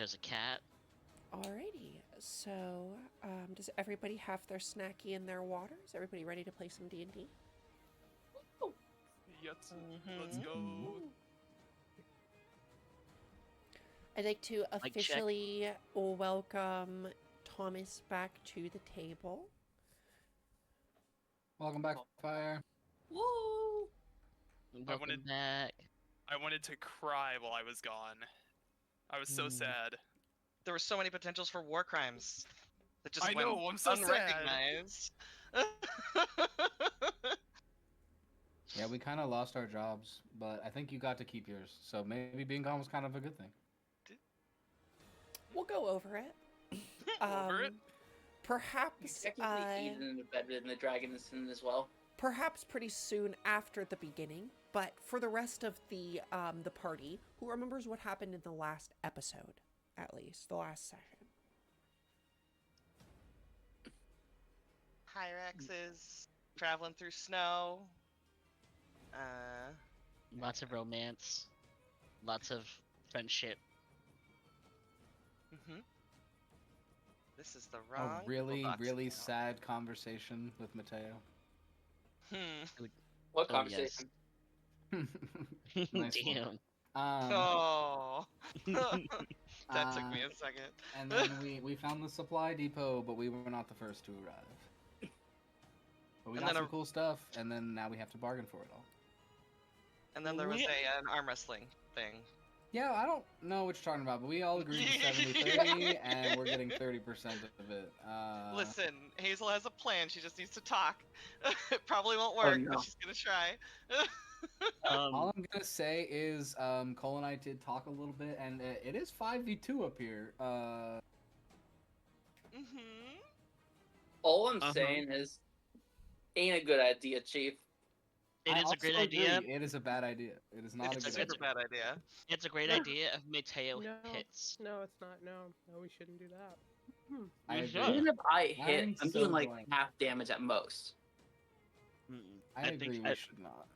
There's a cat. Alrighty, so does everybody have their snacky and their water? Is everybody ready to play some D&D? Yes, let's go. I'd like to check. officially welcome Thomas back to the table. Welcome back, Fire. Woo! Welcome back. I wanted to cry while I was gone. I was so sad. There were so many potentials for war crimes that just I went know, I'm so unrecognized. Yeah, we kind of lost our jobs, but I think you got to keep yours. So maybe being gone was kind of a good thing. We'll go over it. Over it? Perhaps Technically, Eden embedded in the dragon instant as well. perhaps pretty soon after the beginning, but for the rest of the party, who remembers what happened in the last episode, at least, the last session? Hyraxes traveling through snow. Lots of romance. Lots of friendship. This is the wrong. A really, box really now. sad conversation with Mateo. What Oh, conversation? Nice one. Damn. Oh, that took me a second. And then we found the supply depot, but we were not the first to arrive. But we And got then some cool stuff, and then now we have to bargain for it all. And then there was an arm wrestling thing. Yeah, I don't know what you're talking about, but we all agreed to 70-30, and we're getting 30% of it. Listen, Hazel has a plan. She just needs to talk. It probably won't work, no. but she's gonna try. All I'm gonna say is, Cole and I did talk a little bit, and it is 5v2 up here. All I'm saying is, ain't a good idea, Chief. It is a great idea. It is a bad idea. It is not It's a a good super idea. bad idea. It's a great idea if Mateo hits. No, it's not. No, we shouldn't do that. I You agree. should. Even if I hit, I'm I'm so doing like blank. half damage at most. I agree. think We should not.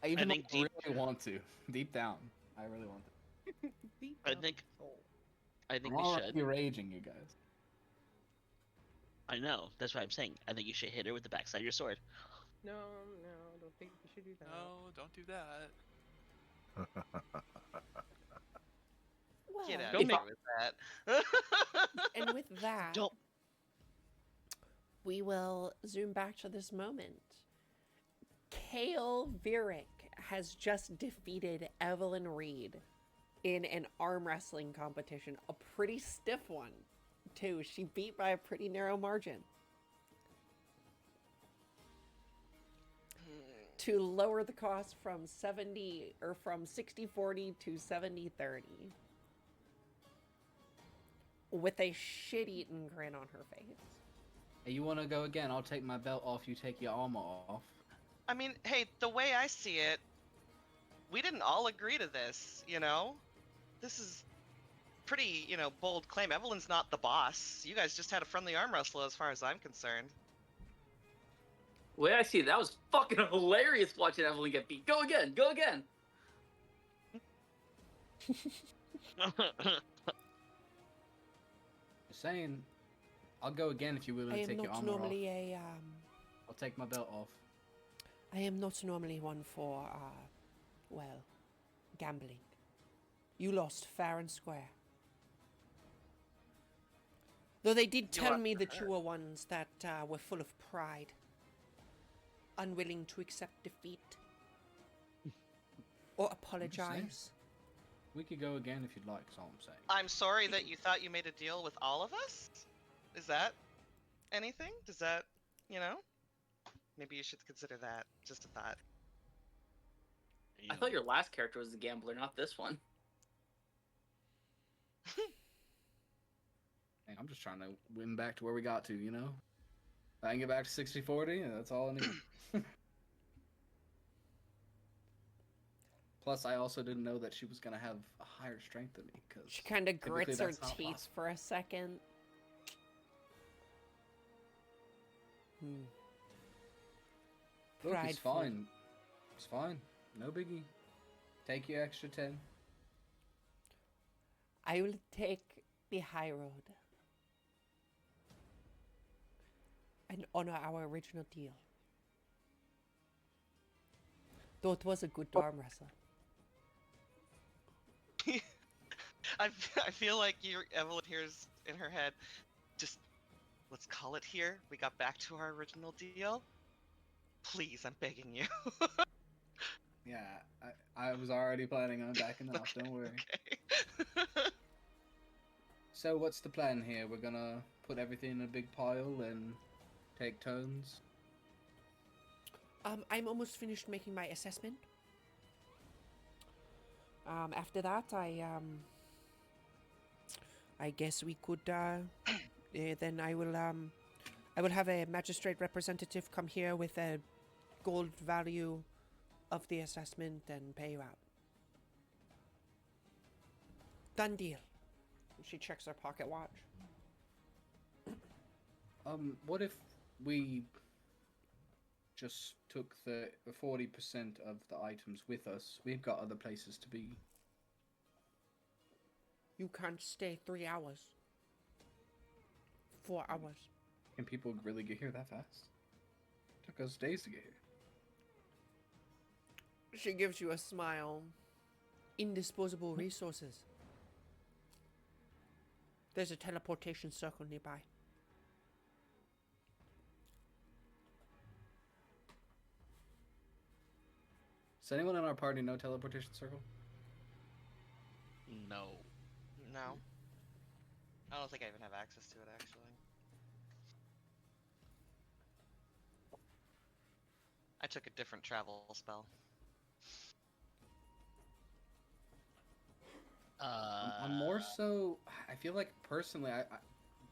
I even think really want to. Deep down, I really want to. I think I'm we already should. raging, you guys. I know. That's what I'm saying. I think you should hit her with the backside of your sword. No, I don't think we should do that. No, don't do that. Well, Get out Don't of make- here with that. and with that, Don't. we will zoom back to this moment. Kale Vierick has just defeated Evelyn Reed in an arm wrestling competition. A pretty stiff one, too. She beat by a pretty narrow margin. To lower the cost from 60-40 to 70-30. With a shit-eaten grin on her face. Hey, you want to go again? I'll take my belt off. You take your armor off. I mean, hey, the way I see it, we didn't all agree to this, you know? This is pretty, bold claim. Evelyn's not the boss. You guys just had a friendly arm wrestle as far as I'm concerned. The way I see it, that was fucking hilarious watching Evelyn get beat. Go again, go again. Just saying. I'll go again if you're willing I to am take your not armor off. normally a I'll take my belt off. I am not normally one for well, gambling. You lost fair and square. Though they did tell me that you were ones that were full of pride, unwilling to accept defeat or apologize. We could go again if you'd like, is all I'm saying. I'm sorry that you thought you made a deal with all of us? Is that anything? Does that, Maybe you should consider that. Just a thought. I thought your last character was the gambler, not this one. Hey, I'm just trying to win back to where we got to, you know? If I can get back to 60-40, yeah, that's all I need. Plus, I also didn't know that she was going to have a higher strength than me. Cause She kind of typically grits her that's not teeth possible. for a second. Look, it's Prideful. fine. It's fine. No biggie. Take your extra 10. I will take the high road and honor our original deal. Though it was a good arm wrestle. I feel like Evelyn here's in her head. Just let's call it here. We got back to our original deal. Please, I'm begging you. Yeah, I was already planning on backing off. Don't worry. Okay. So what's the plan here? We're gonna put everything in a big pile and take turns. I'm almost finished making my assessment. After that, I guess we could, then I will have a magistrate representative come here with a gold value of the assessment and pay you out. Done deal. She checks her pocket watch. What if we just took the 40% of the items with us? We've got other places to be. You can't stay 3 hours. 4 hours. Can people really get here that fast? Took us days to get here. She gives you a smile. Indisposable resources. There's a teleportation circle nearby. Does anyone in our party know teleportation circle? No. No. I don't think I even have access to it, actually. I took a different travel spell. I'm more so. I feel like personally,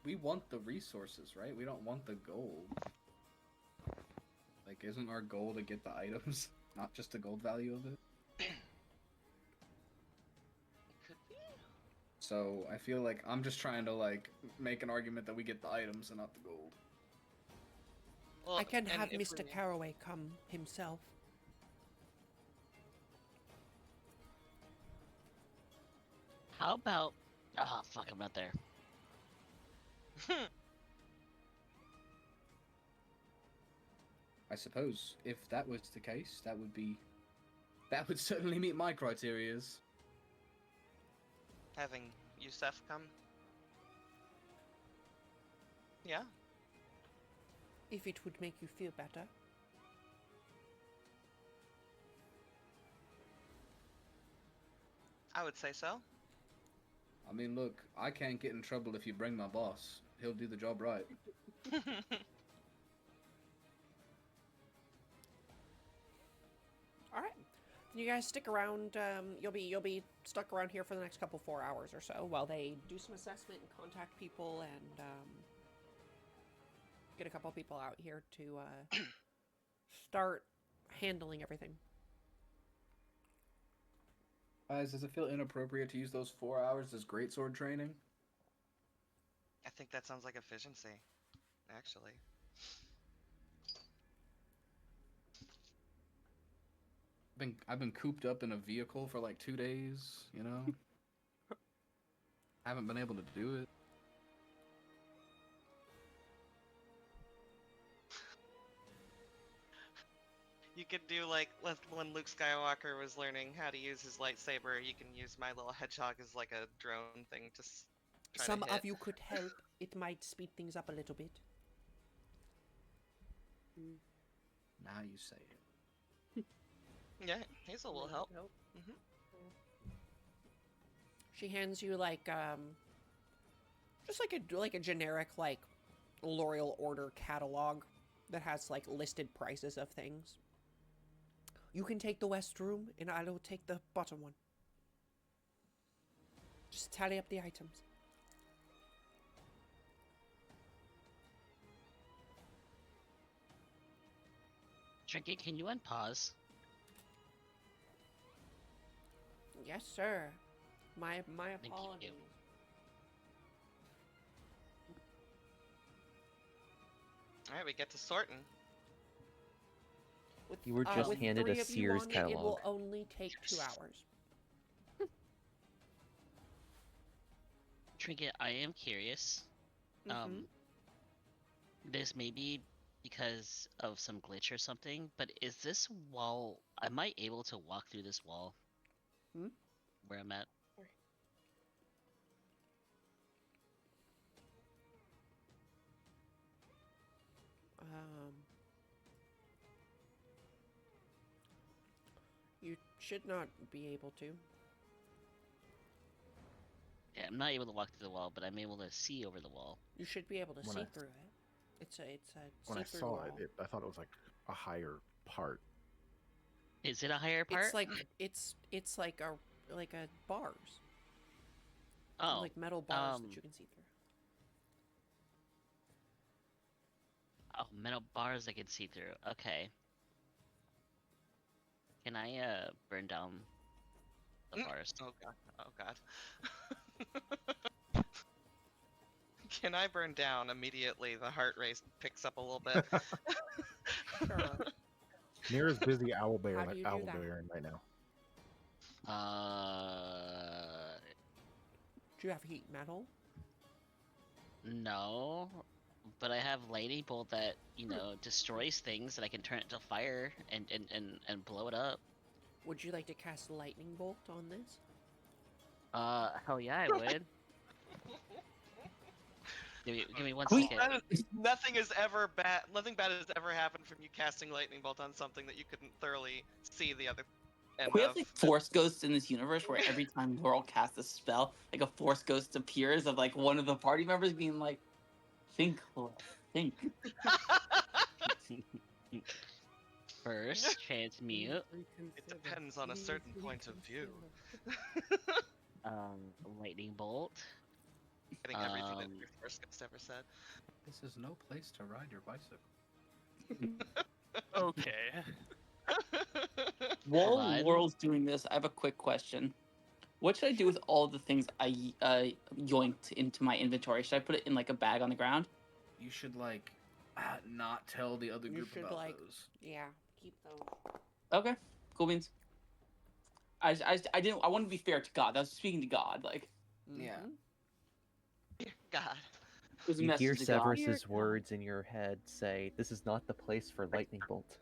we want the resources, right? We don't want the gold. Like, isn't our goal to get the items, not just the gold value of it? Could be. So I feel like I'm just trying to like make an argument that we get the items and not the gold. Well, I can and have if Mr. we- Caraway come himself. How about? Oh fuck! I'm not there. I suppose if that was the case, that would certainly meet my criterias. Having Yusef come. Yeah. If it would make you feel better. I would say so. I mean, look, I can't get in trouble if you bring my boss. He'll do the job right. All right. You guys stick around. You'll be stuck around here for the next 4 hours or so while they do some assessment and contact people and get a couple people out here to start handling everything. Guys, does it feel inappropriate to use those 4 hours as greatsword training? I think that sounds like efficiency, actually. I've been cooped up in a vehicle for like 2 days, you know? Haven't been able to do it. You could do like when Luke Skywalker was learning how to use his lightsaber. You can use my little hedgehog as like a drone thing to try Some to hit. of you could help. It might speed things up a little bit. Now you say it. Yeah, Hazel will help. Nope. She hands you like just like a generic like L'Oreal order catalog that has like listed prices of things. You can take the west room and I will take the bottom one. Just tally up the items. Trinket, can you unpause? Yes, sir. My Thank you. apologies. All right, we get to sorting. With, You were just with handed 3 a of you Sears on it, it will catalog. only take 2 Yes. hours. Trinket, I am curious. Mhm. This may be because of some glitch or something, but is this wall? Am I able to walk through this wall? Hmm? Where I'm at? Um, you should not be able to. Yeah, I'm not able to walk through the wall, but I'm able to see over the wall. You should be able to When see I- through it. It's a When I see-through saw wall. it, I thought it was like a higher part. Is it a higher part? It's like it's like a bars, Oh, like metal bars um, that you can see through. oh, metal bars I can see through. Okay. Can I burn down the bars? Oh god. Oh god. Can I burn down immediately? The heart rate picks up a little bit. Sure. Mira's busy owlbear How do you do that? owlbearing right now. Do you have heat metal? No, but I have lightning bolt that destroys things that I can turn it to fire and blow it up. Would you like to cast lightning bolt on this? Hell yeah, I would. Give me one Wait. second. Nothing is ever bad. Nothing bad has ever happened from you casting lightning bolt on something that you couldn't thoroughly see the other end We have of. like force ghosts in this universe where every time Laurel casts a spell, like a force ghost appears of like one of the party members being like, "Think, Laurel, think." First, transmute. It depends on a certain point of view. Lightning bolt. Getting everything that your first ghost ever said. This is no place to ride your bicycle. Okay. While on. Laurel's doing this, I have a quick question. What should I do with all the things I yoinked into my inventory? Should I put it in like a bag on the ground? You should like not tell the other You group should, about like- those. Yeah, keep those. Okay, cool beans. I didn't. I wanted to be fair to God. I was speaking to God. Like, Yeah. Mhm. God. it was a You hear message to God. Severus's words in your head say, "This is not the place for lightning bolt."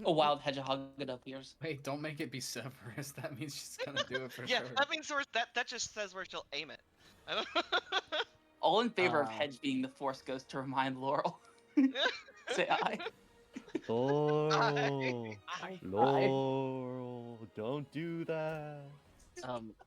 A wild hedgehog appears. Wait, don't make it be Severus. That means she's gonna do it for Yeah, sure. that means that just says where she'll aim it. I don't. All in favor of Uh, Hedge being the force ghost to remind Laurel. Say aye. Laurel, Aye. Laurel, don't do that.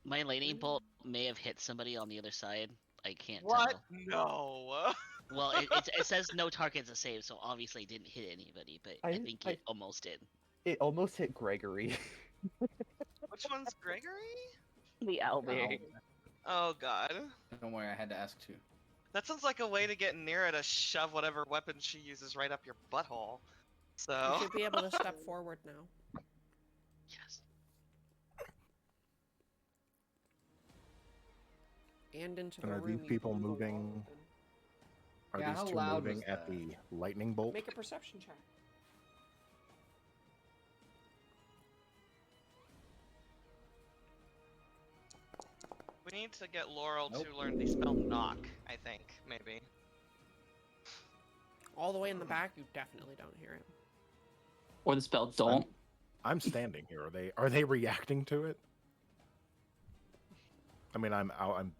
My lightning bolt may have hit somebody on the other side. I can't What? tell. No. Well, it says no targets to save, so obviously it didn't hit anybody, but I think it almost did. It almost hit Gregory. Which one's Gregory? The owlbear. Oh god. Don't worry, I had to ask too. That sounds like a way to get Nira to shove whatever weapon she uses right up your butthole. You So. should be able to step forward now. Yes. And into the And are room. these you people can go moving- forward Are Yeah, these how two loud moving was at that? the lightning and bolt? Make a perception check. We need to get Laurel Nope. to learn the spell knock, I think, maybe. All the way in the back, you definitely don't hear it. Or the spell don't. I'm standing here. Are they reacting to it? I mean, I'm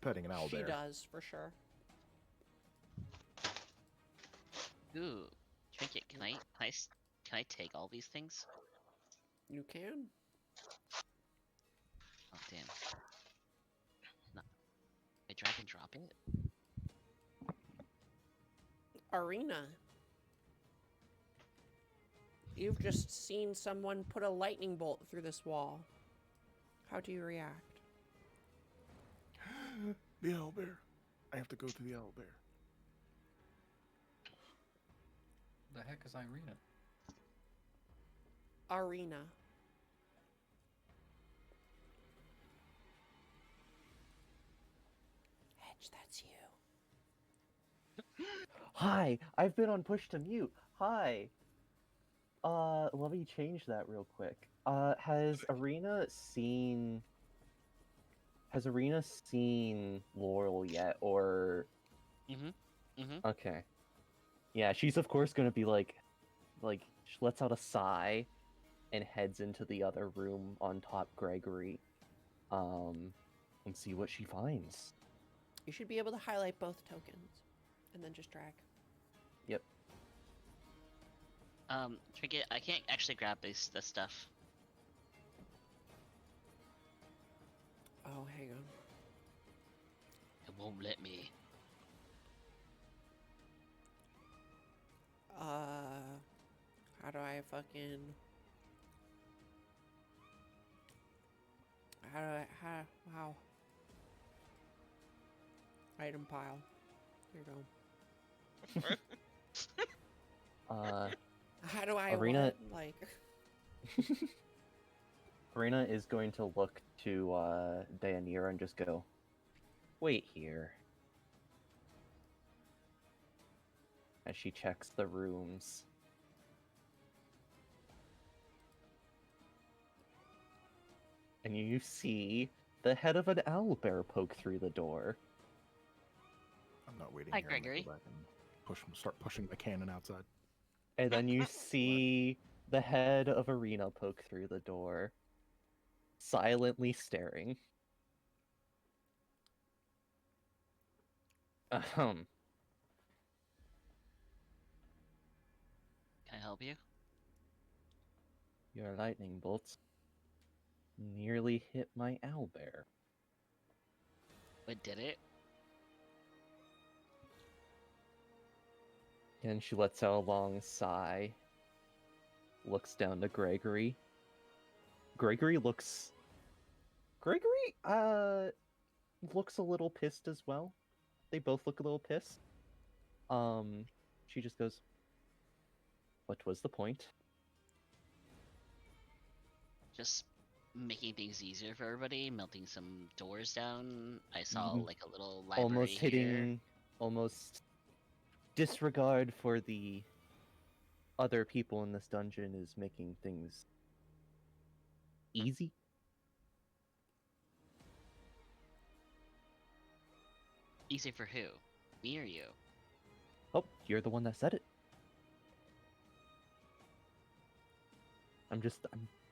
petting an owl She bear. does, for sure. Ooh, Trinket, can I take all these things? You can. Oh damn. No. I drag and drop it. Arena. You've just seen someone put a lightning bolt through this wall. How do you react? The owl bear. I have to go to the owl bear. The heck is Irina? Arena. Hedge, that's you. Hi, I've been on push to mute. Hi. Let me change that real quick. Has Has Arena seen Laurel yet, or... Okay. Yeah, she's of course gonna be like, she lets out a sigh, and heads into the other room on top Gregory, and see what she finds. You should be able to highlight both tokens, and then just drag. Yep. Trinket, I can't actually grab this stuff. Oh, hang on. It won't let me. How do I fucking... Wow. Item pile. Here you go. How do I Arena... what? Like... Arena is going to look to Deianira and just go, wait here. As she checks the rooms. And you see the head of an owlbear poke through the door. I'm not waiting Hi, here. I'm gonna Gregory. go back and start pushing the cannon outside. And then you see the head of Arena poke through the door, silently staring. Can I help you? Your lightning bolts nearly hit my owlbear. What did it? And she lets out a long sigh, looks down to Gregory. Gregory looks a little pissed as well. They both look a little pissed. She just goes, what was the point? Just making things easier for everybody, melting some doors down. I saw like a little library Almost hitting, almost disregard for the other people in this dungeon is making things easy. Easy for who? Me or you? Oh, you're the one that said it.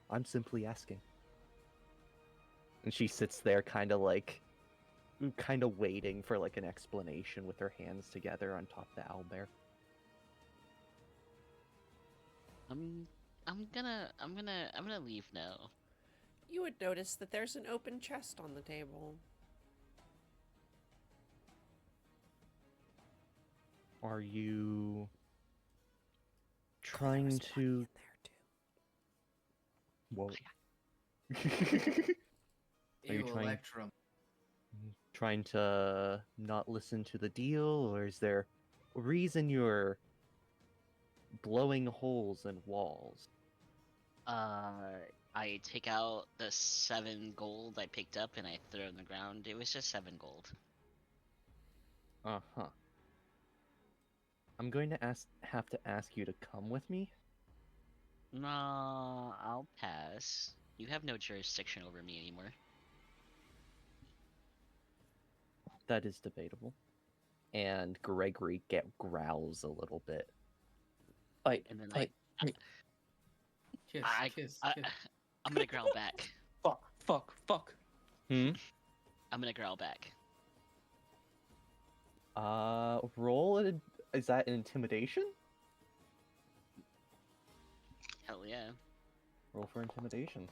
I'm simply asking. And she sits there kind of waiting for like an explanation with her hands together on top of the owlbear. I'm gonna leave now. You would notice that there's an open chest on the table. Are you Oh, there trying was money to... in there too. Whoa. Are you Ew, trying... Electrum. Trying to not listen to the deal, or is there a reason you're blowing holes in walls? I take out the 7 gold I picked up and I throw it on the ground. It was just 7 gold. Uh-huh. I'm going to have to ask you to come with me. Nah, I'll pass. You have no jurisdiction over me anymore. That is debatable. And Gregory growls a little bit. Fight, And then fight. Kiss, I, kiss, I, kiss. I'm gonna growl back. Fuck. I'm gonna growl back. Roll it. Is that an intimidation? Hell yeah. Roll for intimidation.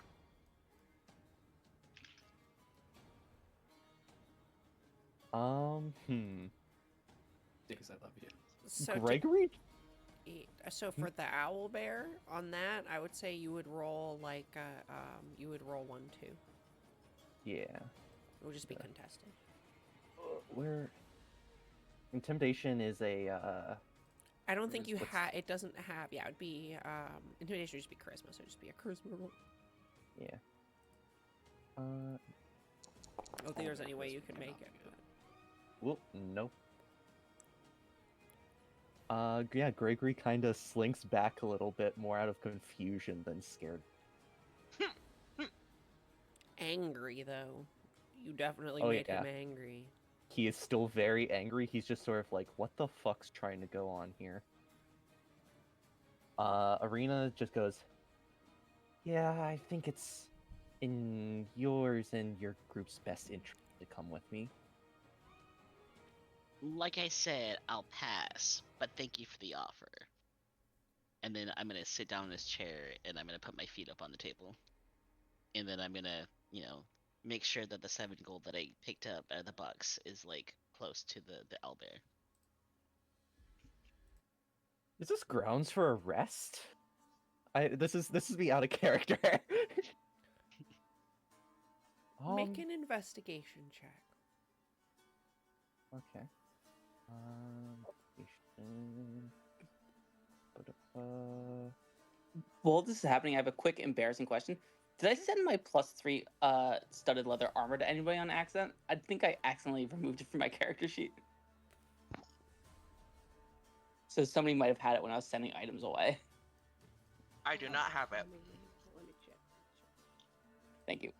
Because I love you. So Gregory? So for the owl bear on that, I would say you would roll like you would roll 1, 2. Yeah. It would just be contested. Where? Intimidation is a. I don't think you what's- have. It doesn't have. Yeah, it'd be intimidation would just be charisma, so it'd just be a charisma roll. Yeah. I don't think there's any way you could make it. But... Whoop, nope. Yeah, Gregory kind of slinks back a little bit more out of confusion than scared. Angry though, You definitely Oh, made yeah. him angry. He is still very angry. He's just sort of like, what the fuck's trying to go on here? Arena just goes, yeah, I think it's in yours and your group's best interest to come with me. Like I said, I'll pass, but thank you for the offer. And then I'm gonna sit down in this chair and I'm gonna put my feet up on the table. And then I'm gonna, make sure that the 7 gold that I picked up at the box is like close to the owlbear. Is this grounds for arrest? This is me out of character. Make an investigation check. Okay. Investigation. While this is happening, I have a quick embarrassing question. Did I send my +3 studded leather armor to anybody on accident? I think I accidentally removed it from my character sheet. So somebody might have had it when I was sending items away. I do not have it. Let me check. Thank you.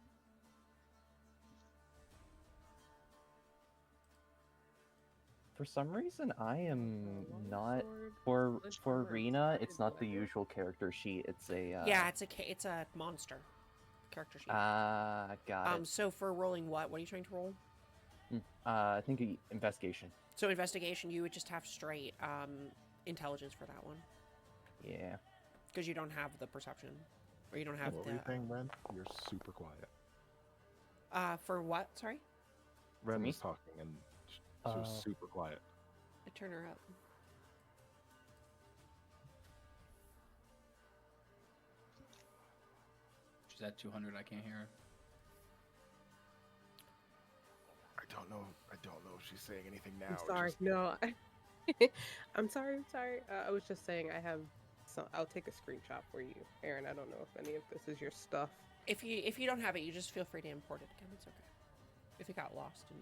For some reason, I am not Sword, for list armor, Rena. It's studded not the leather. usual character sheet. It's a Yeah, it's a monster character sheet. got it. So for rolling what? What are you trying to roll? I think investigation. So investigation, you would just have straight intelligence for that one, Yeah. because you don't have the perception, or you don't have What were you saying, Ren? You're super quiet. For what? Sorry, Ren me? was talking and she was super quiet. I turn her up. She's at 200. I can't hear her. I don't know if she's saying anything now. I'm It's sorry. just- No, I'm sorry. I was just saying I have some. I'll take a screenshot for you, Aaron. I don't know if any of this is your stuff. If you don't have it, you just feel free to import it again. It's okay. If it got lost in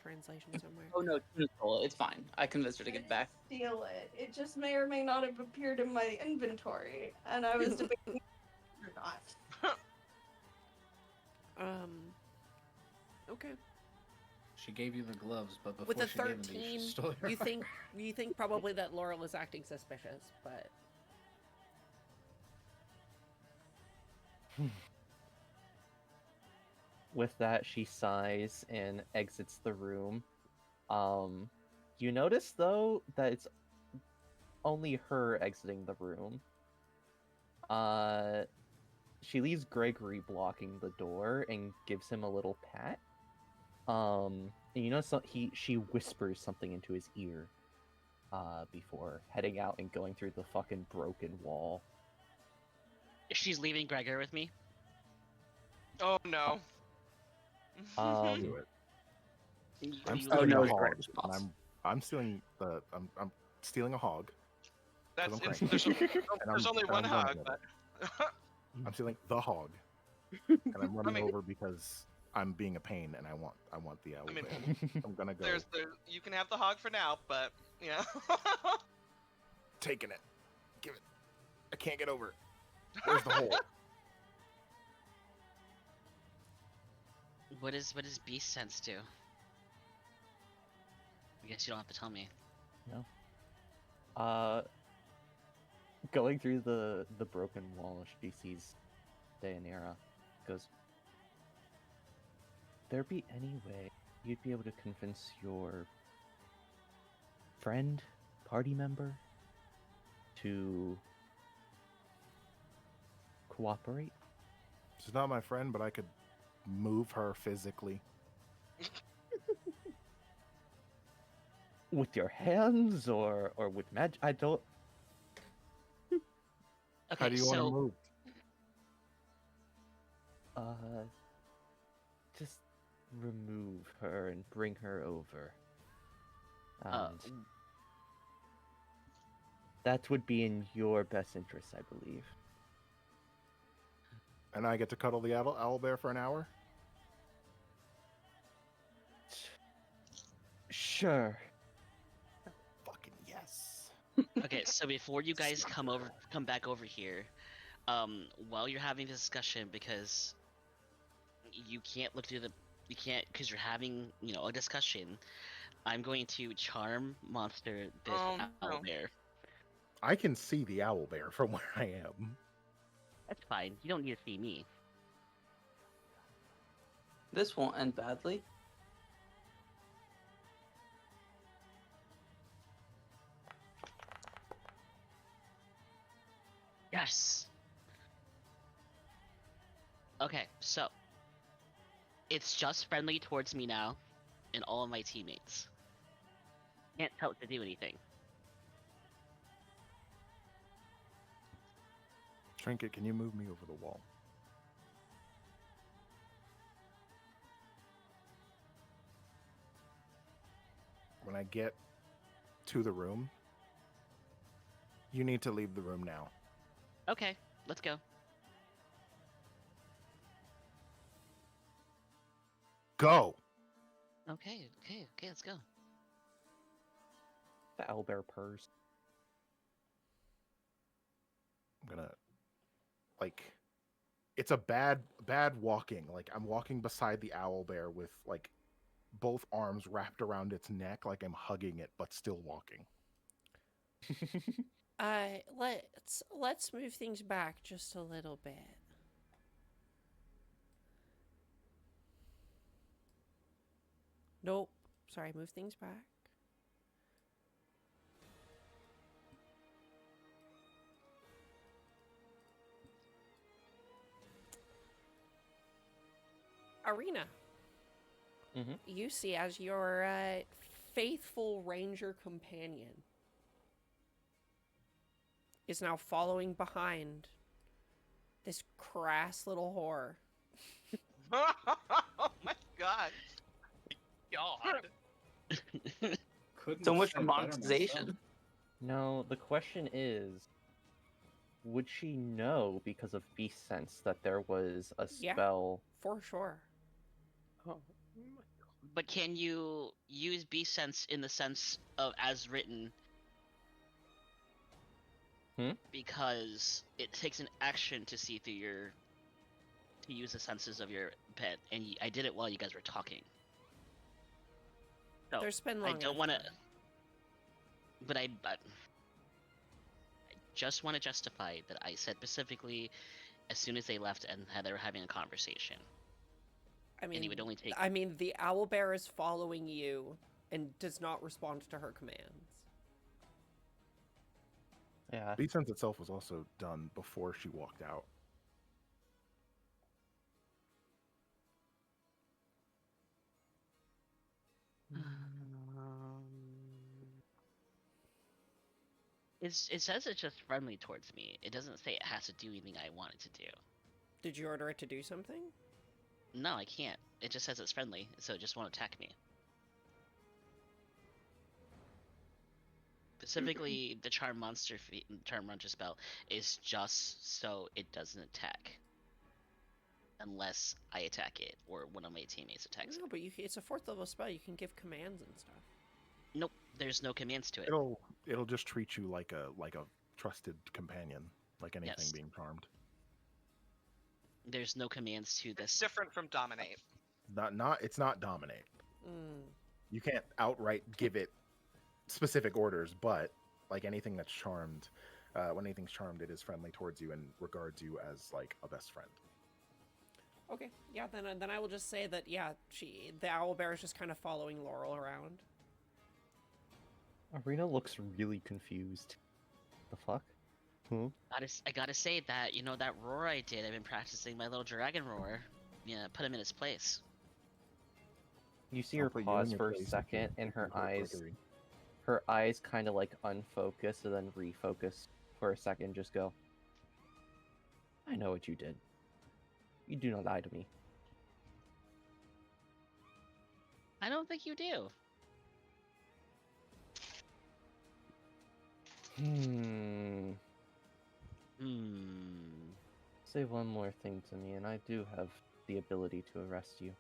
translation somewhere. Oh no, Tuna stole it. It's fine. I convinced her to get it back. Steal it. It just may or may not have appeared in my inventory, and I was debating or not. Okay. She gave you the gloves, but before With a she gave them to you, 13, she stole your you think probably that Laurel is acting suspicious, but With that, she sighs and exits the room. You notice though that it's only her exiting the room. She leaves Gregory blocking the door and gives him a little pat. And you know, she whispers something into his ear, before heading out and going through the fucking broken wall. She's leaving Gregor with me. Oh no. Do it. I'm You- stealing no, a it's hog. Greg's boss. And I'm stealing I'm stealing a hog. That's I'm it's, cranky. there's, there's I'm- only and one I'm running hog, with but I'm stealing the hog, and I'm running mean- over because I'm being a pain, and I want the owl. mean, I'm gonna go. there's you can have the hog for now, but yeah. Taking it. Give it. I can't get over. Where's the hole? What does beast sense do? I guess you don't have to tell me. Going through the broken wall, she sees Daenerys. Goes, there be any way you'd be able to convince your friend, party member, to cooperate? She's not my friend, but I could move her physically. With your hands or with magic? I don't. Okay, How do you want to so move? Just remove her and bring her over. And that would be in your best interest, I believe. And I get to cuddle the owl bear for an hour? Sure. Fucking yes. okay, so before you guys come back over here, while you're having this discussion, because you can't look through You can't, because you're having, a discussion. I'm going to charm monster this no. owlbear. I can see the owlbear from where I am. That's fine. You don't need to see me. This won't end badly. Yes. Okay, so it's just friendly towards me now, and all of my teammates. Can't tell it to do anything. Trinket, can you move me over the wall? When I get to the room, you need to leave the room now. Okay, let's go. Go! Okay, let's go. The owlbear purrs. I'm gonna, it's a bad walking. Like, I'm walking beside the owlbear with, both arms wrapped around its neck, like I'm hugging it, but still walking. Let's move things back just a little bit. Nope. Sorry, move things back. Arena. Mm-hmm. You see as your faithful ranger companion is now following behind this crass little whore. Oh my god. God. Couldn't So have much for said better monetization. myself. No, the question is, would she know because of beast sense that there was a Yeah. spell? For sure. Oh. But can you use beast sense in the sense of as written? Because it takes an action to see through to use the senses of your pet, and I did it while you guys were talking. So There's been I long don't want to, enough time. but I just want to justify that I said specifically as soon as they left and they were having a conversation. I mean, and it would only take. the owlbear is following you and does not respond to her commands. Yeah. Beast Sense itself was also done before she walked out. It says it's just friendly towards me. It doesn't say it has to do anything I want it to do. Did you order it to do something? No, I can't. It just says it's friendly, so it just won't attack me. Specifically, the charm monster spell is just so it doesn't attack. Unless I attack it, or one of my teammates attacks No, it. but it's a 4th level spell. You can give commands and stuff. Nope, there's no commands to it. It'll just treat you like a trusted companion, like anything Yes. being charmed. There's no commands to It's this. different from dominate. It's not dominate. Mm. You can't outright give it specific orders, but like anything that's charmed, when anything's charmed, it is friendly towards you and regards you as like a best friend. Okay, yeah, then I will just say that, yeah, the owlbear is just kind of following Laurel around. Arena looks really confused. The fuck? Huh? I gotta say that, that roar I did, I've been practicing my little dragon roar. Yeah, put him in his place. You see I'll her put you pause in your for a place if second, you and her go eyes, Gregory. kind of like unfocus and then refocus for a second. Just go. I know what you did. You do not lie to me. I don't think you do. Say one more thing to me, and I do have the ability to arrest you.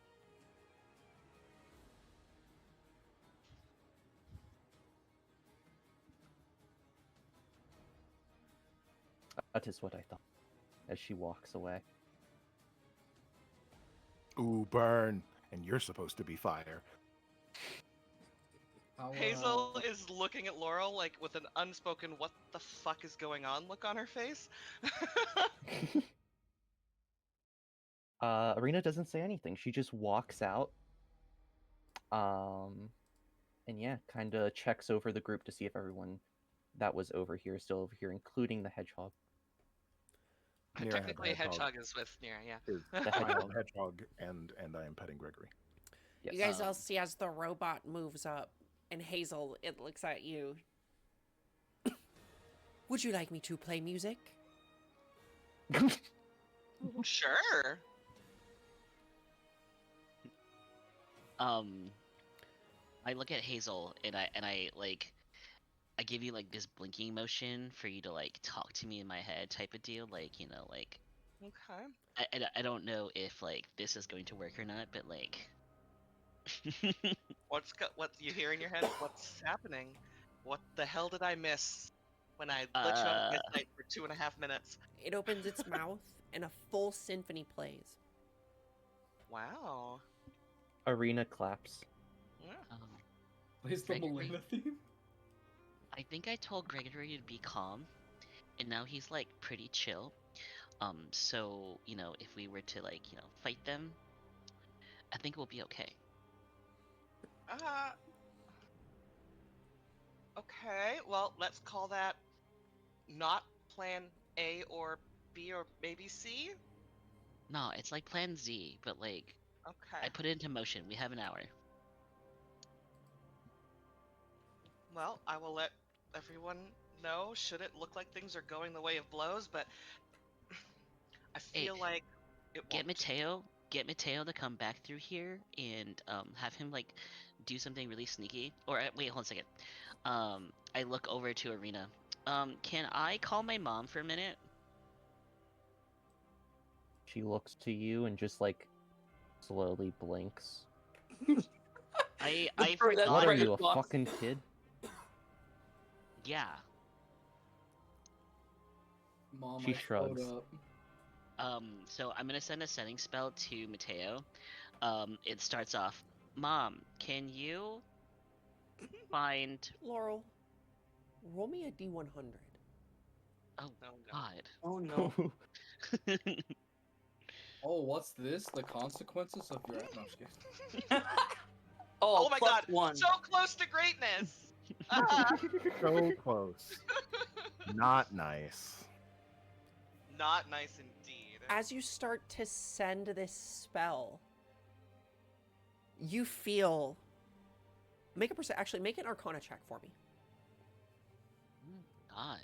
That is what I thought, as she walks away. Ooh, burn. and you're supposed to be fire. Hazel is looking at Laurel like with an unspoken "what the fuck is going on" look on her face. Arena doesn't say anything. She just walks out. And yeah, kind of checks over the group to see if everyone that was over here is still over here, including the hedgehog. Technically, a hedgehog is with Nira, yeah. The hedgehog, and I am petting Gregory. Yes. You guys all see as the robot moves up, and Hazel, it looks at you. Would you like me to play music? Sure. I look at Hazel and I like I give you like this blinking motion for you to like talk to me in my head type of deal, like, you know, like okay. I don't know if like this is going to work or not, but like what you hear in your head? What's happening? What the hell did I miss when I lit you up midnight for 2.5 minutes? It opens its mouth and a full symphony plays. Wow. Arena claps. Plays the Melinda theme? I think I told Gregory to be calm, and now he's like pretty chill. So, you know, if we were to like, you know, fight them, I think we'll be okay. Okay, well, let's call that not plan A or B or maybe C? No, it's like plan Z, but like okay. I put it into motion. We have an hour. Well, I will let everyone know should it look like things are going the way of blows, but I feel like it Get won't. Get Mateo to come back through here and have him like do something really sneaky. Or wait, hold on a second. I look over to Arena. Can I call my mom for a minute? She looks to you and just like slowly blinks. I forgot. What are you, a fucking kid? Yeah. Mom, she shrugs. So I'm gonna send a setting spell to Mateo. It starts off, Mom, can you find Laurel, roll me a D100. Oh God. Oh no. Oh, what's this? The consequences of your... No, I'm just kidding. Oh my god, +1. so close to greatness! So close. Not nice. Not nice indeed. As you start to send this spell, you feel... Make an Arcana check for me. God.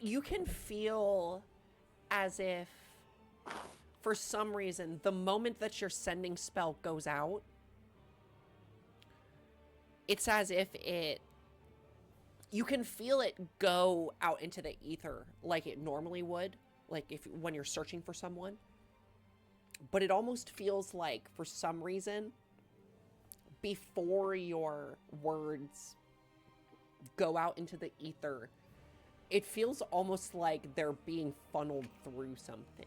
You can feel as if, for some reason, the moment that your sending spell goes out, it's as if you can feel it go out into the ether like it normally would, like when you're searching for someone. But it almost feels like, for some reason, before your words go out into the ether, it feels almost like they're being funneled through something.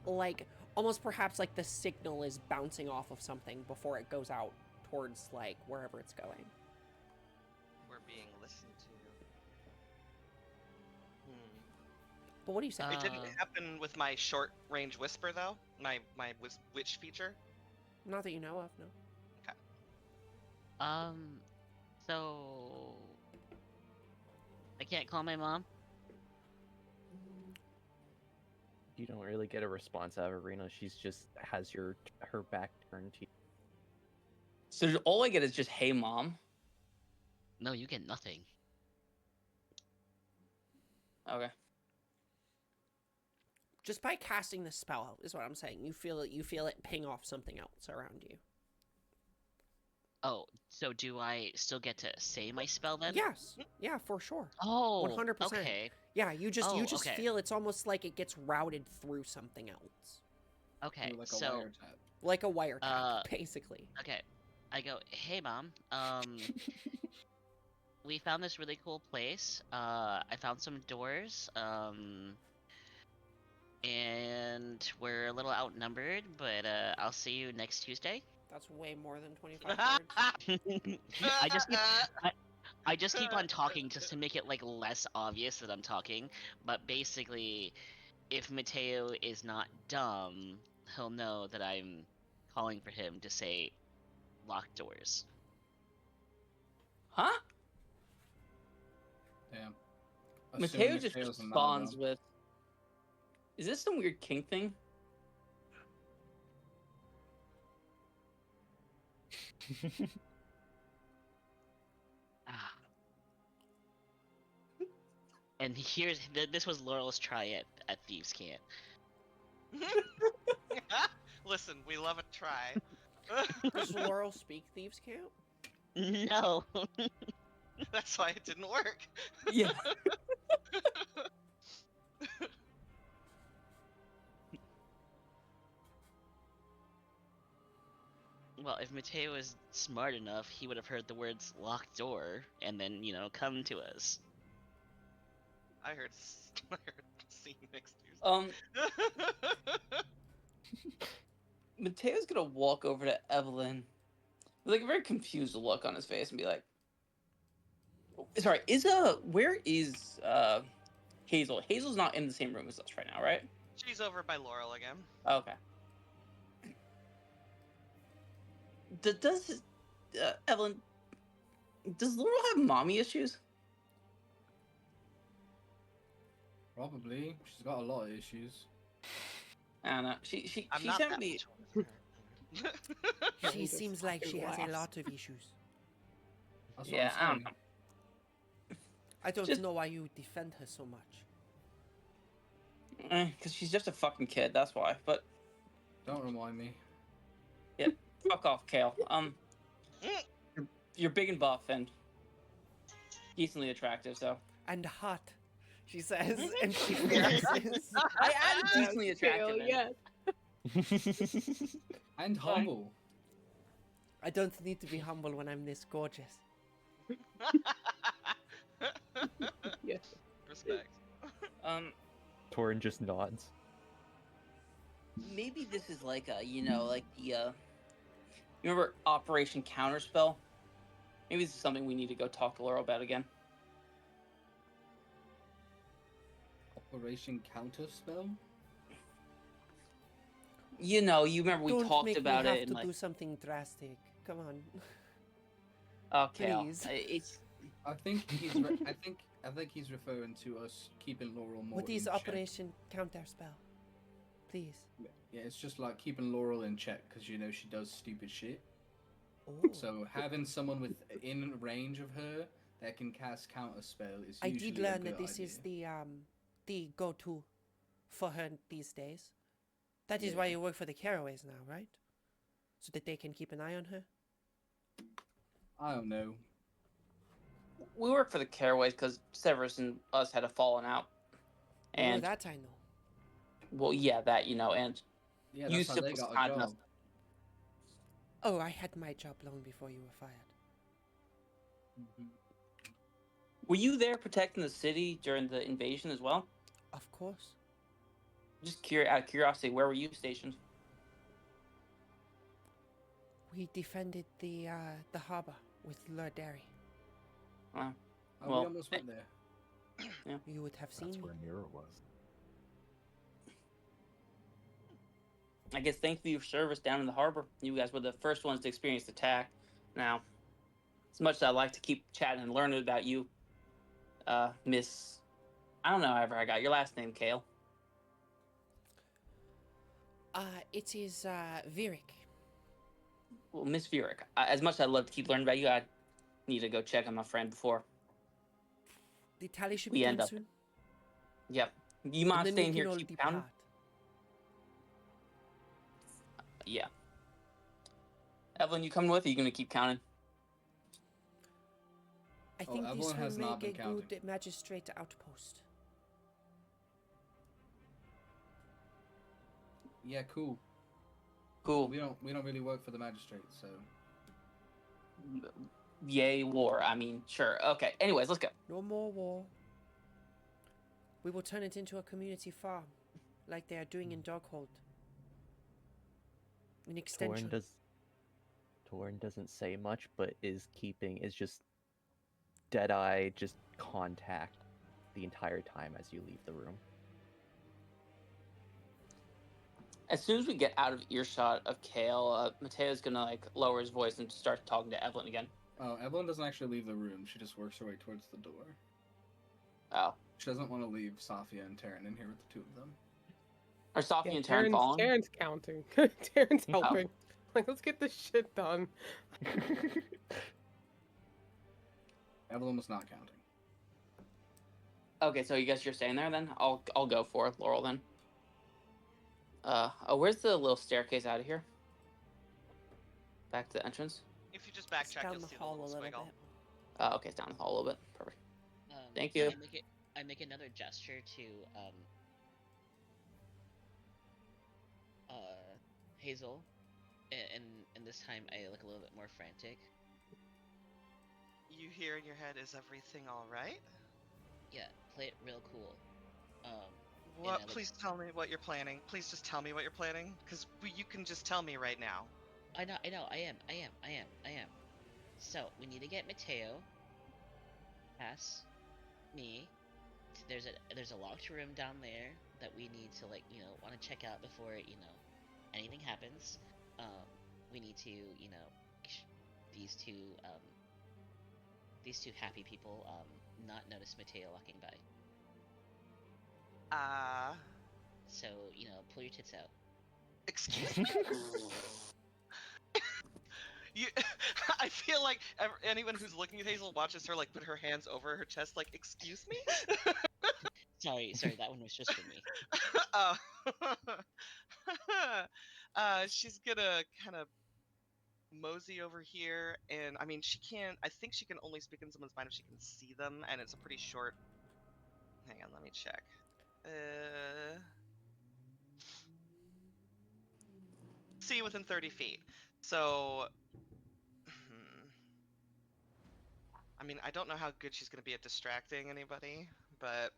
Like, almost perhaps like the signal is bouncing off of something before it goes out towards, like, wherever it's going. We're being listened to. But what do you say? It didn't happen with my short range whisper, though? My witch feature? Not that you know of, no. Okay. So I can't call my mom? You don't really get a response out of Arena. She's just has her back turned to you. So all I get is just, hey, Mom. No, you get nothing. Okay. Just by casting the spell is what I'm saying. You feel it ping off something else around you. Oh, so do I still get to say my spell then? Yes. Yeah, for sure. Oh, 100%. okay. Yeah, you just okay. feel it's almost like it gets routed through something else. Okay, Like so a wiretap. Like a wiretap, basically. Okay. I go, hey mom, we found this really cool place. I found some doors. And we're a little outnumbered, but I'll see you next Tuesday. That's way more than 25 words. I just keep, I just keep on talking just to make it like less obvious that I'm talking. But basically, if Mateo is not dumb, he'll know that I'm calling for him to say locked doors. Huh? Damn. Mateo Assuming just Mateo's a man, responds though. with, "Is this some weird kink thing?" Ah. And this was Laurel's try at Thieves' Cant. Listen, we love a try. Does Laurel speak Thieves' Camp? No. That's why it didn't work. Yeah. Well, if Mateo was smart enough, he would have heard the words locked door and then, come to us. I heard scene next Tuesday. Mateo's gonna walk over to Evelyn with like a very confused look on his face and be like, "Sorry, where is Hazel? Hazel's not in the same room as us right now, right?" She's over by Laurel again. Okay. Does Evelyn? Does Laurel have mommy issues? Probably. She's got a lot of issues. I don't know. She I'm not sent that me. mature with her. She seems like she has a lot of issues. That's what Yeah, I I'm don't saying. know. I don't Just- know why you defend her so much. Because she's just a fucking kid. That's why. But Don't remind me. fuck off, Kale. You're big and buff and decently attractive. So And hot, she says, and she flexes. I added decently attractive. Yes. And humble. I don't need to be humble when I'm this gorgeous. Yes. Respect. Torin just nods. Maybe this is like like the you remember Operation Counterspell? Maybe this is something we need to go talk to Laurel about again. Operation Counterspell? You remember we don't talked make about me have it to and do something drastic. Come on. okay, Please. it's I think he's referring to us keeping Laurel more What is in check. Operation Counterspell? Please. Yeah, it's just like keeping Laurel in check because she does stupid shit. Oh. So having someone within range of her that can cast Counterspell is I usually did learn a that good this idea. is the go-to for her these days. That is Yeah. why you work for the Caraways now, right? So that they can keep an eye on her. I don't know. we work for the Caraways because Severus and us had a falling out, and that I know. well, yeah, that and Yeah, you that's how they was got a kind enough. job. Oh, I had my job long before you were fired. Mhm. Were you there protecting the city during the invasion as well? Of course. Just out of curiosity, where were you stationed? We defended the harbor with Lunaria. Wow. Oh, Well, we almost went there. You would have seen That's me. where Mira was. I guess thanks for your service down in the harbor. You guys were the first ones to experience the attack. Now, as much as I like to keep chatting and learning about you, Miss, I don't know ever I got your last name, Kale. It is Virik. Well, Miss Vurick, as much as I'd love to keep learning about you, I need to go check on my friend before. The tally should We be end done up- soon. Yep. You And mind then staying we here, can all keep depart. counting? Yeah. Evelyn, you coming with? Or are you gonna keep counting? I Oh, think this everyone will has not make a been counting. good magistrate outpost. Yeah, cool. Cool. We don't really work for the magistrate, so Yay, war. I mean, sure. Okay. Anyways, let's go. No more war. We will turn it into a community farm, like they are doing in Doghold. An extension. Torn doesn't say much, but is just dead-eye, just contact the entire time as you leave the room. As soon as we get out of earshot of Kale, Mateo's gonna like lower his voice and start talking to Evelyn again. Oh, Evelyn doesn't actually leave the room. She just works her way towards the door. Oh. She doesn't want to leave Safia and Taryn in here with the two of them. Are Safia and Taryn following? Taryn's counting. Taryn's helping. Like, let's get this shit done. Evelyn was not counting. Okay, so you guys you're staying there then? I'll go for Laurel then. Where's the little staircase out of here? Back to the entrance? If you just backtrack, down you'll the see hall the a little little squiggle. bit. Okay, it's down the hall a little bit. Perfect. Thank you. I make another gesture to Hazel, and this time I look a little bit more frantic. You hear in your head, "Is everything all right?" Yeah, play it real cool. What? Please tell me what you're planning. Please just tell me what you're planning, because you can just tell me right now. I know. I am. So we need to get Mateo past me. There's a locked room down there that we need to want to check out before anything happens. We need to these two happy people not notice Mateo walking by. So pull your tits out. Excuse me. I feel like anyone who's looking at Hazel watches her like put her hands over her chest, like, "Excuse me." Sorry, that one was just for me. She's gonna kind of mosey over here, and I mean, I think she can only speak in someone's mind if she can see them, and it's a pretty short. Hang on, let me check. See within 30 feet. So, I mean, I don't know how good she's gonna be at distracting anybody, but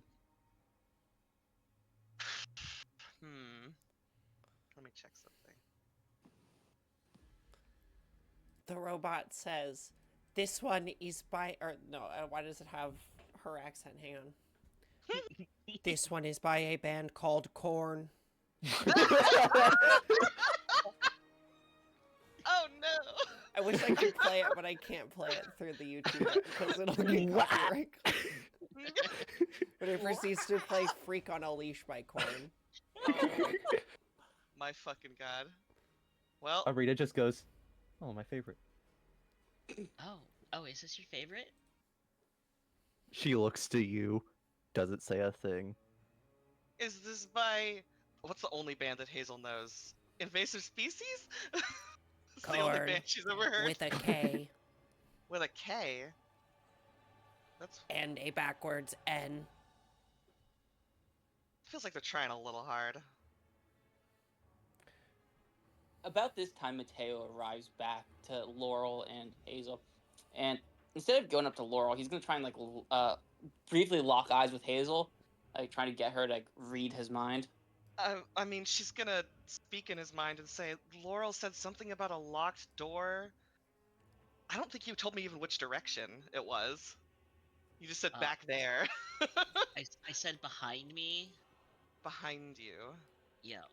let me check something. The robot says, "This one is by..." Or no, why does it have her accent? Hang on. "This one is by a band called Korn." Oh no! I wish I could play it, but I can't play it through the YouTube because it'll get copyright. But it proceeds to play "Freak on a Leash" by Korn. My fucking god. Well, Arita just goes, "Oh, my favorite." Oh, is this your favorite? She looks to you, doesn't say a thing. is this by... What's the only band that Hazel knows? Invasive Species? It's the only band she's ever heard. With a K. With a K? That's... And a backwards N. Feels like they're trying a little hard. About this time, Mateo arrives back to Laurel and Hazel, and instead of going up to Laurel, he's gonna try and briefly lock eyes with Hazel, like trying to get her to read his mind. I mean, she's gonna speak in his mind and say, "Laurel said something about a locked door." I don't think you told me even which direction it was. You just said back there. I said behind me. Behind you? Yeah.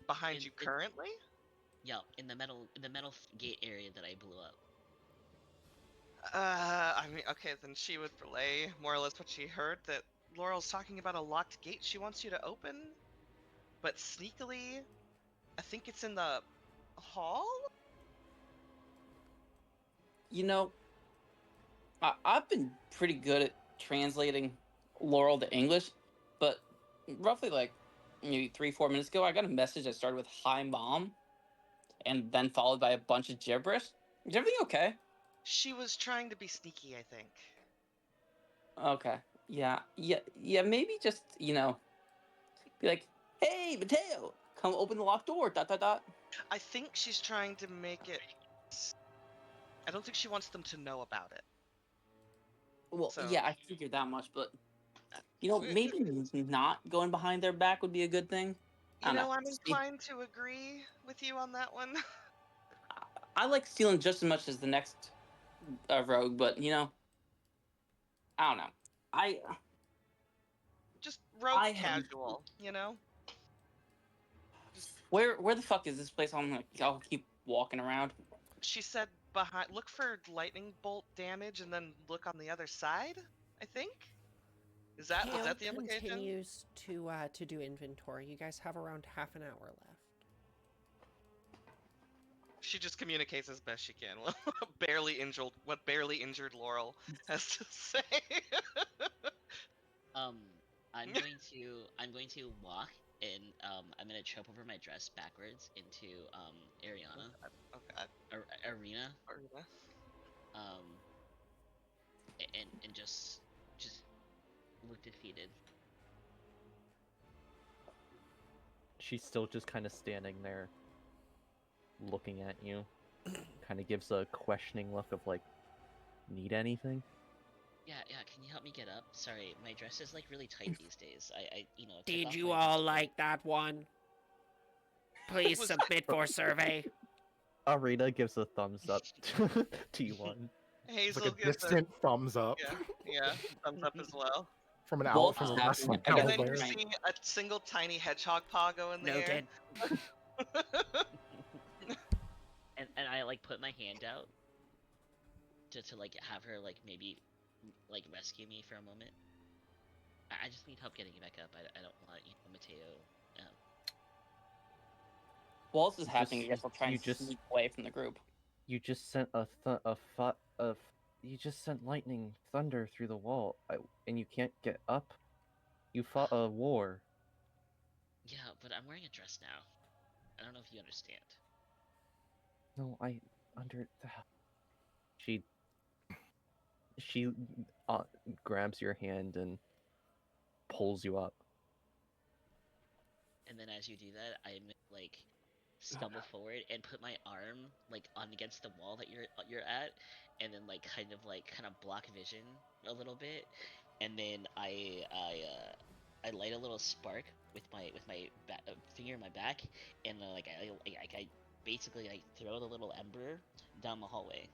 Behind you currently? Yeah, in the metal gate area that I blew up. I mean, okay, then she would relay more or less what she heard, that Laurel's talking about a locked gate she wants you to open, but sneakily, I think it's in the hall? I've been pretty good at translating Laurel to English, but roughly maybe 3-4 minutes ago, I got a message that started with "Hi, Mom," and then followed by a bunch of gibberish. Is everything okay? She was trying to be sneaky, I think. Okay. Yeah, maybe just, be like, "Hey, Mateo, come open the locked door, ... I think she's trying to make it I don't think she wants them to know about it. Well, So- yeah, I figured that much, but maybe not going behind their back would be a good thing. I You don't know, I'm Steve- inclined to agree with you on that one. I like stealing just as much as the next rogue, but I don't know. Just rogue I haven't- casual, you know? Just Where the fuck is this place? I'll keep walking around. she said look for lightning bolt damage and then look on the other side, I think. Was that the implication? Continues to do inventory. You guys have around half an hour left. She just communicates as best she can. What barely injured Laurel has to say. I'm going to walk and I'm gonna trip over my dress backwards into Ariana. Oh god. Arena. Arena. And just look defeated. She's still just kind of standing there, looking at you. Kind of gives a questioning look of like, need anything? Yeah. Can you help me get up? Sorry, my dress is like really tight these days. I took Did off you my all dress like that one? Please submit for survey. Arena gives a thumbs up to you one. It's Hazel like a gives distant thumbs up yeah, thumbs up as well. from an Walt owl, from is a wrestling happening. And owl then you bear. see a single tiny hedgehog paw go in the air. Noted. and I like put my hand out to like have her like maybe like rescue me for a moment. I just need help getting back up. I don't want Mateo. While this is You happening, I just- guess I'll try you and just- sneak away from the group. You just sent you just sent lightning thunder through the wall, and you can't get up. You fought a war. Yeah, but I'm wearing a dress now. I don't know if you understand. No, I under. She grabs your hand and pulls you up. And then as you do that, I like stumble forward and put my arm like on against the wall that you're at, and then like kind of block vision a little bit, and then I light a little spark with my finger in my back, and I basically like throw the little ember down the hallway.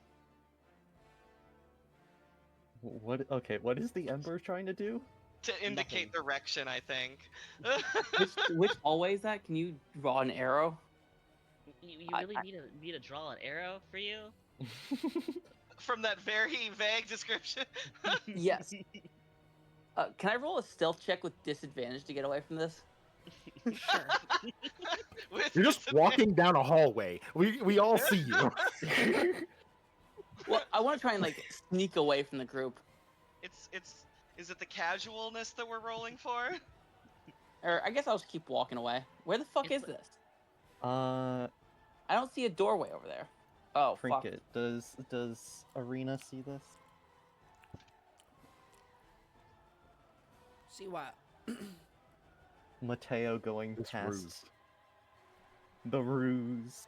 What? Okay, what is the ember trying to do? To indicate Nothing. direction, I think. Which hallway is that? Can you draw an arrow? You really need to draw an arrow for you? From that very vague description. Yes. Can I roll a stealth check with disadvantage to get away from this? Sure. With You're just walking down a hallway. We all see you. Well, I want to try and like sneak away from the group. Is it the casualness that we're rolling for? Or I guess I'll just keep walking away. Where the fuck is It's- this? I don't see a doorway over there. Oh, fuck. Trinket, does Arena see this? See what? Mateo going This past ruse. the ruse.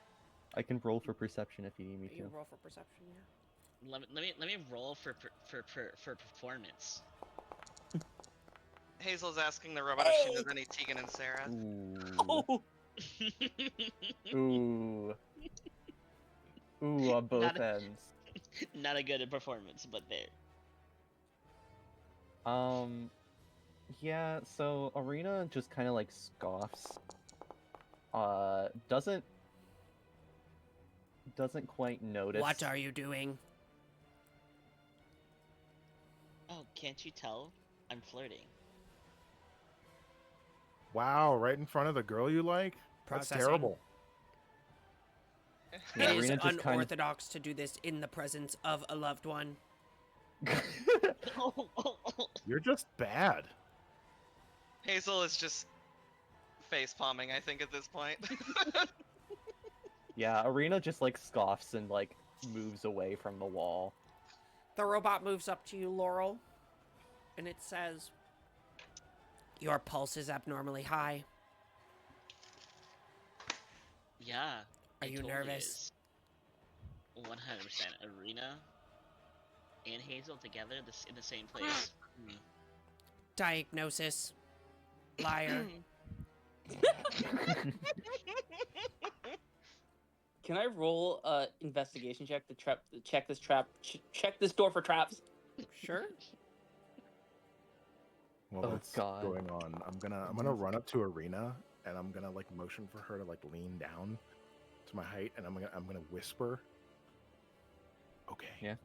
I can roll for perception if you need me You to. roll for perception, yeah. Let me roll for performance. Hazel's asking the robot if she knows any Tegan and Sarah. Ooh. Ooh. Ooh, on both Not ends. Not a good at performance, but there. Yeah, so Arena just kind of like scoffs. Doesn't quite notice. What are you doing? Oh, can't you tell? I'm flirting. Wow, right in front of the girl you like? That's Processing. terrible. Yeah, It is Arena just kind unorthodox to do this in the presence of a loved one. of. You're just bad. Hazel is just face palming, I think, at this point. Yeah, Arena just like scoffs and like moves away from the wall. The robot moves up to you, Laurel, and it says, "Your pulse is abnormally high. Yeah. Are I you told nervous?" is. 100% Arena and Hazel together in the same place. Diagnosis. Liar. Can I roll investigation check to check this door for traps? Sure. While Oh, that's God. going on, I'm gonna run up to Arena and I'm gonna like motion for her to like lean down to my height, and I'm gonna whisper. Okay. Yeah.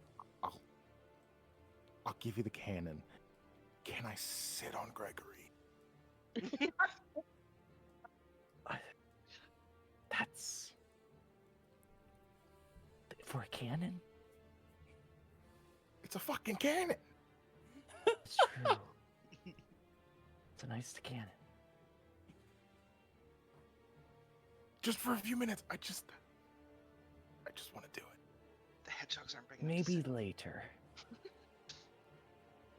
I'll give you the cannon. Can I sit on Gregory? That's for a cannon. It's a fucking cannon. It's true. It's a nice cannon. Just for a few minutes. I just want to do it. The hedgehogs aren't bringing Maybe later.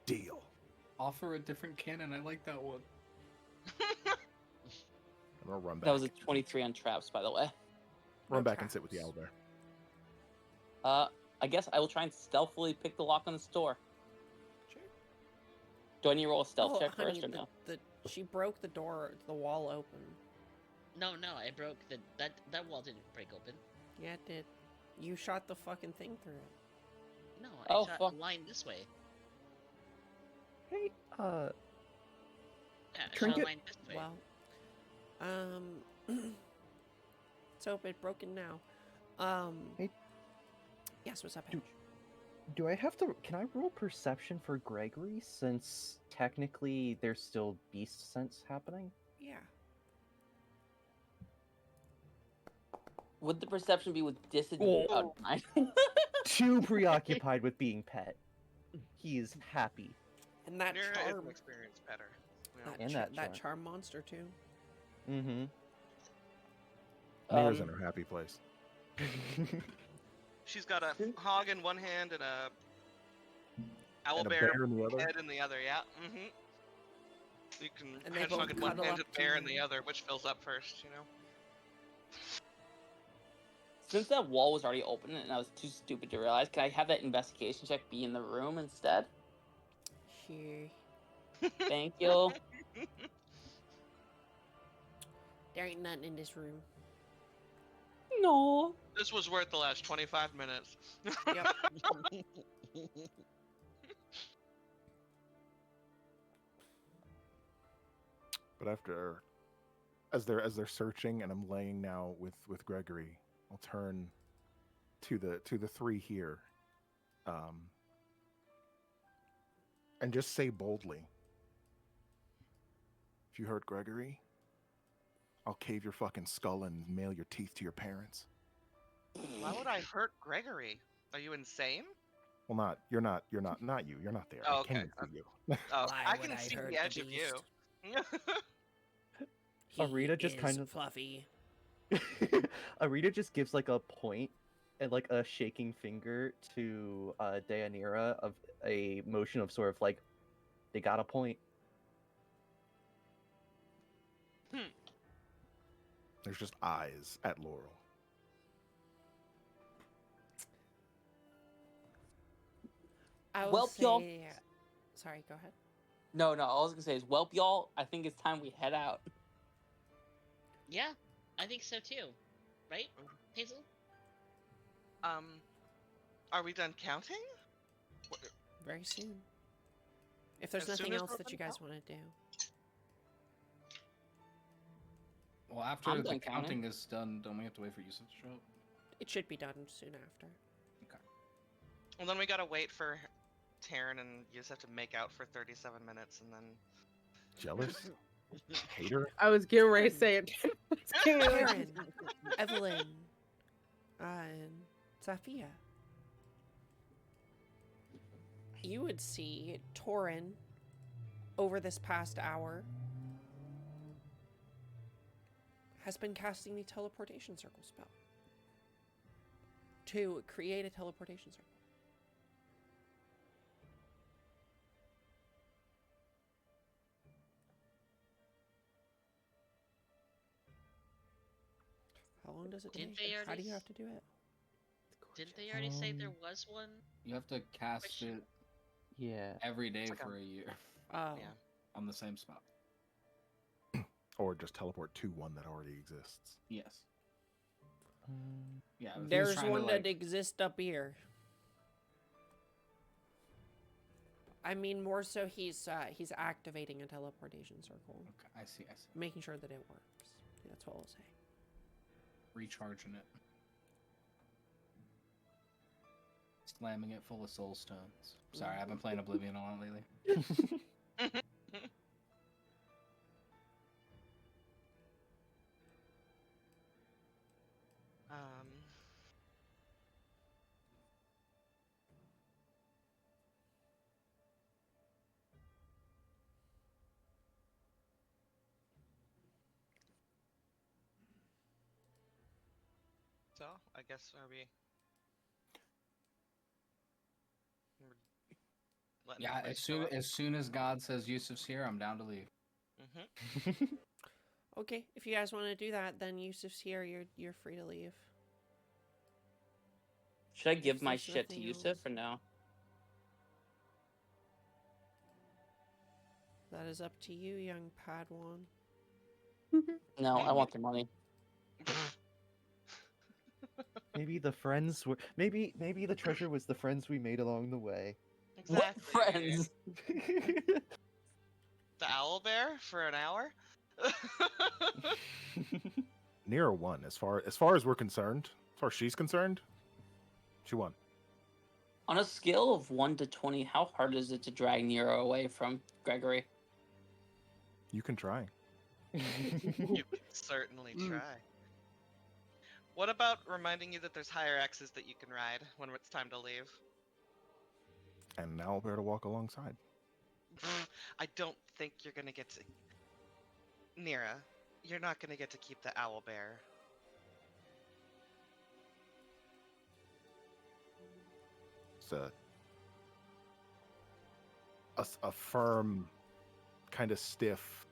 Deal. Offer a different cannon. I like that one. I'm gonna run back. That was a 23 on traps, by the way. Run back and sit with the owlbear. I guess I will try and stealthily pick the lock on this door. Sure. Do I need to roll a stealth Oh, check honey, first or no? she broke the door, the wall open. No, I broke that wall didn't break open. Yeah, it did. You shot the fucking thing through it. No, I Oh, shot fuck. a line this way. Hey, Yeah, I shot a Trinket? line this way. Well, it's open, broken now. Hey. Yes, what's up, Hedge? do I have to? Can I roll perception for Gregory since technically there's still beast sense happening? Yeah. Would the perception be with disadvantage? Oh. Too preoccupied with being pet. He is happy. And that Nira is charm. an experienced better. You know? That, And that that charm monster, too. Mm-hmm. Mira's in her happy place. She's got a hog in one hand and a owl And a bear bear in the other? head in the other. Yeah. Mm-hmm. You can And they hedgehog both in one cuddle hand up and bear in to- the other. Which fills up first? You know. Since that wall was already open and I was too stupid to realize, can I have that investigation check be in the room instead? Here. Thank you. There ain't nothing in this room. No. This was worth the last 25 minutes. Yep. But as they're searching, and I'm laying now with Gregory, I'll turn to the three here, and just say boldly, if you hurt Gregory, I'll cave your fucking skull and mail your teeth to your parents. Why would I hurt Gregory? Are you insane? Well, you're not you. You're not there. Oh, I okay. can't see you. Oh, Why I would can I see hurt the the edge of you. Arita just He kind is of- fluffy. Arita just gives like a point and like a shaking finger to Deianira of a motion of sort of like they got a point. There's just eyes at Laurel. I will Well, say... y'all- Sorry, go ahead. No, all I was gonna say is, welp, y'all, I think it's time we head out. Yeah, I think so too. Right, Hazel? Are we done counting? Very soon. If there's As soon nothing as else we're that you done guys want to do. Well, after I'm the done counting counting. is done, don't we have to wait for Yusuf to show up? It should be done soon after. Well, then we gotta wait for Taryn, and you just have to make out for 37 minutes, and then. Jealous? Hater? I was getting ready to say it. Karen, Evelyn, and Zafia. You would see Torin over this past hour has been casting the teleportation circle spell to create a teleportation circle. How long does it Didn't take? they How do already you have to do it? Didn't they already say there was one? You have to cast Which- it Yeah. every day like for a year Oh. Yeah. on the same spot. Or just teleport to one that already exists. Yes. Yeah. if he was There's trying to, one like, that exists up here. I mean, more so he's activating a teleportation circle, Okay, I see. making sure that it works. That's what we'll say. Recharging it. Slamming it full of soul stones. Sorry, I've been playing Oblivion a lot lately. Um. So, I guess are we? we're letting Yeah, everybody show up? as soon as God says Yusuf's here, I'm down to leave. Mhm. Okay, if you guys want to do that, then Yusuf's here. You're free to leave. Should I give my there's shit to nothing Yusuf else. or no? That is up to you, young Padawan. No, I want the money. Maybe the friends were. Maybe the treasure was the friends we made along the way. Exactly. What friends? The owl bear for an hour. Nero won. As far as we're concerned, as far as she's concerned, she won. On a scale of 1 to 20, how hard is it to drag Nero away from Gregory? You can try. You can certainly try. What about reminding you that there's higher X's that you can ride when it's time to leave? And now I'll bear to walk alongside. I don't think you're gonna get to. Nira, you're not gonna get to keep the owl bear. It's a firm, kind of stiff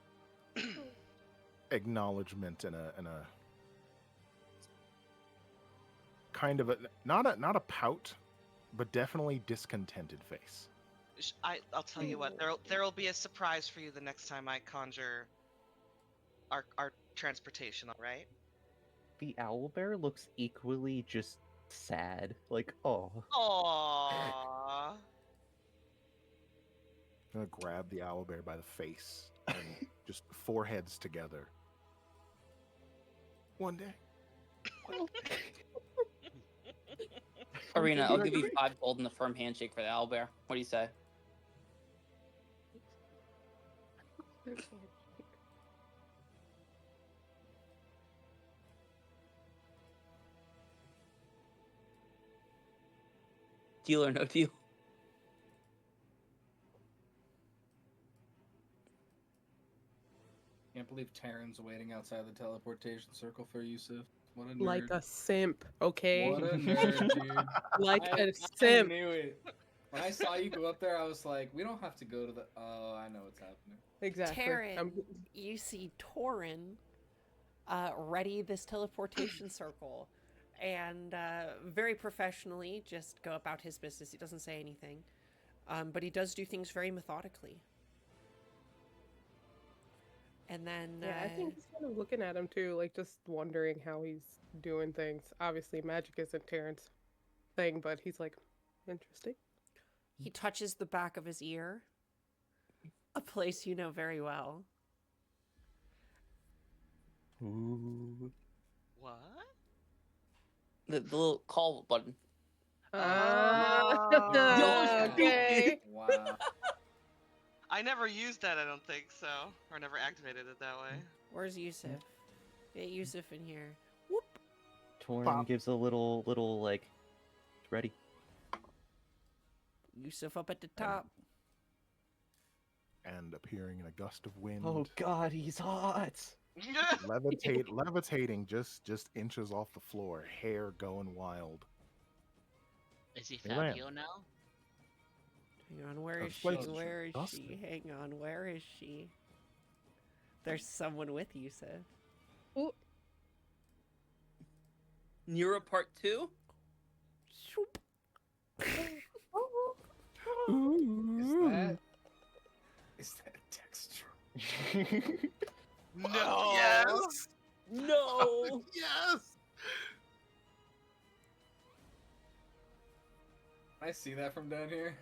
acknowledgement and a kind of not a pout, but definitely discontented face. I'll tell you what. There'll be a surprise for you the next time I conjure our transportation. All right. The owlbear looks equally just sad. Like, oh. Aww. I'm gonna grab the owlbear by the face and just foreheads together. One day. Arena, I'll give you 5 gold and a firm handshake for the owlbear. What do you say? Deal or no deal? Can't believe Terran's waiting outside the teleportation circle for Yusuf. What a nerd. Like a simp, okay? What a nerd, dude. Like I a simp. knew it. When I saw you go up there, I was like, we don't have to go to the. Oh, I know what's happening. Exactly. Taryn, you see Torin ready this teleportation circle, and very professionally just go about his business. He doesn't say anything, but he does do things very methodically. And then Yeah, I think he's kind of looking at him too, like just wondering how he's doing things. Obviously, magic isn't Terran's thing, but he's like, interesting. he touches the back of his ear, a place you know very well. Ooh. What? The little call button. Oh, okay. Wow. I never used that. I don't think so, or never activated it that way. Where's Yusuf? Get Yusuf in here. Whoop. Torn Pop. gives a little like, ready. Yusuf up at the top. And appearing in a gust of wind. Oh God, he's hot. Levitating just inches off the floor, hair going wild. Is he Hey, Lamb. Fabio now? Hang on, where is Those she? plates are Where is disgusting. she? Hang on, where is she? There's someone with Yusuf. Nero Part 2? Shoop. Is that Dexter? No. Yes. No. Yes. I see that from down here.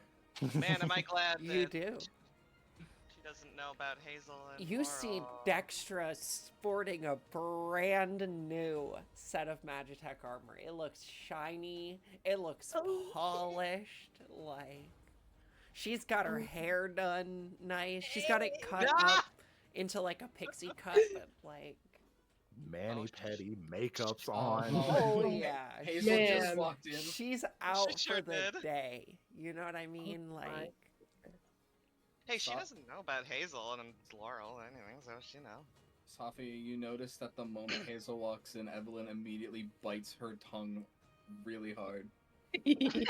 Man, am I glad You that do. she doesn't know about Hazel and You see Laurel. Dextra sporting a brand new set of Magitech armor. It looks shiny. It looks polished. Like, she's got her hair done nice. She's got it cut up into like a pixie cut, but like. Manny Petty, makeup's Oh, on. Oh yeah, Hazel just Man. walked in. she's out sure for the did. day. You know what I mean? Like, Hey, she Stop. doesn't know about Hazel and Laurel or anything, so she know. Safi, you notice that the moment Hazel walks in, Evelyn immediately bites her tongue really hard. Yes.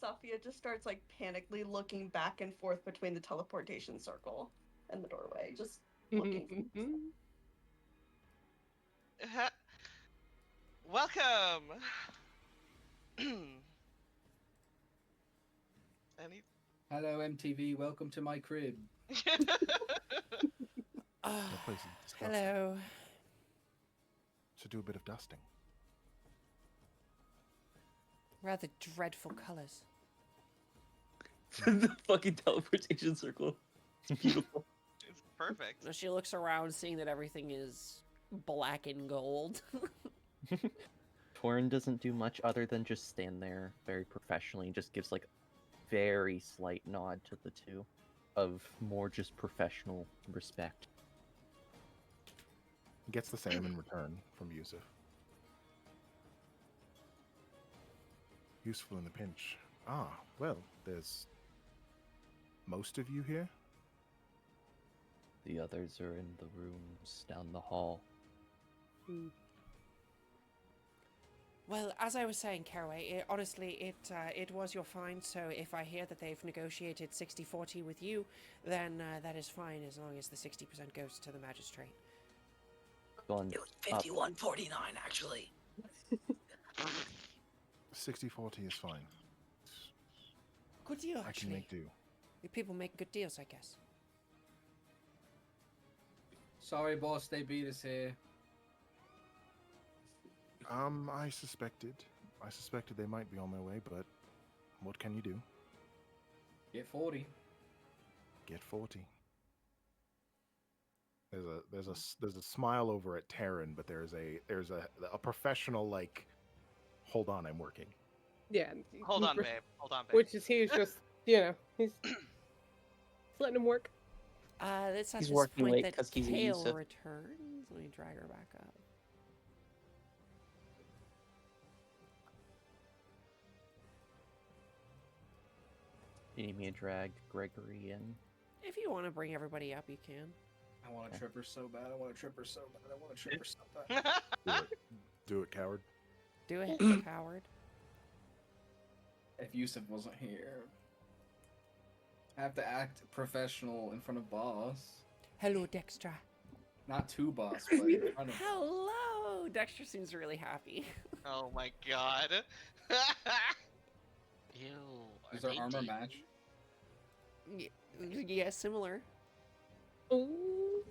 Safia just starts like panically looking back and forth between the teleportation circle and the doorway, just looking. Welcome. Any? Hello, MTV. Welcome to my crib. That place is disgusting. hello. Should do a bit of dusting. Rather dreadful colors. The fucking teleportation circle. It's beautiful. It's perfect. So she looks around, seeing that everything is black and gold. Torin doesn't do much other than just stand there very professionally and just gives like very slight nod to the two of more just professional respect. Gets the same in return from Yusuf. Useful in the pinch. Ah, well, there's most of you here? The others are in the rooms down the hall. Well, as I was saying, Caraway, honestly, it was your find, so if I hear that they've negotiated 60-40 with you, then that is fine, as long as the 60% goes to the magistrate. Gone It was up. 51-49 actually. 60-40 is fine. Good deal, I can actually. make do. You people make good deals, I guess. Sorry, boss, they beat us here. I suspected they might be on their way, but what can you do? Get 40. Get 40. There's a smile over at Taryn, but there's a professional like, hold on, I'm working. Yeah. Hold on, babe. Hold on, babe. Which is he's just he's letting him work. Let's He's just working point late that 'cause he's a Kale Yusuf. returns. Let me drag her back up. You need me to drag Gregory in? If you want to bring everybody up, you can. I want to trip her so bad. I want to trip her so bad. I want to trip her so bad. Do it, coward. Do it, coward. If Yusuf wasn't here, I have to act professional in front of boss. Hello, Dextra. Not to boss, but in front of Hello! Dexter seems really happy. Oh my god. Ew. Does our armor match? Yeah, similar. Ooh.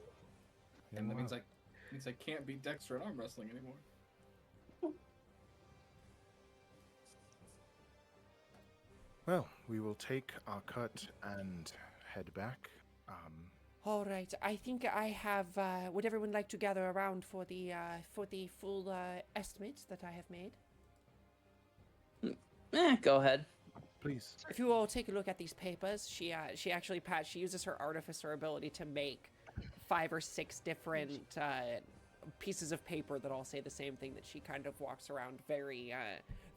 And that means I can't beat Dexter in arm wrestling anymore. Well, we will take our cut and head back. All right, I think I have. Would everyone like to gather around for the full estimate that I have made? Go ahead. Please. If you all take a look at these papers, she actually she uses her artificer ability to make 5 or 6 different pieces of paper that all say the same thing, that she kind of walks around very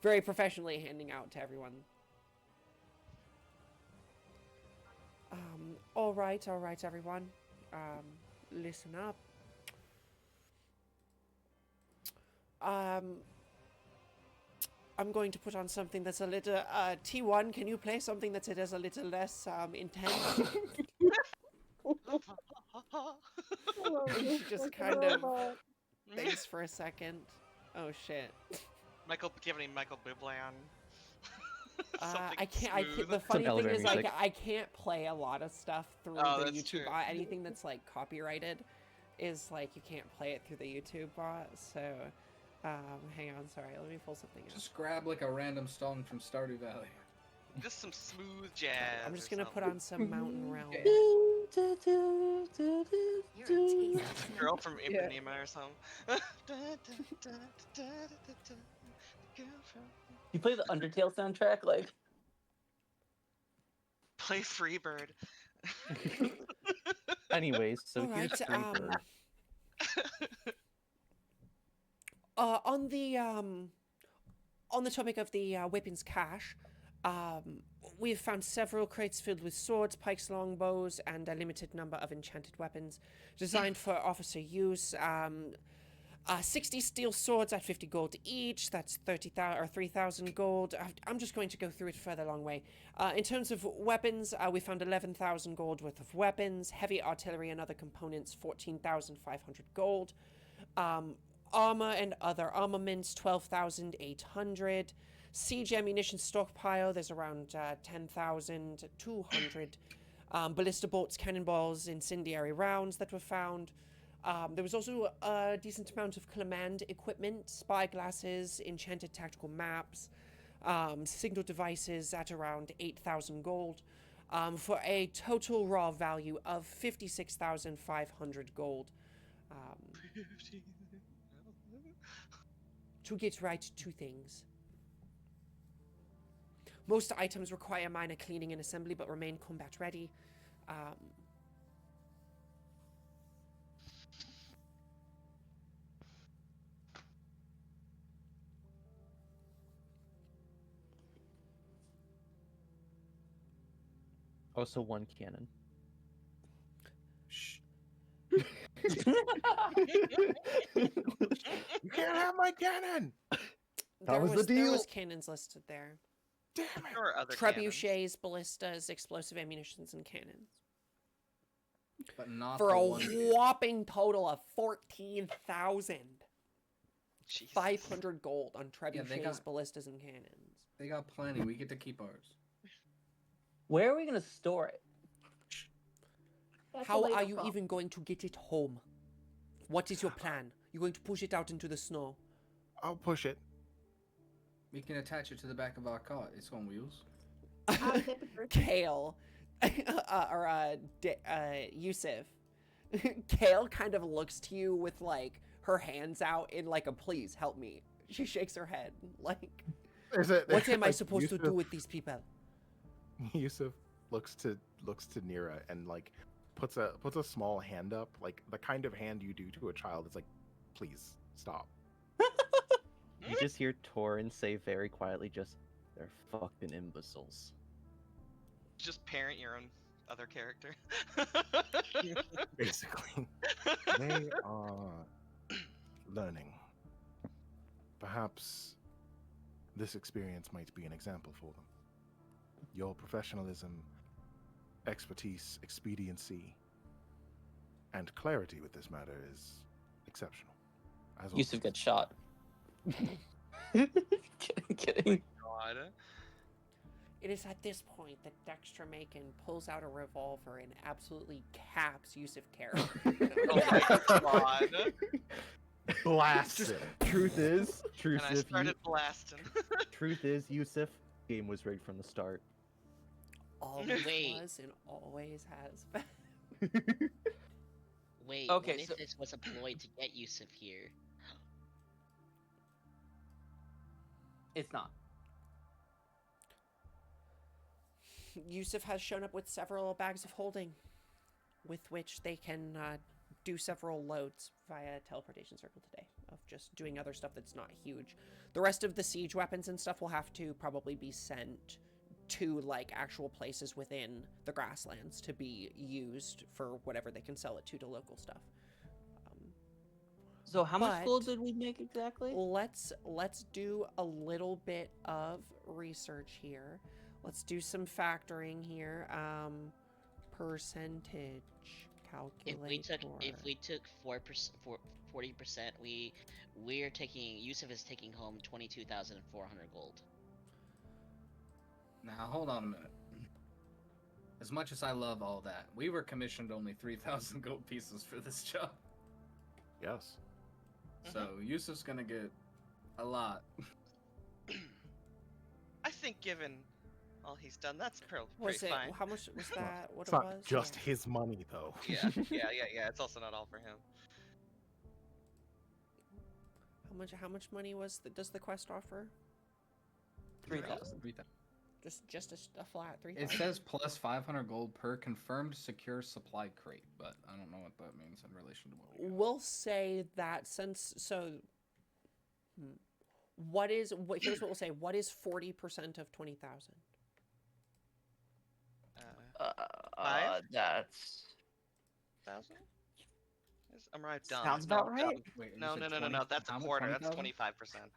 very professionally handing out to everyone. All right, everyone. Listen up. I'm going to put on something that's a little, T1, can you play something that is a little less, intense? She just kind of thinks for a second. Oh shit. Michael, do you have any Michael Bublé on? I can't. The funny thing is, I can't play a lot of stuff through the YouTube bot. Anything that's like copyrighted is like you can't play it through the YouTube bot. So, hang on. Sorry, let me pull something up. Just grab like a random song from Stardew Valley. Just some smooth jazz. I'm just gonna put on some Mountain Realm. Girl from Ipanema or something. You play the Undertale soundtrack, like. Play Freebird. Anyways, so All here's right, Freebird. On the topic of the weapons cache, we've found several crates filled with swords, pikes, longbows, and a limited number of enchanted weapons designed for officer use. 60 steel swords at 50 gold each. That's 30,000 or 3,000 gold. I'm just going to go through it further along way. In terms of weapons, we found 11,000 gold worth of weapons. Heavy artillery and other components, 14,500 gold. Armor and other armaments, 12,800. Siege ammunition stockpile, there's around 10,200. Ballista bolts, cannonballs, incendiary rounds that were found. There was also a decent amount of command equipment, spy glasses, enchanted tactical maps, signal devices at around 8,000 gold, for a total raw value of 56,500 gold. To get right to things. Most items require minor cleaning and assembly but remain combat ready. Also one cannon. Shh. You can't have my cannon. That was the There deal. was cannons listed there. Damn it. There were other Trebuchets, ballistas, explosive ammunitions, and cannons. But not For the a one. whopping total of 14,500 gold on Yeah, trebuchets, ballistas, and cannons. They got plenty. We get to keep ours. Where are we gonna store it? That's a How later are you problem. even going to get it home? What is your plan? You're going to push it out into the snow? I'll push it. We can attach it to the back of our car. It's on wheels. Kale, Yusuf. Kale kind of looks to you with like her hands out in like a please help me. She shakes her head like, what am I supposed to do with these people? Yusuf looks to Nira and like puts a small hand up, like the kind of hand you do to a child. It's like, please stop. You just hear Torin say very quietly, just, they're fucking imbeciles. Just parent your own other character. Basically, they are learning. Perhaps this experience might be an example for them. Your professionalism, expertise, expediency, and clarity with this matter is exceptional. As Yusuf always. gets shot. Kidding. God. It is at this point that Dexter Macon pulls out a revolver and absolutely caps Yusuf Carroll. Oh my God. Blast it. Truth is, And I started blasting. truth is, Yusuf, game was rigged from the start. Always Wait. was and always has been. Wait, Okay, what if so- this was a ploy to get Yusuf here? It's not. Yusuf has shown up with several bags of holding, with which they can do several loads via teleportation circle today, of just doing other stuff that's not huge. The rest of the siege weapons and stuff will have to probably be sent to like actual places within the grasslands to be used for whatever they can sell it to local stuff. So how much But- gold did we make exactly? Let's do a little bit of research here. Let's do some factoring here. Percentage calculator. If we took 40%, we're taking Yusuf is taking home 22,400 gold. Now hold on a minute. As much as I love all that, we were commissioned only 3,000 gold pieces for this job. Yes. So Yusuf's gonna get a lot. I think given all he's done, that's Was pretty it? fine. How much was that? What It's it not was? just Yeah. his money, though. Yeah. It's also not all for him. How much money does the quest offer? 3,000. Just a flat 3,000. It says plus 500 gold per confirmed secure supply crate, but I don't know what that means in relation to what we got. We'll say that since here's what we'll say. What is 40% of 20,000? 5,000? That's 1,000? I'm right. Dumb. sounds No, about right. dumb. Wait, you No. said That's a how much? quarter. That's 20,000? 25%.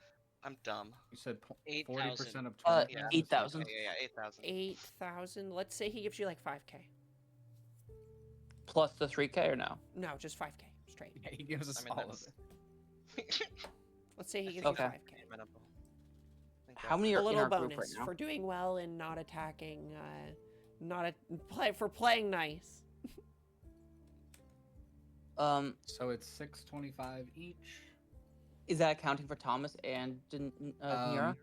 I'm dumb. You said 8,000. 40% of Yeah. 20,000? 8,000. Yeah, 8,000. 8,000. Let's say he gives you like 5k. Plus the 3K or no? No, just 5k straight. Yeah, he gives us I mean, all of that's- it. Let's say he gives Okay. you 5k. How many A are in little our group right bonus now? for doing well and not attacking. For playing nice. So it's 625 each. Is that accounting for Thomas and Nira?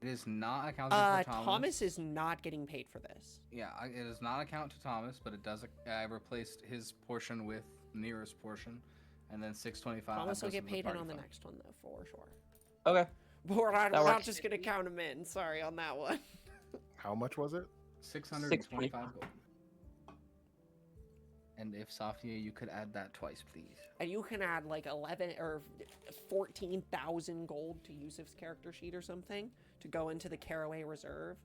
It is not accounted for Thomas. Thomas is not getting paid for this. Yeah, it does not account to Thomas, but it does. I replaced his portion with Nira's portion, and then 625. Thomas will goes get to the paid in party on the fund. next one though, for sure. Okay. But we're not works. just gonna count him in. Sorry on that one. How much was it? 625 gold. And if Safia, you could add that twice, please. And you can add like 11 or 14,000 gold to Yusuf's character sheet or something to go into the Caraway reserves.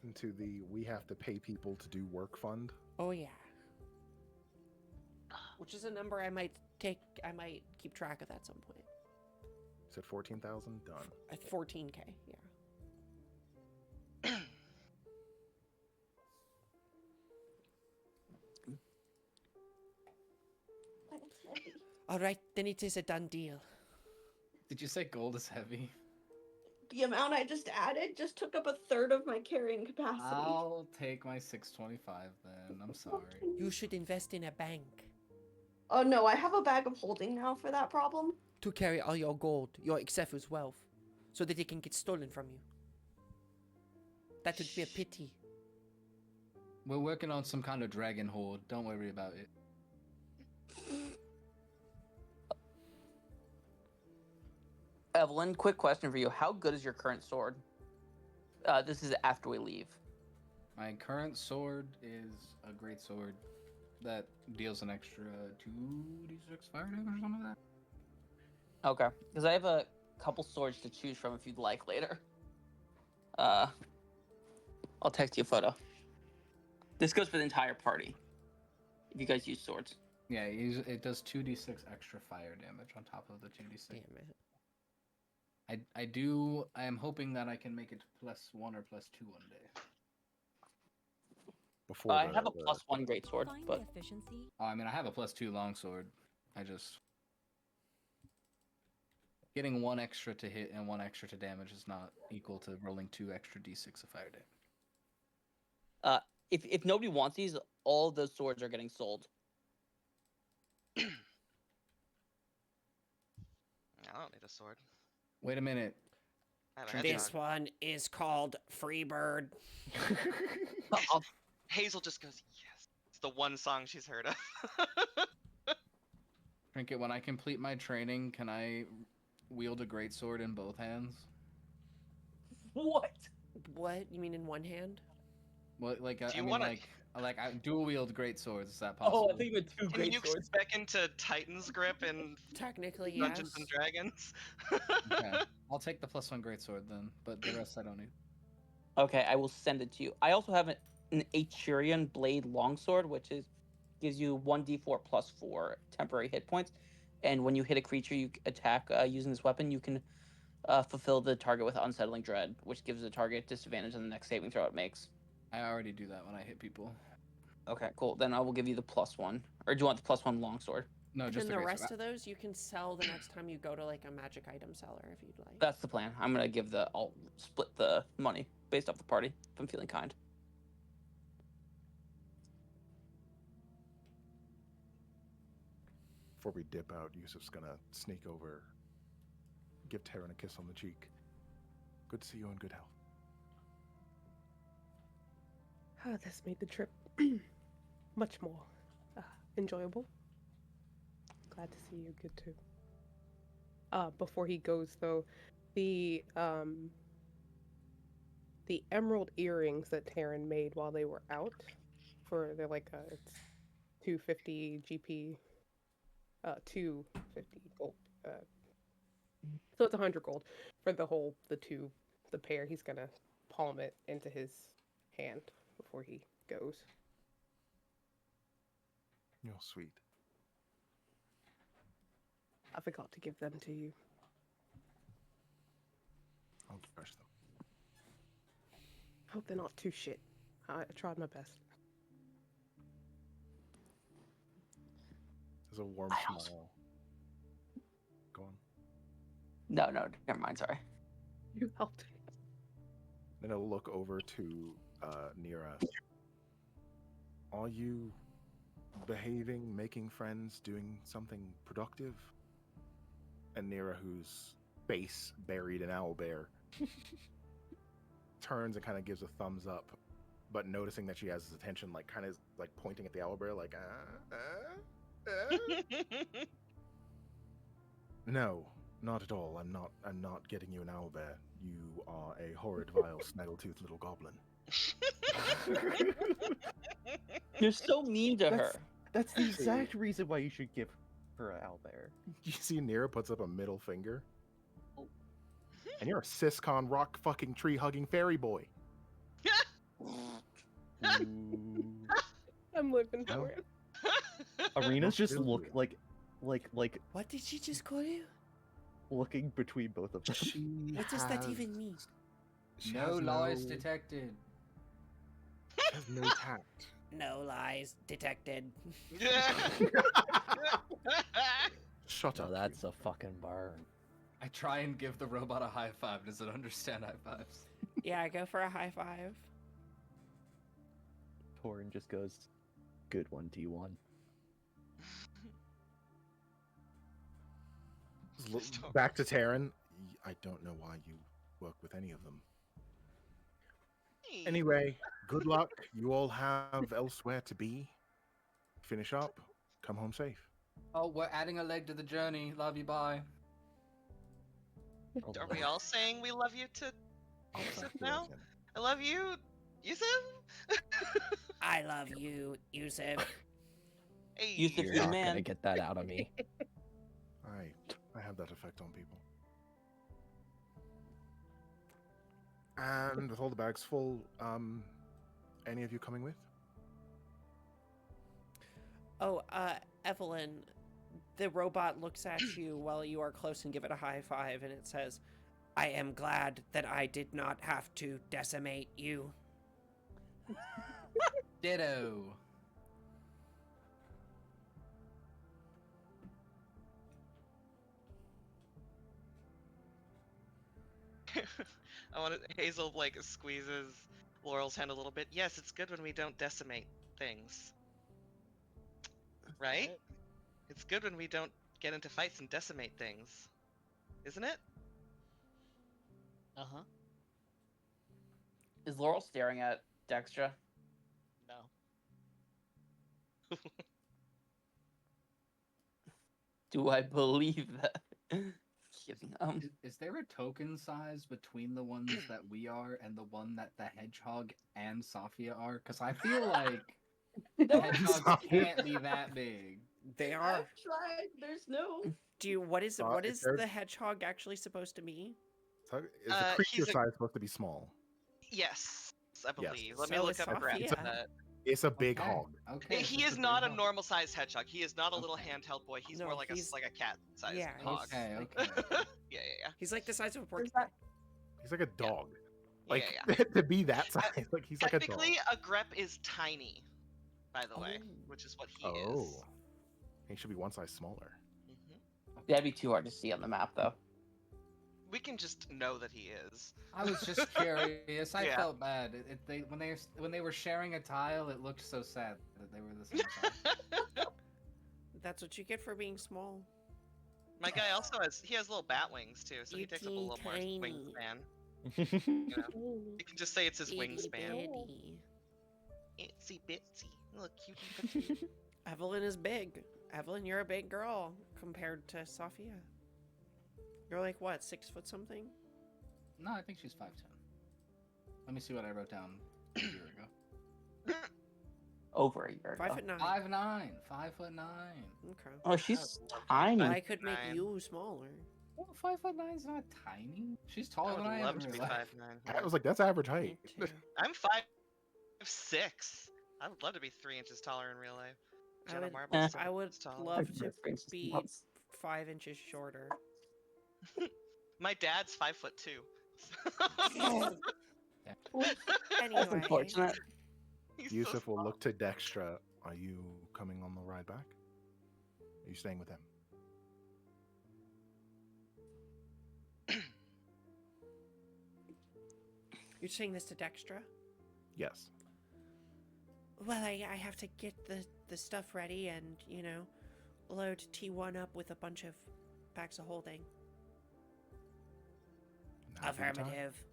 Into the we have to pay people to do work fund. Oh yeah. Which is a number I might keep track of at some point. You said 14,000? Done. At 14k, yeah. All right, then it is a done deal. Did you say gold is heavy? The amount I just added just took up a third of my carrying capacity. I'll take my 625 then. I'm sorry. You should invest in a bank Oh no, I have a bag of holding now for that problem. to carry all your gold, your Xephu's wealth, so that it can get stolen from you. That would be a pity. We're working on some kind of dragon horde. Don't worry about it. Evelyn, quick question for you. How good is your current sword? This is after we leave. My current sword is a great sword that deals an extra 2d6 fire damage or something like that. Okay, because I have a couple swords to choose from if you'd like later. I'll text you a photo. This goes for the entire party. If you guys use swords. Yeah, it does 2d6 extra fire damage on top of the 2d6. Damn it. I am hoping that I can make it +1 or +2 one day. Before I the- have a the- +1 great sword, Find but the efficiency. Oh, I mean, I have a +2 longsword. Getting 1 extra to hit and 1 extra to damage is not equal to rolling 2 extra d6 of fire damage. if nobody wants these, all those swords are getting sold. I don't need a sword. Wait a minute. I have a This hedgehog. one is called Freebird. Hazel just goes, yes. It's the one song she's heard of. Trinket, when I complete my training, can I wield a greatsword in both hands? What? What? You mean in one hand? What, like, Do I you mean, wanna- I dual wield greatswords. Is that possible? Oh, I think with 2 Can great you swords. spec into Titan's Grip and Technically, yes. Dungeons and Dragons? Okay. I'll take the +1 greatsword then, but the rest I don't need. Okay, I will send it to you. I also have an Aechirian Blade Longsword, which gives you 1d4 plus 4 temporary hit points. And when you hit a creature you attack using this weapon, you can fulfill the target with Unsettling Dread, which gives the target disadvantage on the next saving throw it makes. I already do that when I hit people. Okay, cool. Then I will give you the +1. Or do you want the +1 longsword? No, And just then the the great sword. rest of those you can sell the next time you go to like a magic item seller if you'd like. That's the plan. I'm gonna I'll split the money based off the party if I'm feeling kind. Before we dip out, Yusuf's gonna sneak over, give Taryn a kiss on the cheek. Good to see you in good health. This made the trip much more enjoyable. Glad to see you good too. Before he goes though, the emerald earrings that Taryn made while they were out, they're like it's 250 GP, 250 gold. So it's 100 gold for the pair. He's gonna palm it into his hand before he goes. You're sweet. I forgot to give them to you. I'll refresh them. Hope they're not too shit. I tried my best. There's a warm smile. Go on. No, never mind. Sorry. You helped me. Then I'll look over to Nira. Are you behaving, making friends, doing something productive? And Nira, whose face buried an owlbear, turns and kind of gives a thumbs up, but noticing that she has his attention, like kind of like pointing at the owlbear, like No, not at all. I'm not getting you an owlbear. You are a horrid, vile, snaggletooth little goblin. You're so mean to her. That's the exact reason why you should give her an owlbear. You see Nira puts up a middle finger. And you're a Siscon rock fucking tree hugging fairy boy. I'm living for it. Arenas just look like What did she just call you? looking between both of them. What does that even mean? No lies detected. She has no tact. No lies detected. Shut No, up. that's a fucking burn. I try and give the robot a high five. Does it understand high fives? Yeah, go for a high five. Torin just goes, good one, T1. Back to Taryn. I don't know why you work with any of them. Anyway, good luck. You all have elsewhere to be. Finish up. Come home safe. Oh, we're adding a leg to the journey. Love you, bye. Are we all saying we love you to I'll Yusuf track you now? again. I love you, Yusuf? I love you, Yusuf. Hey. Yusuf, You're the not man. gonna get that out of me. I have that effect on people. And with all the bags full, any of you coming with? Oh, Evelyn, the robot looks at you while you are close and give it a high five, and it says, I am glad that I did not have to decimate you. Ditto. I want to. Hazel like squeezes Laurel's hand a little bit. Yes, it's good when we don't decimate things, right? It's good when we don't get into fights and decimate things, isn't it? Uh-huh. Is Laurel staring at Dextra? No. Do I believe that? Kidding. Is there a token size between the ones that we are and the one that the hedgehog and Safia are? Because I feel like the hedgehogs can't be that big. They are. I've tried. There's no. Do you? What is if there's- the hedgehog actually supposed to be? Is the creature he's a- size supposed to be small? Yes, I Yes. believe. Let me So look is up Grab. Sophia. It's a big Okay, hog. Okay. He so it's is a not a big hog. normal-sized hedgehog. He is not a little Okay. handheld boy. He's No, more like he's- a cat-sized yeah, hog. Okay, okay. Yeah. He's like the size of a porcupine. that- He's like a dog. Yeah, Like yeah. to be that size, like he's like a dog. Technically, a grep is tiny, by the way, Oh. which is what he Oh. is. He should be one size smaller. That'd be too hard to see on the map, though. We can just know that he is. I was just curious. I Yeah. felt bad. When they were sharing a tile, it looked so sad that they were the same size. That's what you get for being small. My guy also has little bat wings too, so he takes up a little more Tiny. wingspan. You know, you can just say it's his Itty wingspan. bitty. Itsy bitsy, little cutie patootie. Evelyn is big. Evelyn, you're a big girl compared to Sophia. You're like what, 6 foot something? No, I think she's 5'10". Let me see what I wrote down a year ago. Over a year ago. 5'9". 5'9". 5'9". Okay. Oh, she's tiny. I could make 5'9". you smaller. Well, 5'9" is not tiny. She's taller I than would I am love in to be real life. 5'9". I was like, that's average Me height. too. I'm 5'6". I would love to be 3 inches taller in real life. I Jenna would- Marbles. I would taller. love to be 5 inches shorter. My dad's 5'2". Anyway, That's unfortunate. He's so Yusuf will small. look to Dextra. Are you coming on the ride back? Are you staying with him? you're saying this to Dextra? Yes. Well, I have to get the stuff ready and, you know, load T1 up with a bunch of bags of holding. Have a good time. Affirmative.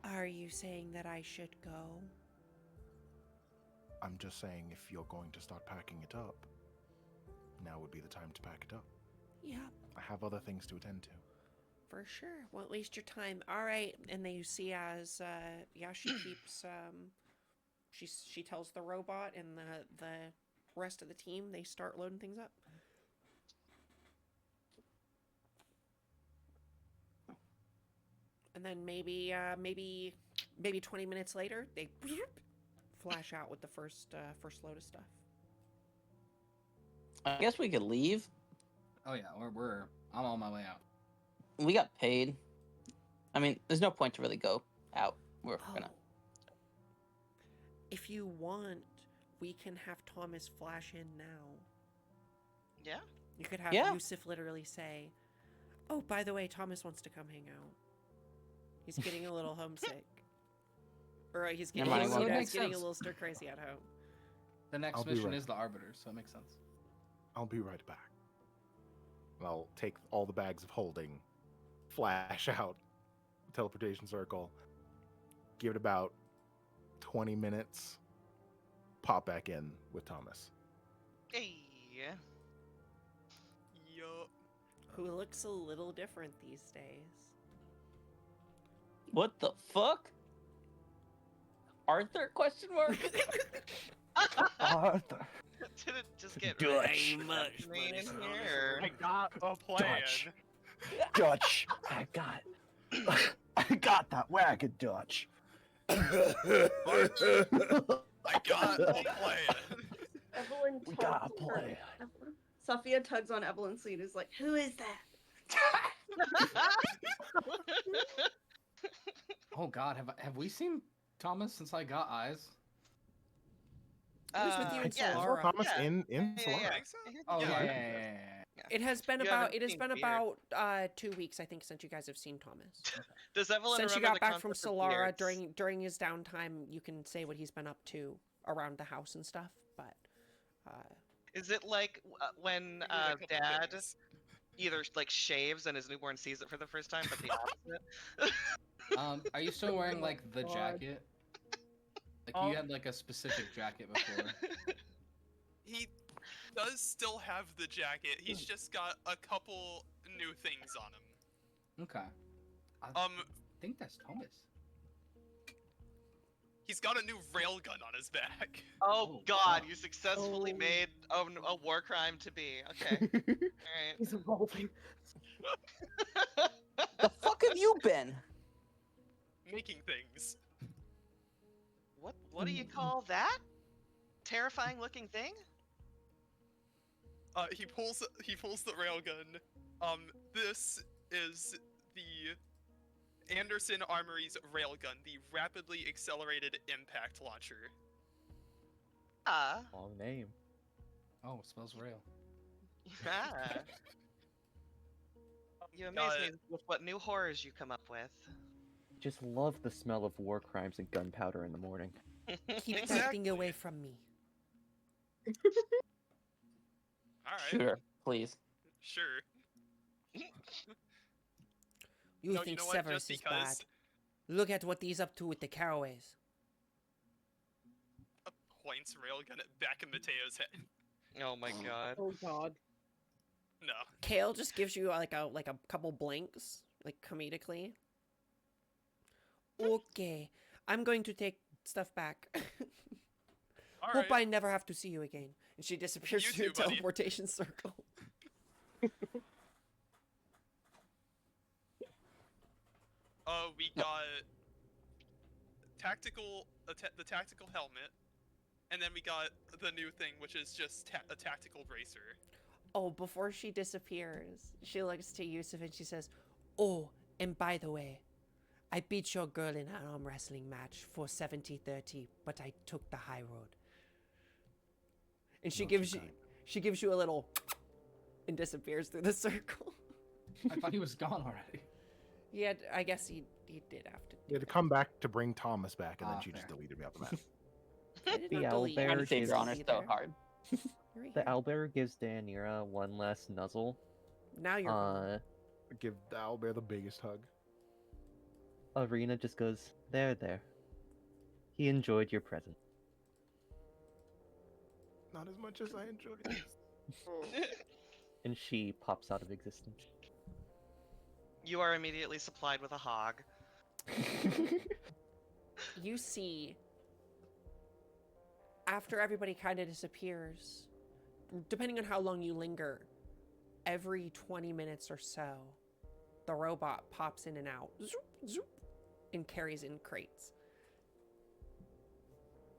Are you saying that I should go? I'm just saying, if you're going to start packing it up, now would be the time to pack it up. Yep, I have other things to attend to. for sure. Won't waste your time. All right. And then you see as, she keeps, she tells the robot and the rest of the team, they start loading things up. And then maybe 20 minutes later, they flash out with the first load of stuff. I guess we could leave. Oh yeah, I'm on my way out. We got paid. I mean, there's no point to really go out. We're gonna. If you want, we can have Thomas flash in now. Yeah. You could have Yeah. Yusuf literally say, "Oh, by the way, Thomas wants to come hang out. He's getting a little homesick." Or he's getting, Never mind, well, it he's makes getting a sense. little stir crazy at home. The next I'll be mission right is the Arbiter, so it makes sense. I'll be right back. I'll take all the bags of holding, flash out, teleportation circle, give it about 20 minutes, pop back in with Thomas. Hey. Yup. Who looks a little different these days. What the fuck? Arthur? Question mark. Arthur. Did it just get Dutch. really much in here? I got a plan. Dutch. Dutch. I got that wagon, Dutch. I got a plan. Evelyn We tugs got a her- plan. Sophia tugs on Evelyn's sleeve and is like, "Who is that?" Oh God, have we seen Thomas since I got eyes? Who's with you and yeah. Solara? Thomas Yeah. in Yeah, Solara. yeah. Think so? Oh Yeah. yeah. It has been You about haven't seen Beard. about 2 weeks, I think, since you guys have seen Thomas. Does Evelyn Since you remember got the back from concept of Solara beards? during his downtime, you can say what he's been up to around the house and stuff. But Is it like when Give me a couple dad things. either like shaves and his newborn sees it for the first time, but the opposite? Are you still wearing like the God. jacket? Like you had like a specific jacket before. He does still have the jacket. He's just got a couple new things on him. Okay. I Um, think that's Thomas. he's got a new railgun on his back. Oh Oh, God, wow. you successfully Oh. made a war crime to be. Okay, alright. He's evolving. The fuck have you been? Making things. What do you call that? Terrifying looking thing? He pulls the railgun. This is the Anderson Armory's railgun, the rapidly accelerated impact launcher. Ah. Long name. Oh, smells real. Ah. You amaze me with what new horrors you come up with. Just love the smell of war crimes and gunpowder in the morning. Keep that Exactly. thing away from me. Alright. Sure, please. Sure. You No, think know what? Severus Just is because bad. Look at what he's up to with the Caraways. points railgun at back of Mateo's head. Oh my god. Oh god. No. Kale just gives you like a couple blinks, like comedically. Okay, I'm going to take stuff back. Alright. Hope I never have to see you again. And she disappears You through a too, buddy. teleportation circle. We got the tactical helmet, and then we got the new thing, which is just a tactical bracer. Oh, before she disappears, she looks to Yusuf and she says, "Oh, and by the way, I beat your girl in an arm wrestling match for 70-30, but I took the high road." And she gives you a little and disappears through the circle. I thought he was gone already. Yeah, I guess he did have to. You had to come back to bring Thomas back, and then she fair. just deleted me off the map. I did The not delete owlbear Trying to save is- your honor so either. hard. You're The here. owlbear gives Daniera one last nuzzle. Now you're gone. Give the owlbear the biggest hug. Arena just goes, there. He enjoyed your presence. Not as much as I enjoyed it. And she pops out of existence. You are immediately supplied with a hog. You see, after everybody kind of disappears, depending on how long you linger, every 20 minutes or so, the robot pops in and out, zoop, zoop, and carries in crates.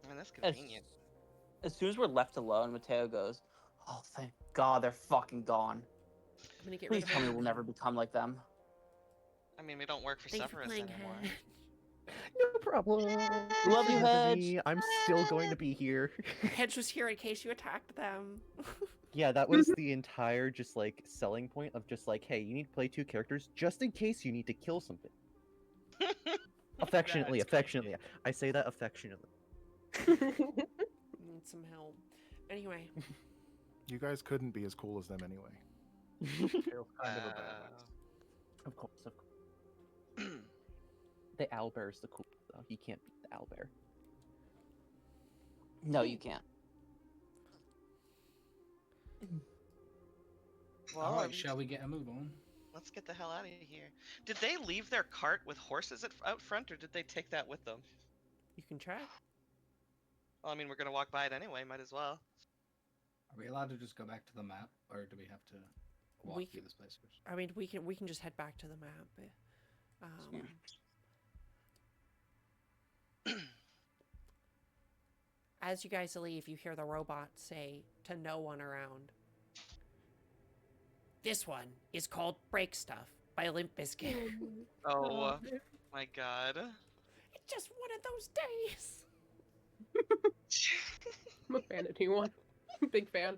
I mean, that's convenient. As soon as we're left alone, Mateo goes, "Oh, thank God they're fucking gone. I'm gonna get Please rid of tell me her. we'll never become like them." I mean, we don't work for Thank you for Severus playing anymore. Hedge. No problem. Love you, Hedge. I'm still going to be here. Hedge was here in case you attacked them. Yeah, that was the entire just like selling point of just like, hey, you need to play two characters just in case you need to kill something. Affectionately. I say that affectionately. Need some help. Anyway, You guys couldn't be as cool as them anyway. Kale's kind of a badass. Of course. The owlbear is the cool though. You can't beat the owlbear. No, you can't. Well, Alright, shall we get a move on? let's get the hell out of here. Did they leave their cart with horses out front, or did they take that with them? you can try. Well, I mean, we're gonna walk by it anyway. Might as well. Are we allowed to just go back to the map, or do we have to walk We through c- this place first? I mean, we can just head back to the map. As you guys leave, you hear the robot say to no one around, "This one is called Break Stuff by Limp Bizkit." Oh my god. It's just one of those days. I'm a fan of T1. Big fan.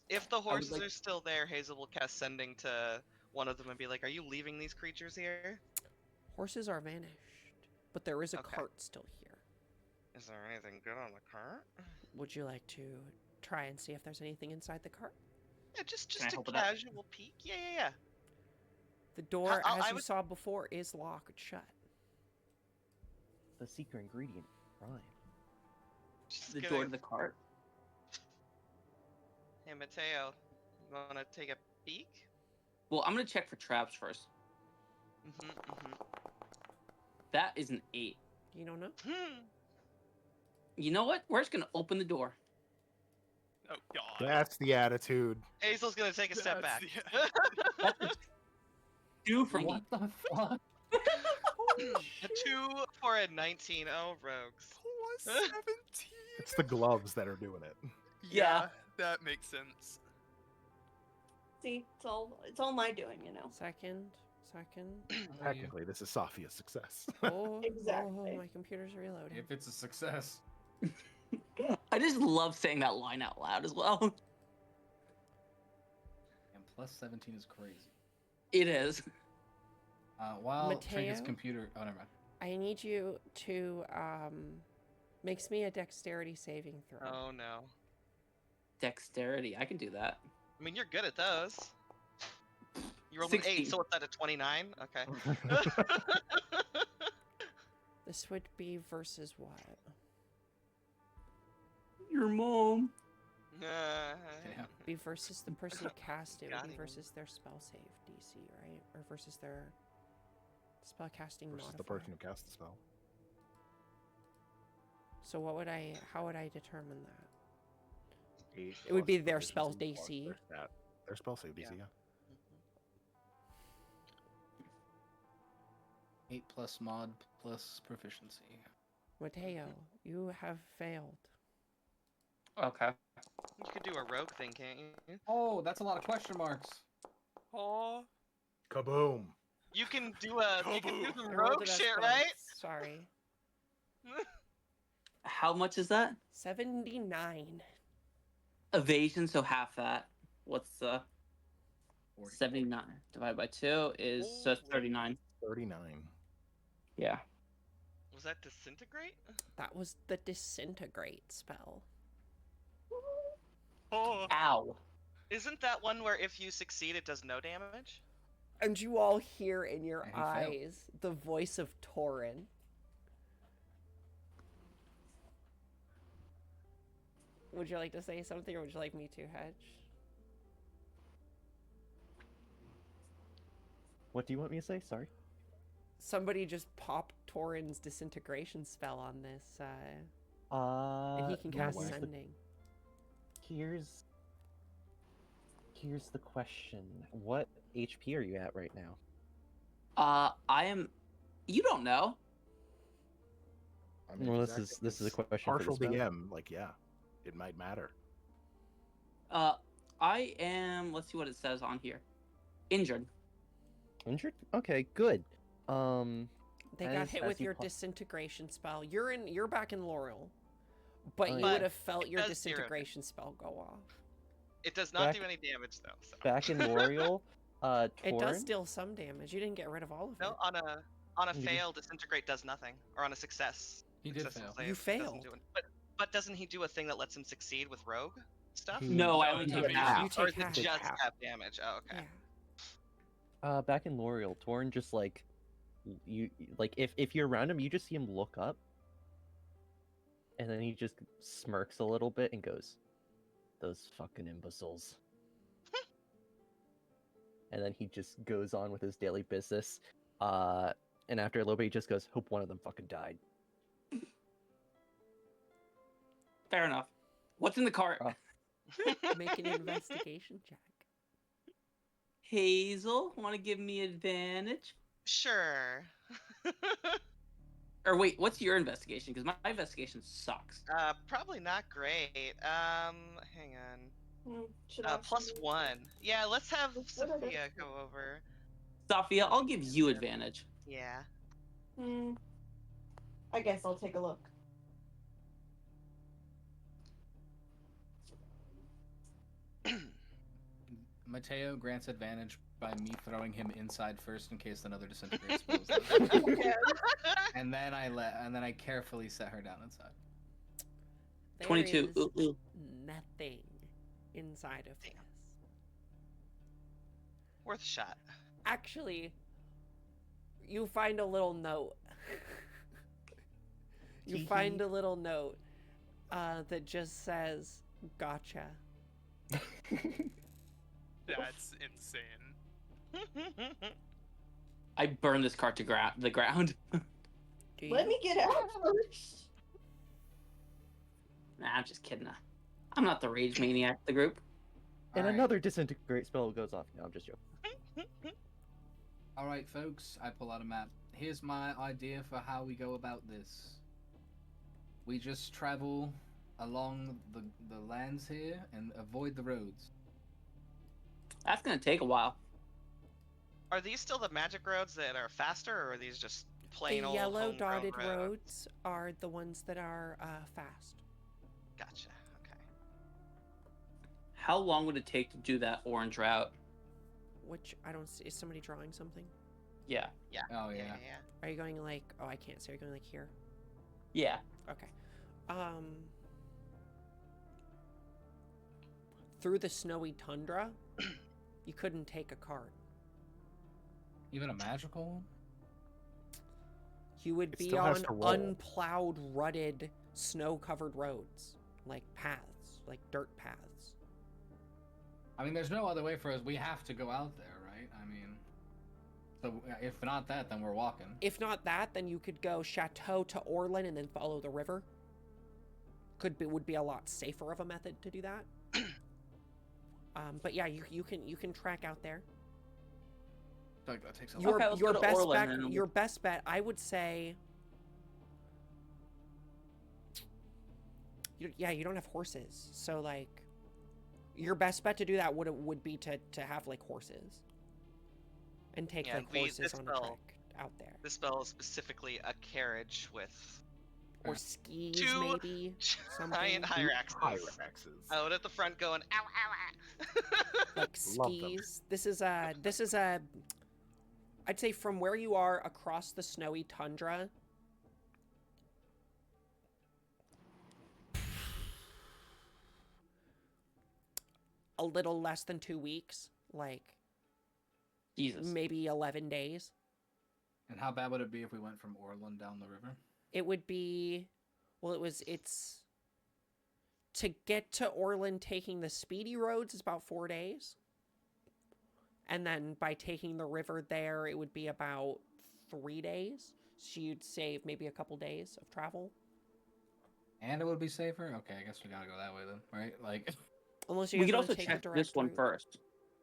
If the horses like- are still there, Hazel will cast Sending to one of them and be like, "Are you leaving these creatures here? Horses are vanished, but there is a Okay. cart still here. Is there anything good on the cart?" Would you like to try and see if there's anything inside the cart? Yeah, just Can I a open it up? casual peek. Yeah. The door, I- as I you would- saw before, is locked shut. The secret ingredient, rhyme. Just The gonna- door to the cart. Hey, Mateo, you wanna take a peek? Well, I'm gonna check for traps first. That is an 8. You don't know? You know what? We're just gonna open the door. Oh god. That's the attitude. Hazel's gonna take a step back. That's Do for me. What the fuck? A 2 for a 19. Oh, rogues. 17. It's the gloves that are doing it. Yeah, that makes sense. See, it's all my doing, you know. Second. Technically, this is Safia's success. Oh, Exactly. Oh, my computer's reloading. If it's a success. I just love saying that line out loud as well. And plus 17 is crazy. It is. While Trinket's Mateo? computer... Oh, never mind. I need you to makes me a dexterity saving throw. Oh no. Dexterity. I can do that. I mean, you're good at those. You rolled an 8, 16. so what's that, a 29? Okay. This would be versus what? Your mom. Damn. Be versus the person who cast it. Would Got be him. versus their spell save DC, right? Or versus their spell casting Versus modifier. the person who cast the spell. So how would I determine that? 8 It would be plus their proficiency spell plus DC. Their stat. Their spell save DC, yeah. 8 plus mod plus proficiency. Mateo, you have failed. Okay. You could do a rogue thing, can't you? Oh, that's a lot of question marks. Oh. Kaboom! You can do a you can do Kaboom. some I rolled rogue it as shit, both. right? Sorry. How much is that? 79. Evasion, so half that. What's 40. 79 divided by 2 is so it's 39. 39. Yeah. Was that disintegrate? That was the disintegrate spell. Oh. Ow. Isn't that one where if you succeed, it does no damage? And you all hear in your And he failed. eyes the voice of Torin. Would you like to say something, or would you like me to, Hedge? What do you want me to say? Sorry. Somebody just popped Torin's disintegration spell on this, and he can yeah, cast where's the- sending. Here's the question. What HP are you at right now? I am. You don't know. I mean, Well, if he's this is a acting question for partial the spell. DM, like, yeah, it might matter. I am. Let's see what it says on here. Injured. Injured? Okay, good. They got as- hit as with you your pop- disintegration spell. You're back in Laurel, but Oh, you yeah. would have felt it your does zero disintegration spell go off. It does not Back- do any damage though. So. Back in L'Oreal, It does Torin- deal some damage. You didn't get rid of all of No, it. on a You did- fail, disintegrate does nothing, or on a success. He did successful fail. save, You it doesn't failed. do it. But doesn't he do a thing that lets him succeed with rogue stuff? He- No, I No, only no, take you- half. You Or take is it half. just half. half damage? Oh, okay. Yeah. Back in L'Oreal, Torin just like you like if you're around him, you just see him look up, and then he just smirks a little bit and goes, "Those fucking imbeciles." And then he just goes on with his daily business. And after a little bit, he just goes, "Hope one of them fucking died." Fair enough. What's in the cart? Make an investigation check. Hazel, want to give me advantage? Sure. Or wait, what's your investigation? Because my investigation sucks. Probably not great. Hang on. Should I +1. Yeah, let's have What did I do? Sophia go over. Sophia, I'll give you advantage. Yeah. I guess I'll take a look. Mateo grants advantage by me throwing him inside first in case another disintegrate spell is there. And then I carefully set her down inside. There 22. is Ooh, ooh. nothing inside of this. Worth a shot. Actually, you find a little note. You find a little note that just says, "Gotcha." That's insane. I burn this cart to the ground. Do Let you? me get out first. Nah, I'm just kidding. I'm not the rage maniac of the group. And Alright. another disintegrate spell goes off. No, I'm just joking. Alright, folks, I pull out a map. Here's my idea for how we go about this. We just travel along the lands here and avoid the roads. That's gonna take a while. Are these still the magic roads that are faster, or are these just The plain old yellow homegrown dotted roads? roads are the ones that are fast. Gotcha. Okay. How long would it take to do that orange route? Which I don't see. Is somebody drawing something? Yeah. Yeah. Oh yeah. Yeah. Are you going like? Oh, I can't see. Are you going like here? Yeah. Okay. Through the snowy tundra, you couldn't take a cart. Even a magical one? You would It be still has on to roll. unplowed, rutted, snow-covered roads, like paths, like dirt paths. I mean, there's no other way for us. We have to go out there, right? I mean, so if not that, then we're walking. If not that, then you could go Chateau to Orlin and then follow the river. Would be a lot safer of a method to do that. But yeah, you can track out there. I feel like that takes a Your Okay, let's your go to best Orlin bet and your best bet, I would say. Yeah, you don't have horses, so like, your best bet to do that would be to have like horses, and take Yeah, like horses on a trek out there, This spell is specifically a carriage with or skis two maybe something giant Hyraxes Hyraxes. out at the front going ow ow ow. like Love them. skis. This is a. I'd say from where you are across the snowy tundra. A little less than 2 weeks, like Jesus. maybe 11 days. And how bad would it be if we went from Orlin down the river? It would be, well, it's to get to Orlin taking the speedy roads is about 4 days. And then by taking the river there, it would be about 3 days. So you'd save maybe a couple days of travel. And it would be safer? Okay, I guess we gotta go that way then, right? Like, Unless you We guys could want also to take check the this direct one route. first.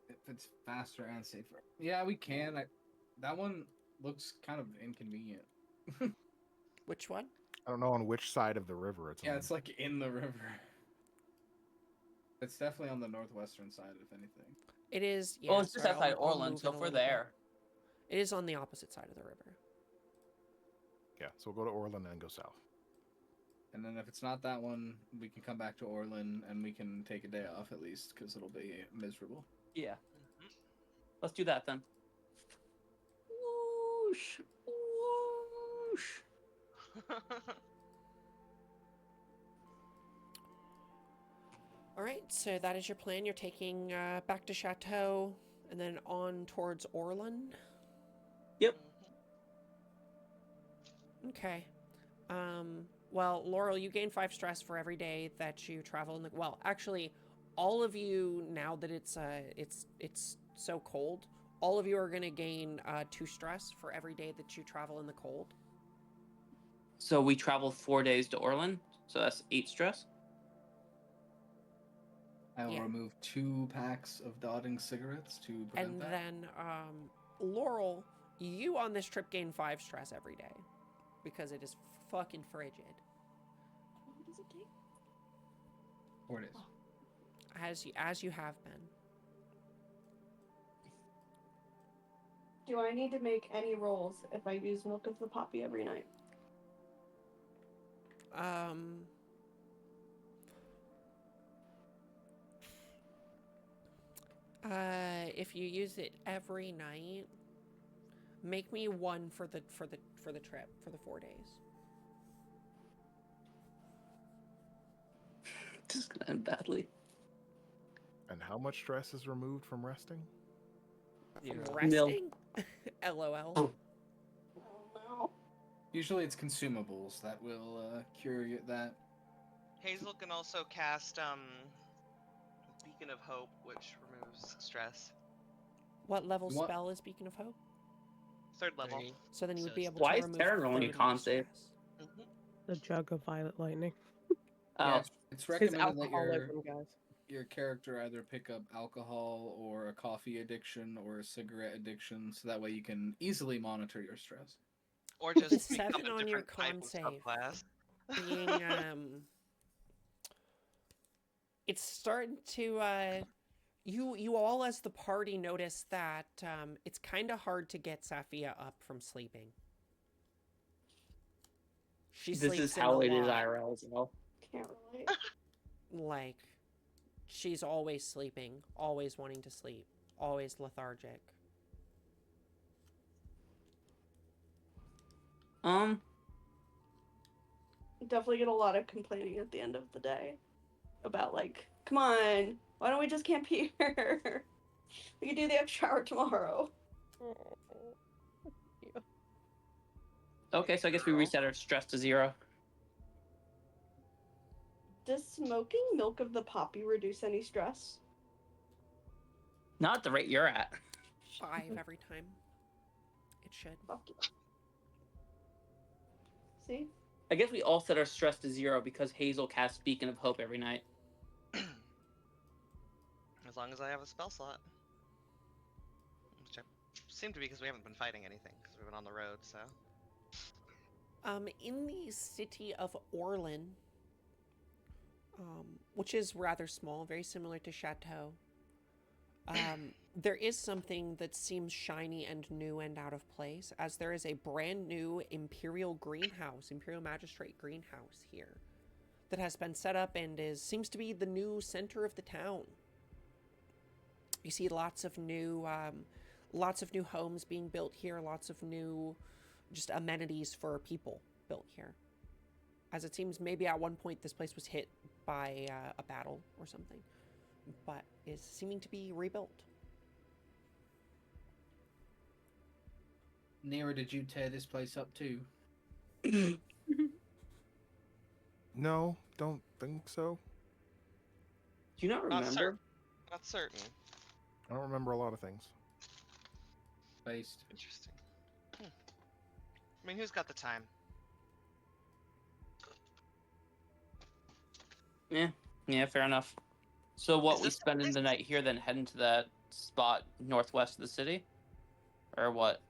if it's faster and safer. Yeah, we can. That one looks kind of inconvenient. Which one? I don't know on which side of the river it's Yeah, on. it's like in the river. It's definitely on the northwestern side, if anything. It is, yeah. Well, it's just sorry, outside I'll Orlin, move so it a if we're little bit. there. It is on the opposite side of the river. Yeah, so we'll go to Orlin and go south. And then if it's not that one, we can come back to Orlin and we can take a day off at least, because it'll be miserable. Yeah. Let's do that then. Whoosh, whoosh. All right, so that is your plan. You're taking back to Chateau and then on towards Orlin. Yep. Okay. Well, Laurel, you gain 5 stress for every day that you travel in the. Well, actually, all of you now that it's so cold, all of you are gonna gain 2 stress for every day that you travel in the cold. So we traveled 4 days to Orlin, so that's 8 stress. I will Yeah. remove 2 packs of dotting cigarettes to prevent And that. then Laurel, you on this trip gain 5 stress every day because it is fucking frigid. What does it take? 4 days. As you have been. Do I need to make any rolls if I use milk of the poppy every night? If you use it every night, make me 1 for the trip for the 4 days. This is gonna end badly. And how much stress is removed from resting? Resting? LOL. Oh no. Usually it's consumables that will cure you that. Hazel can also cast Beacon of Hope, which removes stress. What level What? spell is Beacon of Hope? 3rd level. Three. So then you would So be it's able Why to is remove Terran rolling a 30 con save? stress. The jug of violet lightning. Oh, Yeah, it's His recommended that alcoholism, guys. your character either pick up alcohol or a coffee addiction or a cigarette addiction, so that way you can easily monitor your stress. Or With a just become 7 a on your different type con of save. subclass. being it's starting to you all as the party notice that it's kind of hard to get Safia up from sleeping. She This sleeps is in a how it is lot. IRL as well. Can't relate. Like, she's always sleeping, always wanting to sleep, always lethargic. Definitely get a lot of complaining at the end of the day about like, come on, why don't we just camp here? We can do the extra hour tomorrow. Okay, so I guess we reset our stress to 0. Does smoking milk of the poppy reduce any stress? Not at the rate you're at. 5 every time. It should. See? I guess we all set our stress to 0 because Hazel casts Beacon of Hope every night. As long as I have a spell slot. Which I seem to be because we haven't been fighting anything because we've been on the road, so. In the city of Orlin, which is rather small, very similar to Chateau, there is something that seems shiny and new and out of place, as there is a brand new Imperial Magistrate greenhouse here that has been set up and seems to be the new center of the town. You see lots of new homes being built here, lots of new just amenities for people built here. As it seems, maybe at one point this place was hit by a battle or something, but is seeming to be rebuilt. Nira, did you tear this place up too? No, don't think so. Do you not remember? Not certain. I don't remember a lot of things. Based. Interesting. I mean, who's got the time? Yeah, fair enough. So what, Is we this spending the night here, then heading to that spot northwest of the city? Or what?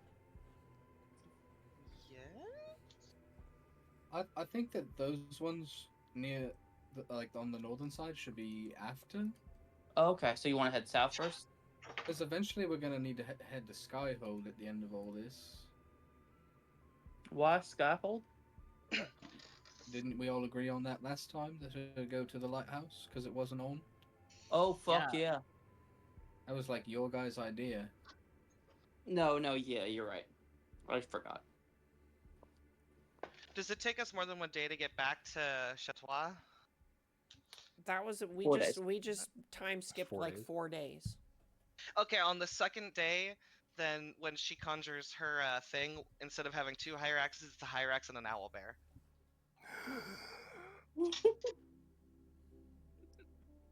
Yeah? I think that those ones near, like on the northern side, should be after. Oh, okay, so you want to head south first? Because eventually we're gonna need to head to Skyhold at the end of all this. Why Skyfold? Didn't we all agree on that last time? To go to the lighthouse because it wasn't on. Oh, fuck yeah. That was like your guys' idea. No, yeah, you're right. I forgot. Does it take us more than 1 day to get back to Chateau? That was 4 days. we just time skipped 4 like days. 4 days. Okay, on the second day, then when she conjures her thing, instead of having 2 Hyraxes, it's a Hyrax and an owlbear.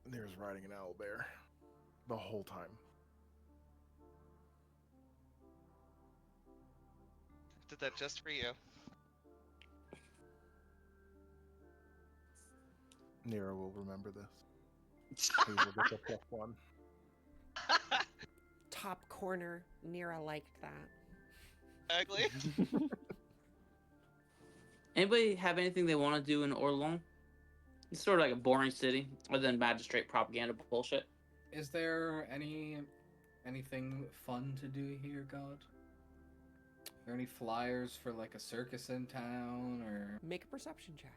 There's riding an owlbear the whole time. Did that just for you. Nero will remember this. He will get a +1. Top corner, Nira liked that. Ugly. Anybody have anything they want to do in Orlon? It's sort of like a boring city, other than magistrate propaganda bullshit. Is there anything fun to do here, God? Are there any flyers for like a circus in town, or Make a perception check.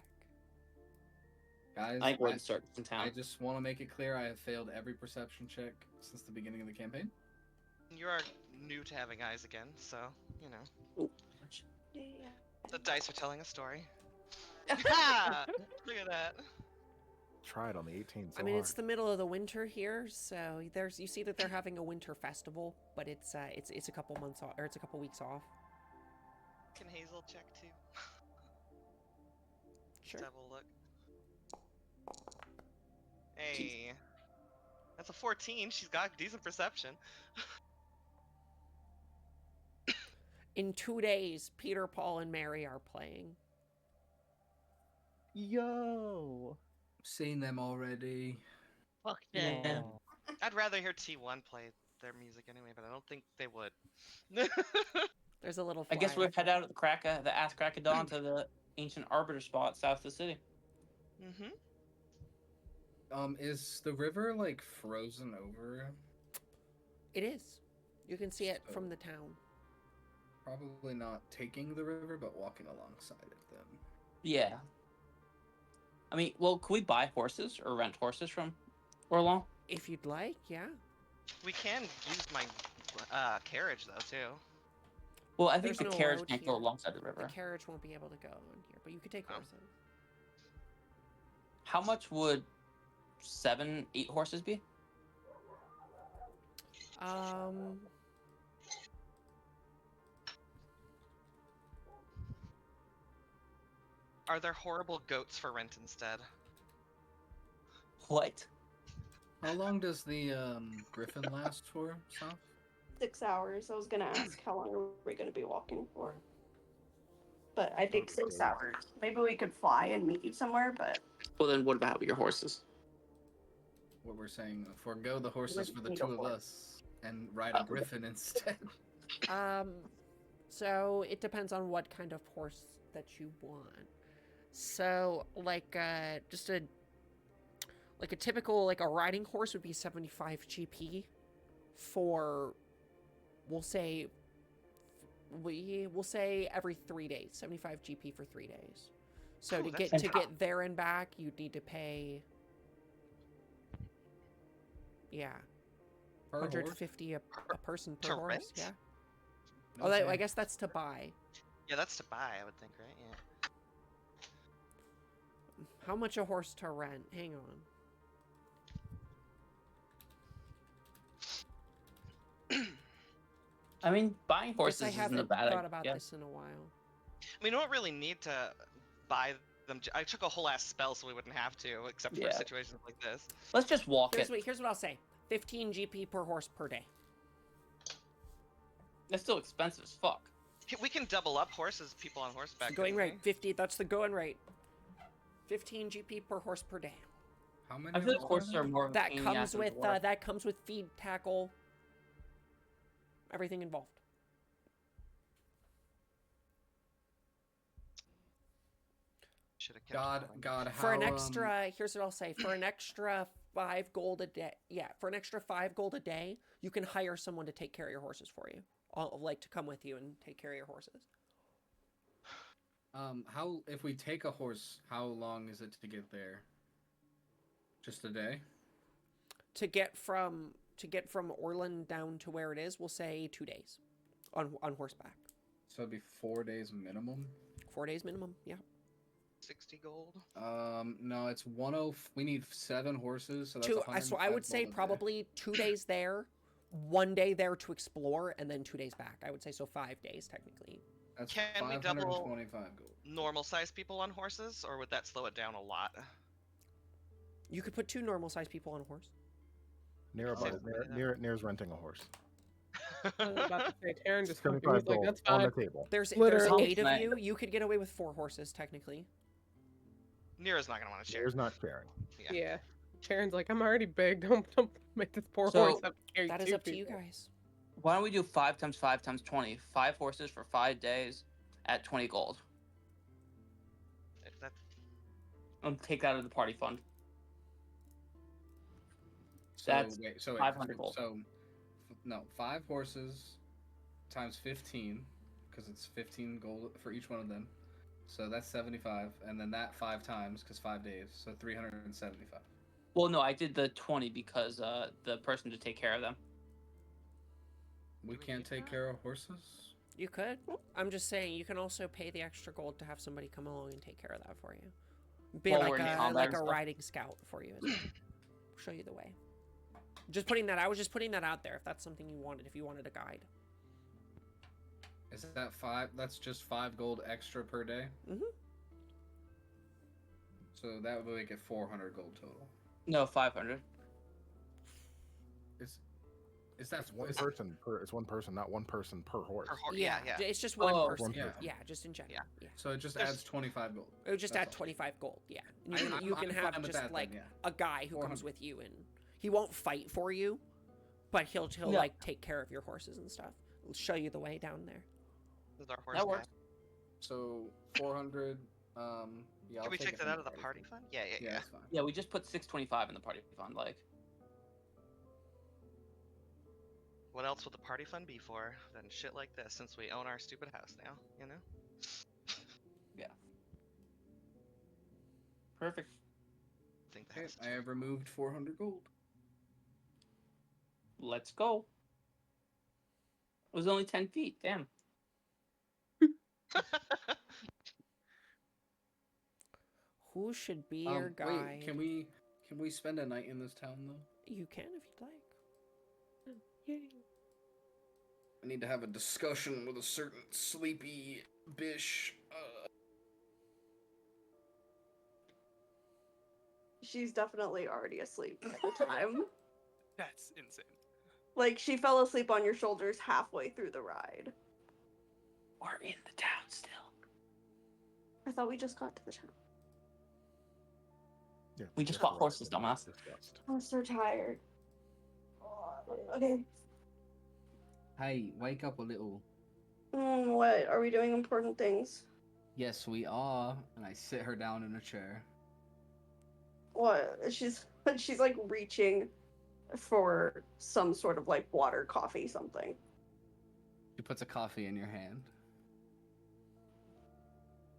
guys? I think we're in circus in town. I just want to make it clear I have failed every perception check since the beginning of the campaign. You are new to having eyes again, so, you know. Ooh. Yeah. The dice are telling a story. Ha! Look at that. Tried on the 18th. I mean, it's the middle of the winter here, so you see that they're having a winter festival, but it's a couple months off, or it's a couple weeks off. Can Hazel check too? Sure. Let's have a look. Hey. That's a 14. She's got decent perception. In 2 days, Peter, Paul, and Mary are playing. Yo! Seen them already. Fuck Yeah. I'd rather hear T1 play their music anyway, but I don't think they would. There's a little I guess we'll flyer. head out at the ass crack of dawn to the ancient arbiter spot south of the city. Mm-hmm. Is the river like frozen over? It is. You can see it So- from the town. Probably not taking the river, but walking alongside it then. Yeah. I mean, well, could we buy horses or rent horses from Orlon? If you'd like, yeah. We can use my carriage though too. Well, I think There's the no carriage road can't go here. alongside the The river. carriage won't be able to go on here, but you could take Oh. horses. How much would 7, 8 horses be? Are there horrible goats for rent instead? What? How long does the griffin last for, Soph? 6 hours. I was gonna ask how long are we gonna be walking for. But I think 6 hours. Maybe we could fly and meet you somewhere, but Well, then what about your horses? What we're saying, forego the horses for the need two a of horse. us and ride a griffin instead. So it depends on what kind of horse that you want. So like just a typical like a riding horse would be 75 GP for we'll say every 3 days, 75 GP for 3 days. So Ooh, to that's get there and back, you'd need to pay Per horse? 150 a person per To horse, rent? yeah. No Although I chance. guess that's to buy. Yeah, that's to buy, I would think, right? Yeah. How much a horse to rent? Hang on. I mean, buying horses I isn't a haven't bad thought idea. about Yeah. this in a while. I mean, we don't really need to buy them. I took a whole ass spell so we wouldn't have to, except for Yeah. situations like this. Let's just walk Here's it. what I'll say. 15 GP per horse per day. That's still expensive as fuck. We can double up horses, people on horseback. The going couldn't rate, 50. That's the going rate. 15 GP per horse per day. How many I feel like of us horses there? are more of a That pain in the ass comes than with dwarves. that comes with feed, tackle, everything involved. Should have kept God, how, For an extra, here's what I'll say. For an extra 5 gold a day, for an extra 5 gold a day, you can hire someone to take care of your horses for you. Like to come with you and take care of your horses. how if we take a horse, how long is it to get there? Just a day? To get from Orland down to where it is, we'll say 2 days on horseback. So it'd be 4 days minimum. 4 days minimum, yeah. 60 gold. No, it's 10. We need 7 horses, so that's So I 105 would say gold a day. probably 2 days there, 1 day there to explore, and then 2 days back. I would say so 5 days technically. That's Can we double 525 gold. normal sized people on horses, or would that slow it down a lot? You could put 2 normal sized people on a horse. Near's renting a horse. I was about to say, Taryn just fucking 75 was like, gold that's on the fine. table. There's Literally. 8 of Nice. you. You could get away with 4 horses technically. Nira's not gonna want to share. Near's not sharing. Yeah. Taryn's like, I'm already big. Don't make this poor So, horse have to carry That 2 is up to you people." guys. Why don't we do 5 times 5 times 20? 5 horses for 5 days at 20 gold. If that, And take that out of the party fund. So That's wait, so 500 gold. So no, 5 horses times 15, because it's 15 gold for each one of them. So that's 75, and then that 5 times, because 5 days, so 375. Well, no, I did the 20 because the person to take care of them. We Do we can't need take that? care of horses. You could. I'm just saying you can also pay the extra gold to have somebody come along and take care of that for you. Be While we're like in a combat and stuff. riding scout for you as well. Show you the way. Just putting that. I was just putting that out there. If that's something you wanted, if you wanted a guide. Is that 5? That's just 5 gold extra per day. Mhm. So that would make it 400 gold total. No, 500. Is that It's one is- person per. It's one person, not one person per horse. per horse. Yeah, yeah. It's just one Oh, person. one Yeah. person. Just in general. Yeah. So it just There's- adds 25 gold. It would just That's add all. 25 gold. Yeah. And I'm- you can I'm have fine with just that then, like yeah. a guy who comes 400. with you, and he won't fight for you, but he'll Yeah. like take care of your horses and stuff. He'll show you the way down there. This is our horse That guy. works. So 400 Yeah. I'll Can we take take it that from out of the party fund? Yeah, yeah, Yeah, yeah. that's fine. Yeah, we just put 625 in the party fund. Like, What else would the party fund be for than shit like this? Since we own our stupid house now, you know. yeah. Perfect. I think the Okay, house. I have removed 400 gold. Let's go. It was only 10 feet. Damn. Who should be your guide? Wait, can we spend a night in this town though? You can if you'd like. Yay. I need to have a discussion with a certain sleepy bish. She's definitely already asleep at the time. That's insane. Like, she fell asleep on your shoulders halfway through the ride. We're in the town still. I thought we just got to the town. Yeah, We just that's fought what horses, we dumbass. discussed. I'm so tired. Okay. Hey, wake up a little. What? Are we doing important things? Yes, we are. And I sit her down in a chair. What? She's like reaching for some sort of like water, coffee, something. She puts a coffee in your hand.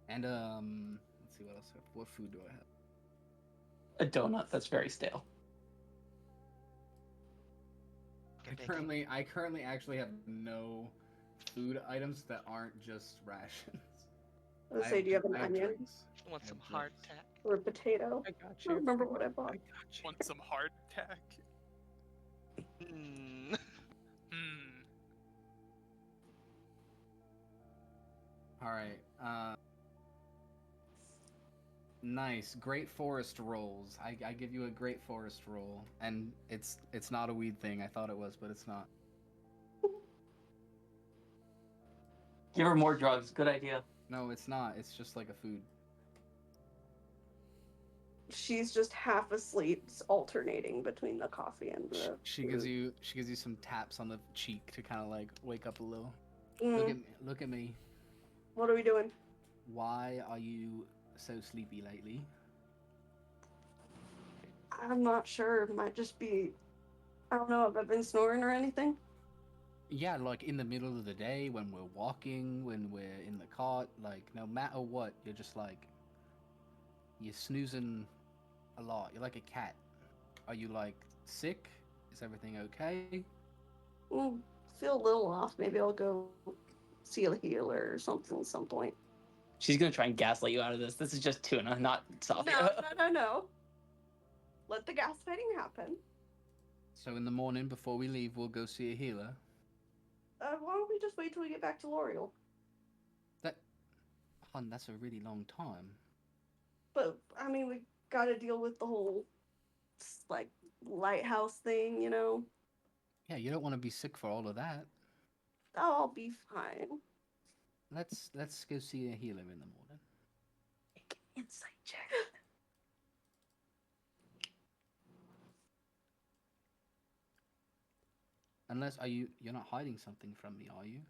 And let's see what else. What food do I have? A donut that's very stale. I currently actually have no food items that aren't just rations. Let's say, do you have an onion drinks. Want I some have drinks. hardtack? or a potato? I got I you. don't remember what I bought. I got you. Want some hardtack? Hmm. All right. Nice. Great forest rolls. I give you a great forest roll, and it's not a weed thing. I thought it was, but it's not. Give her more drugs. Good idea. No, it's not. It's just like a food. She's just half asleep, alternating between the coffee and the. She gives you some taps on the cheek to kind of like wake up a little. Mm, Look at me. what are we doing? Why are you so sleepy lately? I'm not sure. It might just be. I don't know if I've been snoring or anything. Yeah, like in the middle of the day when we're walking, when we're in the cart, like no matter what, you're just like you're snoozing a lot. You're like a cat. Are you like sick? Is everything okay? Feel a little off. Maybe I'll go see a healer or something at some point. She's gonna try and gaslight you out of this. This is just tuna, not Sophia. No. Let the gaslighting happen. So in the morning before we leave, we'll go see a healer. Why don't we just wait till we get back to L'Oreal? Hun, that's a really long time. But I mean, we gotta deal with the whole like lighthouse thing, you know. Yeah, you don't want to be sick for all of that. Oh, I'll be fine. Let's go see a healer in the morning. Make an insight check. Unless you're not hiding something from me, are you?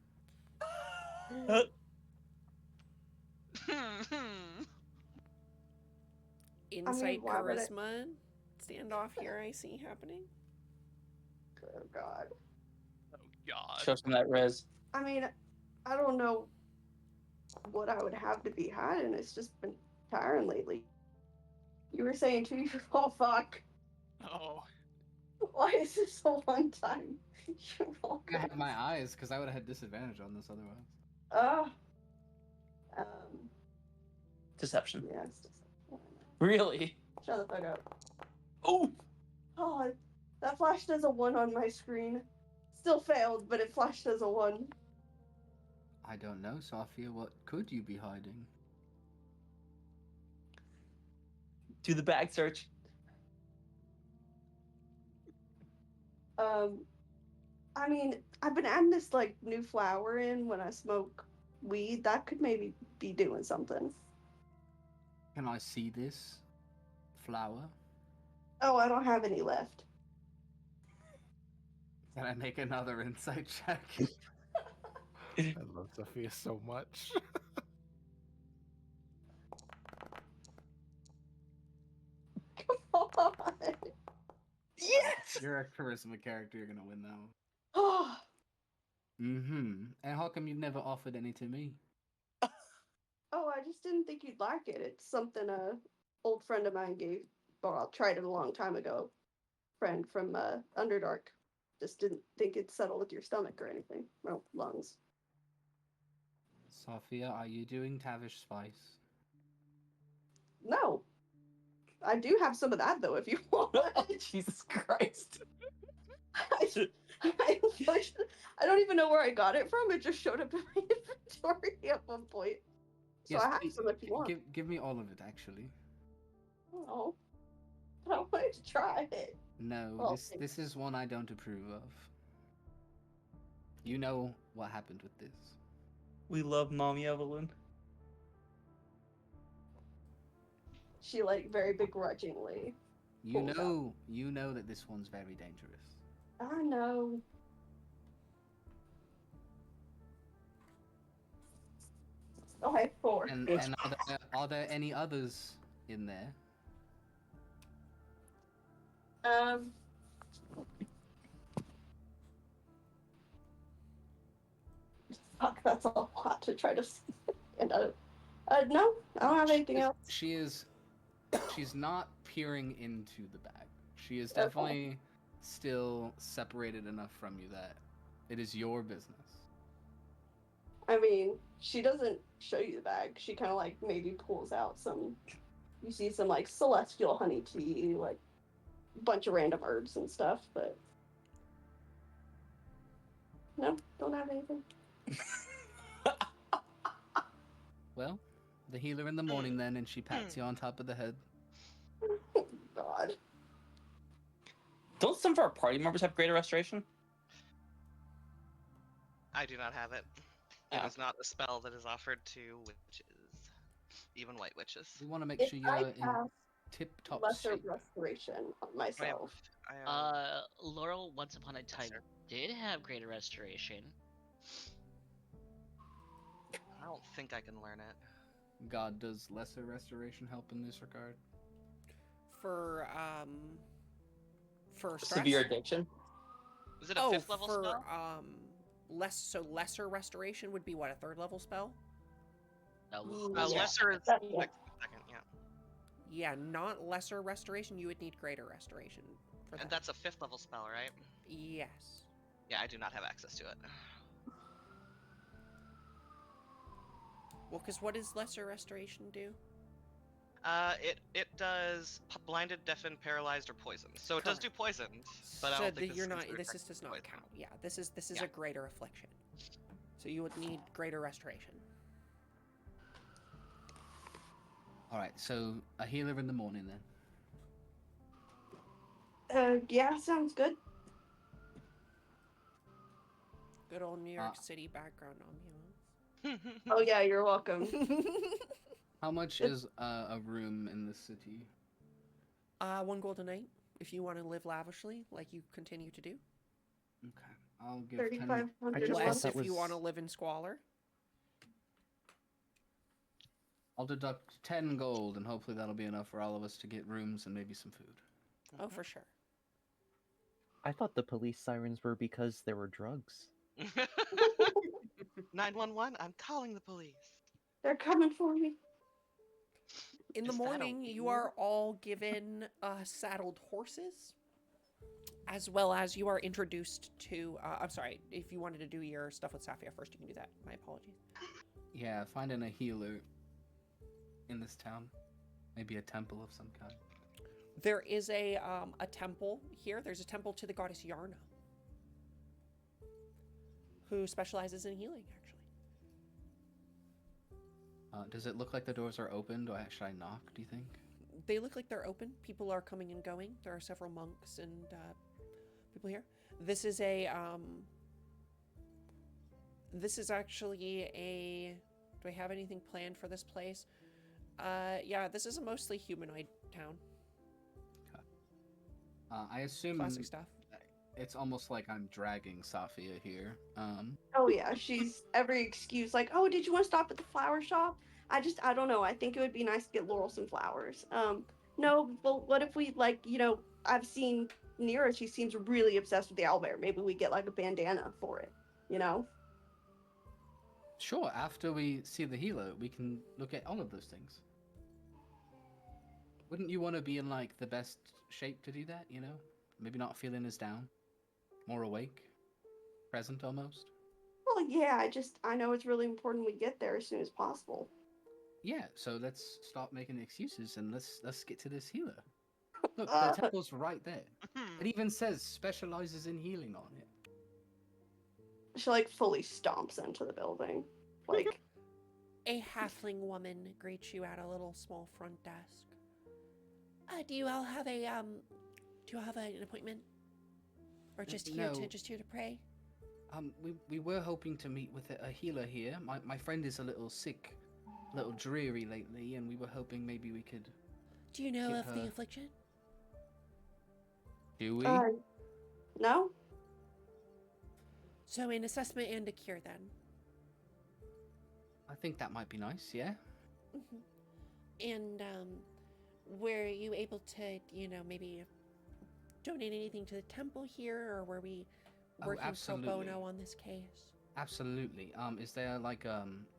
Insight, why would I- charisma, standoff here I see happening. Oh God. Oh God. Show some of that res. I mean, I don't know what I would have to be hiding. It's just been tiring lately. You were saying 2 years. Oh fuck. Oh. Why is this a one time? You're I welcome. had my eyes because I would have had disadvantage on this otherwise. Um. Deception. Yeah. It's just, Really? shut the fuck up. Oh! Oh, that flashed as a 1 on my screen. Still failed, but it flashed as a 1. I don't know, Sophia. What could you be hiding? Do the bag search. I mean, I've been adding this like new flower in when I smoke weed. That could maybe be doing something. Can I see this flower? Oh, I don't have any left. Can I make another insight check? I love Sophia so much. You're a charisma character. You're gonna win that one. Oh, Mm-hmm. And how come you've never offered any to me? I just didn't think you'd like it. It's something a old friend of mine gave. Well, I tried it a long time ago. Friend from Underdark. Just didn't think it'd settle with your stomach or anything. Well, lungs. Sophia, are you doing Tavish Spice? No. I do have some of that though, if you want. Jesus Christ. I don't even know where I got it from. It just showed up in my inventory at one point. So I have some if you want. Give me all of it, actually. Oh, but I wanted to try it. No, Well, this is one I don't approve of. You know what happened with this. We love Mommy Evelyn. She like very begrudgingly. You know that this one's very dangerous. I know. Okay, 4. And are there any others in there? Fuck, that's a lot to try to and no, I don't have anything else. She's not peering into the bag. She is definitely still separated enough from you that it is your business. I mean, she doesn't show you the bag. She kind of like maybe pulls out some. You see some like celestial honey tea, like a bunch of random herbs and stuff, but no, don't have anything. Well, the healer in the morning then, and she pats you on top of the head. God. Don't some of our party members have greater restoration? I do not have it. It is not a spell that is offered to witches, even white witches. We want to make If sure you're I in cast tip-top lesser shape. restoration on myself. Laurel once upon a time did have greater restoration. I don't think I can learn it. God, does lesser restoration help in this regard? For stress? Severe addiction? Is it a 5th level for, spell? lesser restoration would be what, a 3rd level spell? Lesser is That's like second, yeah. Yeah, not lesser restoration. You would need greater restoration for that. And that's a 5th level spell, right? Yes. Yeah, I do not have access to it. Well, because what does lesser restoration do? It does blinded, deafened, paralyzed, or poisoned. So it does do poisoned, but I don't think you're not. considered This does not poison. count. Yeah, this is a greater affliction. So you would need greater restoration. All right, so a healer in the morning then. Yeah, sounds good. Good old New York City background ambiance. Oh yeah, you're welcome. How much is a room in the city? 1 gold a night, if you want to live lavishly, like you continue to do. Okay, I'll give 3,500 Less if you want to live in squalor. I'll deduct 10 gold, and hopefully that'll be enough for all of us to get rooms and maybe some food. Oh, for sure. I thought the police sirens were because there were drugs. 911, I'm calling the police. They're coming for me. In the Is that a morning, you wing? are all given saddled horses, as well as you are introduced to. I'm sorry, if you wanted to do your stuff with Safia first, you can do that. My apologies. Yeah, finding a healer in this town. Maybe a temple of some kind. There is a temple here. There's a temple to the goddess Yarna, who specializes in healing, actually. Does it look like the doors are open? Should I knock, do you think? They look like they're open. People are coming and going. There are several monks and people here. This is a this is actually a. Do I have anything planned for this place? Yeah, this is a mostly humanoid town. I assume Classic stuff. It's almost like I'm dragging Safia here. Oh yeah, she's every excuse like, oh, did you want to stop at the flower shop? I don't know. I think it would be nice to get Laurel some flowers. No, but what if we I've seen near us, she seems really obsessed with the owlbear. Maybe we get like a bandana for it, you know? Sure, after we see the healer, we can look at all of those things. Wouldn't you want to be in like the best shape to do that, you know? Maybe not feeling as down, more awake, present almost? Well, yeah, I know it's really important we get there as soon as possible. Yeah, so let's stop making excuses and let's get to this healer. Look, the Uh, temple's right there. It even says specializes in healing on it. she like fully stomps into the building. Like, A halfling woman greets you at a little small front desk. Do you all have an appointment? Or just here No. to pray? We were hoping to meet with a healer here. My friend is a little sick, a little dreary lately, and we were hoping maybe we could. Do you know Get of the her. affliction? Do we? no? So an assessment and a cure then. I think that might be nice, yeah? And were you able to, maybe donate anything to the temple here, or were we working pro bono on this case? Absolutely. Is there like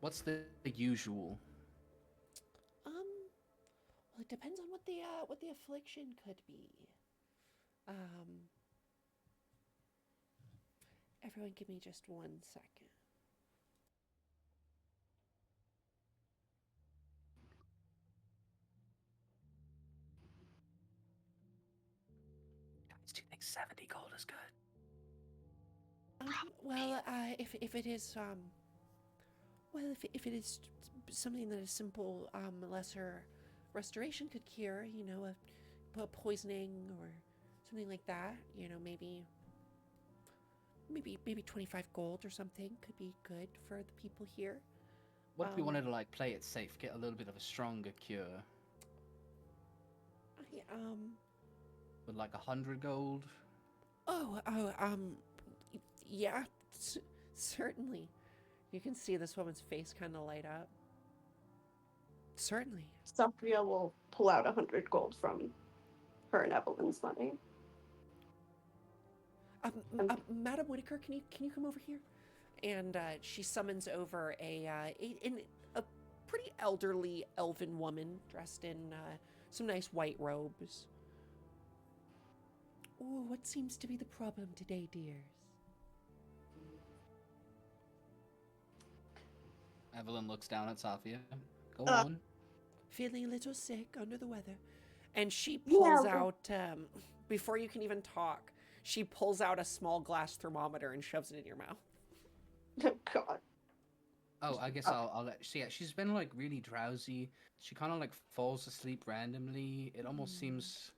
what's the usual? Well, it depends on what the affliction could be. Everyone, give me just 1 second. Do you think 70 gold is good? Well, if it is if it is something that a simple lesser restoration could cure, a poisoning or something like that, maybe 25 gold or something could be good for the people here. What if we wanted to like play it safe, get a little bit of a stronger cure? With like 100 gold? Yeah, certainly. You can see this woman's face kind of light up. Certainly. Sophia will pull out 100 gold from her and Evelyn's money. Madam Whitaker, can you come over here? And she summons over a pretty elderly elven woman dressed in some nice white robes. Oh, what seems to be the problem today, dears? Evelyn looks down at Sophia. Go on. Feeling a little sick, under the weather. And she pulls out, before you can even talk, she pulls out a small glass thermometer and shoves it in your mouth. Oh, God. Oh, I guess I'll let. So yeah, she's been like really drowsy. She kind of like falls asleep randomly. It almost seems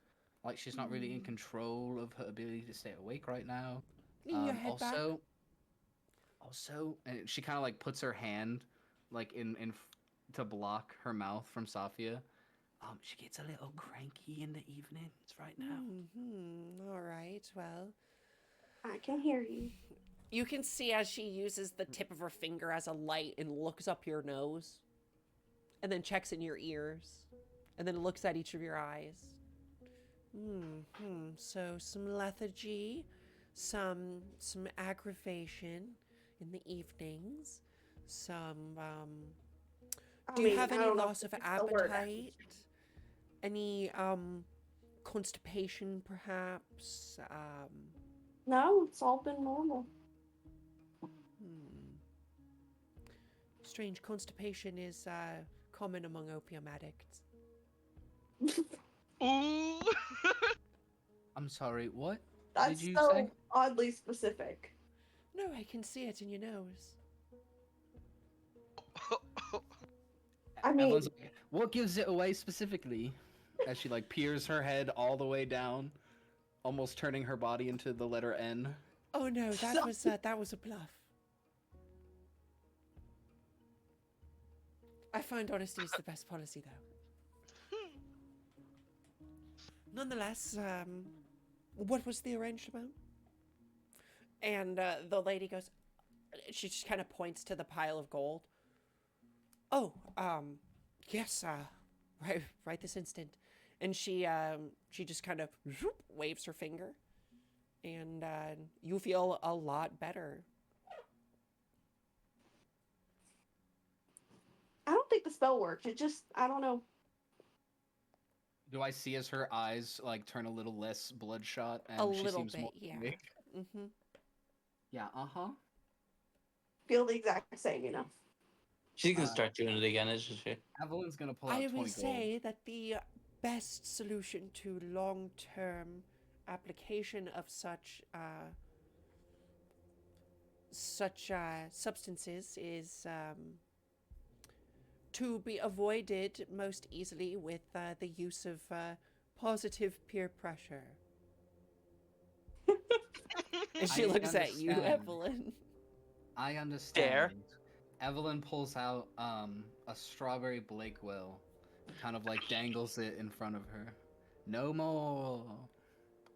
like she's not really in control of her ability to stay awake right now. Your head back. Also, and she kind of like puts her hand like in to block her mouth from Sophia. She gets a little cranky in the evenings right now. All right, well. I can hear you. You can see as she uses the tip of her finger as a light and looks up your nose. And then checks in your ears. And then looks at each of your eyes. So some lethargy, some aggravation in the evenings, some do you have any loss of appetite? Any constipation perhaps? No, it's all been normal. Strange, constipation is common among opium addicts. Ooh. I'm sorry, what That's did you so say? oddly specific. No, I can see it in your nose. I mean, Evelyn's like, what gives it away specifically? As she like peers her head all the way down, almost turning her body into the letter N. Oh no, that was a bluff. I find honesty is the best policy, though. Nonetheless, what was the arranged amount? And the lady goes, she just kind of points to the pile of gold. Oh, yes, right this instant. And she just kind of waves her finger. and you feel a lot better. I don't think the spell worked. It just, I don't know. Do I see as her eyes like turn a little less bloodshot and A she little seems bit, more yeah. awake? Mm-hmm. Yeah, uh-huh. Feel the exact same, you know. She's gonna start doing it again, isn't she? Evelyn's gonna pull out I 20 will gold. say that the best solution to long-term application of such substances is to be avoided most easily with the use of positive peer pressure. And she looks at you, Evelyn. I understand. Evelyn pulls out a strawberry Blakewell, kind of like dangles it in front of her. No more.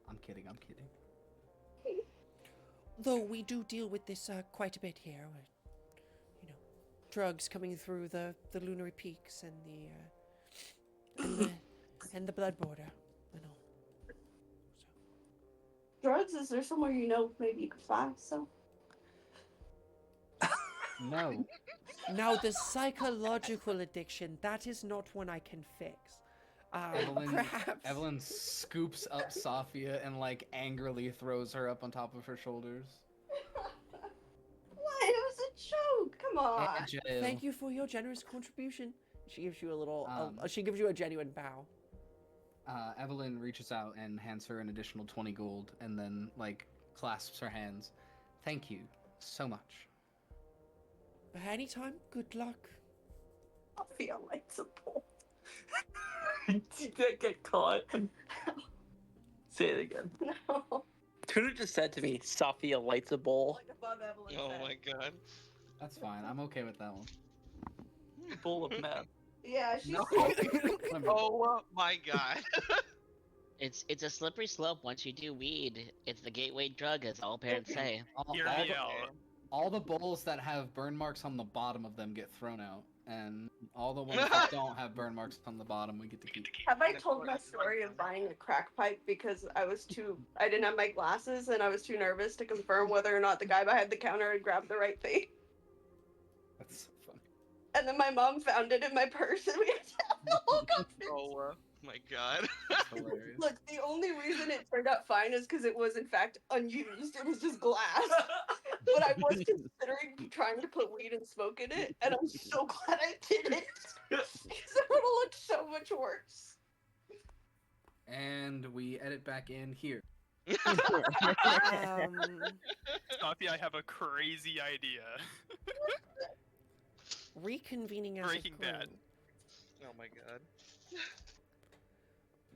I'm kidding. Though we do deal with this quite a bit here, you know, drugs coming through the Lunaria peaks and the blood border and all. So. Drugs? Is there somewhere you know maybe you could find some? No. Now the psychological addiction, that is not one I can fix. Perhaps. Evelyn scoops up Safia and like angrily throws her up on top of her shoulders. What? It was a joke. Come on. Thank you for your generous contribution. She gives you a little. She gives you a genuine bow. Evelyn reaches out and hands her an additional 20 gold, and then like clasps her hands. Thank you so much. Anytime. Good luck. I feel like some bull. Did that get caught? Say it again. No. Tuna just said to me, Sophia lights a bowl. Like above Evelyn's Oh head. my god. That's fine. I'm okay with that one. Bowl of meth. Yeah, she's. No. Oh my god. It's a slippery slope once you do weed. It's the gateway drug, as all parents say. Hear me out. All the bowls that have burn marks on the bottom of them get thrown out, and all the ones that don't have burn marks on the bottom we get to keep. Have I told my story of buying a crack pipe because I didn't have my glasses and I was too nervous to confirm whether or not the guy behind the counter had grabbed the right thing? That's so funny. And then my mom found it in my purse and we had to have the whole conference. Oh my god. That's hilarious. Look, the only reason it turned out fine is because it was in fact unused. It was just glass. But I was considering trying to put weed and smoke in it, and I'm so glad I didn't. Because it would have looked so much worse. And we edit back in here. Sophie, I have a crazy idea. Reconvening as Breaking a crew. Bad. Oh my god.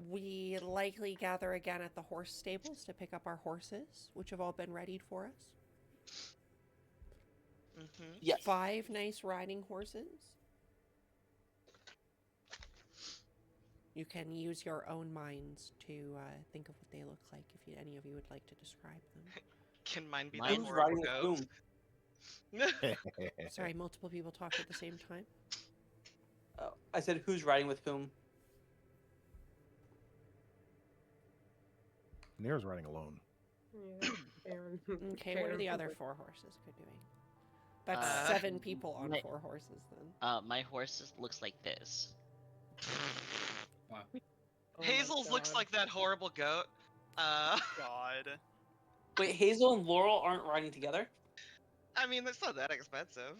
We likely gather again at the horse stables to pick up our horses, which have all been readied for us. Yes. 5 nice riding horses. You can use your own minds to think of what they look like if any of you would like to describe them. Can mine be the Mine's horrible riding with goat? whom? Sorry, multiple people talked at the same time. Oh, I said, who's riding with whom? Nira's riding alone. Yeah, Aaron. Okay, what are the other 4 horses doing? That's 7 people on 4 horses then. My horse looks like this. Wow. Oh my Hazel's looks God. like that horrible goat. God. Wait, Hazel and Laurel aren't riding together? I mean, that's not that expensive.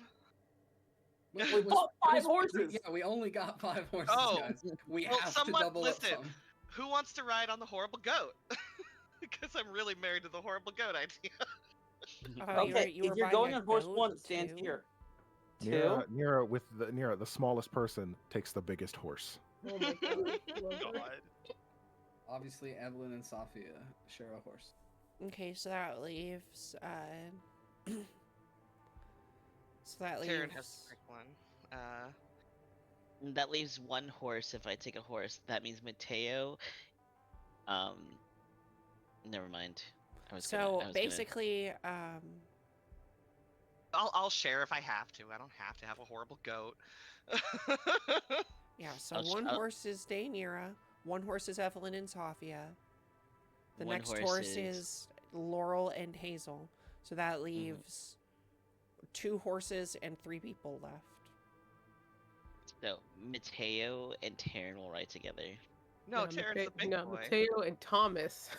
Wait, bought 5 horses! Yeah, we only got 5 horses, Oh. guys. We Well, have someone- to double listen. up some. Who wants to ride on the horrible goat? Because I'm really married to the horrible goat idea. Okay, you were if you're buying going a on horse goat 1, stand too? here. 2? Nira, the smallest person takes the biggest horse. Oh my God. Love it. God. Obviously, Evelyn and Sophia share a horse. Okay, so that leaves. So that Taryn leaves. has to pick one. That leaves 1 horse. If I take a horse, that means Mateo. Never mind. I was Basically, I'll share if I have to. I don't have to have a horrible goat. yeah. So I'll- one I'll- horse is Daenerys, 1 horse is Evelyn and Sophia. The One next horse horse is- is Laurel and Hazel. So that leaves 2 horses and 3 people left. So Mateo and Taryn will ride together. No, Terran's the big boy. Mateo and Thomas.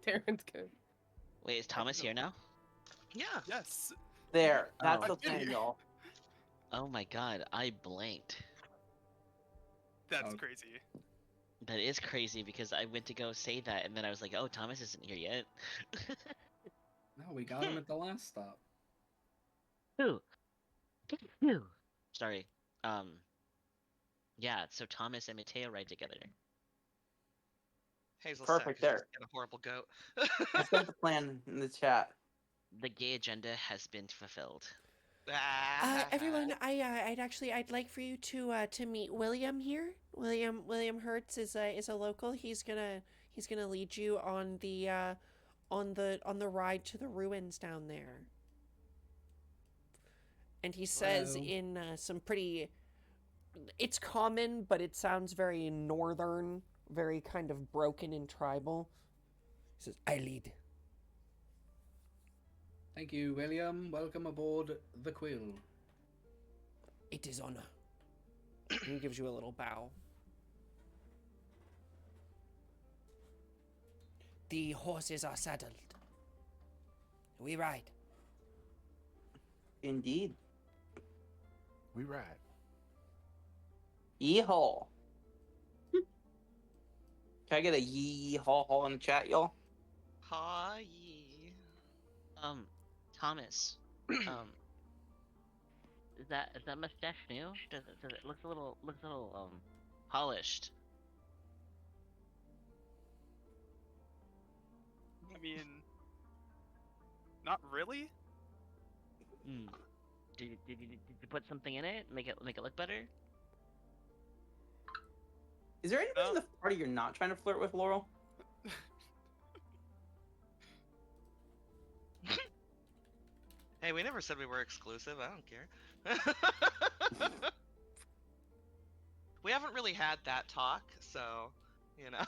Terran's good. Wait, is Thomas here now? Yeah. Yes. There, that's Oh. the plan, y'all. Oh my god, I blanked. That's Oh. crazy. That is crazy because I went to go say that and then I was like, oh, Thomas isn't here yet. No, we got him at the last stop. Who? Sorry. Yeah, so Thomas and Mateo ride together. Hazel's Perfect sad 'cause there. she's got a horrible goat. I sent the plan in the chat. The gay agenda has been fulfilled. Everyone, I'd like for you to meet William here. William Hertz is a local. He's gonna lead you on the ride to the ruins down there. And he says Hello. in some pretty, it's common, but it sounds very northern, very kind of broken and tribal. He says, "I lead." Thank you, William. Welcome aboard the Quill. It is honor. He gives you a little bow. The horses are saddled. We ride. Indeed. We ride. Yeehaw. Can I get a yeehaw in the chat, y'all? Hi. Thomas. Is that mustache new? Does it looks a little polished? I mean, not really. Did you put something in it? Make it look better? Is there anybody in the party you're not trying to flirt with, Laurel? Hey, we never said we were exclusive. I don't care. We haven't really had that talk, so, you know.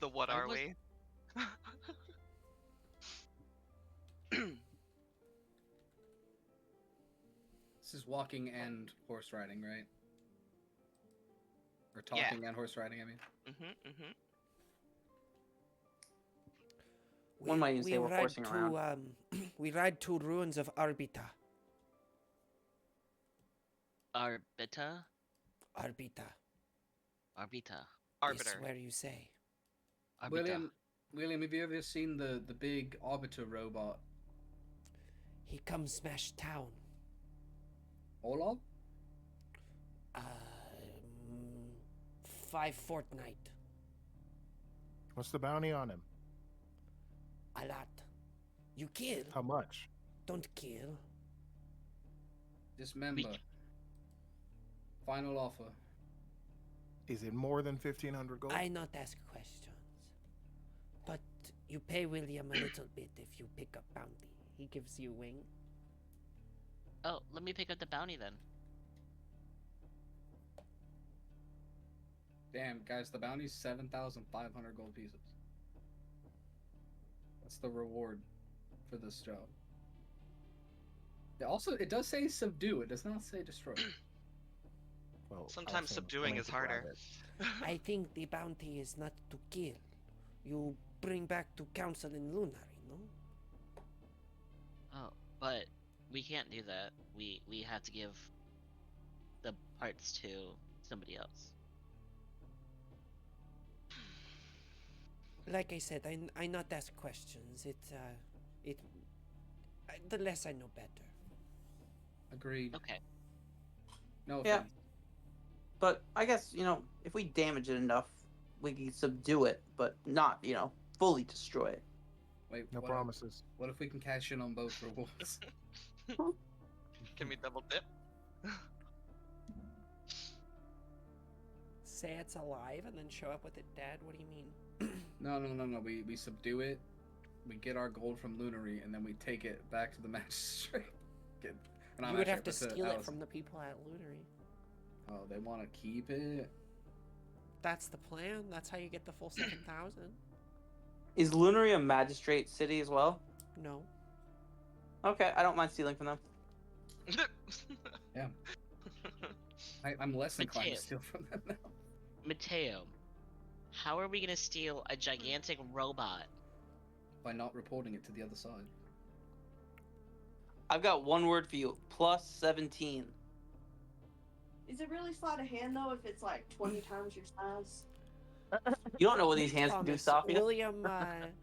The what are we? This is walking and horse riding, right? Or talking and horse riding, I mean. One might even say we're horsing around. We ride to ruins of Arbita. Arbita? Arbita. Arbita. Arbiter. Yes, where you say. Arbita. William, have you ever seen the big Arbiter robot? He comes smash town. Olaf? 5 fortnight. What's the bounty on him? A lot. You kill. How much? Don't kill. Dismember. Final offer. Is it more than 1,500 gold? I not ask questions. But you pay William a little bit if you pick up bounty. He gives you wing. Oh, let me pick up the bounty then. Damn, guys, the bounty's 7,500 gold pieces. That's the reward for this job. Also, it does say subdue. It does not say destroy. Well, Sometimes subduing is harder. I think the bounty is not to kill. You bring back to council in Lunaria, no? Oh, but we can't do that. We have to give the parts to somebody else. Like I said, I not ask questions. The less I know better. Agreed. Okay. No Yeah. offense. But I guess, if we damage it enough, we can subdue it, but not, fully destroy it. Wait, No what promises. What if we can cash in on both rewards? Can we double dip? Say it's alive and then show up with it dead? What do you mean? No. We subdue it, we get our gold from Lunaria, and then we take it back to the magistrate. You would have to steal it from the people at Lunaria. Oh, they want to keep it? That's the plan. That's how you get the full 7,000. Is Lunaria a magistrate city as well? No. Okay, I don't mind stealing from them. Yeah. I'm less inclined to Mateo. steal from them now. Mateo, how are we gonna steal a gigantic robot? By not reporting it to the other side. I've got one word for you. Plus 17. Is it really sleight of hand though if it's like 20 times your size? You don't know what these hands can do, Thomas, Sophia.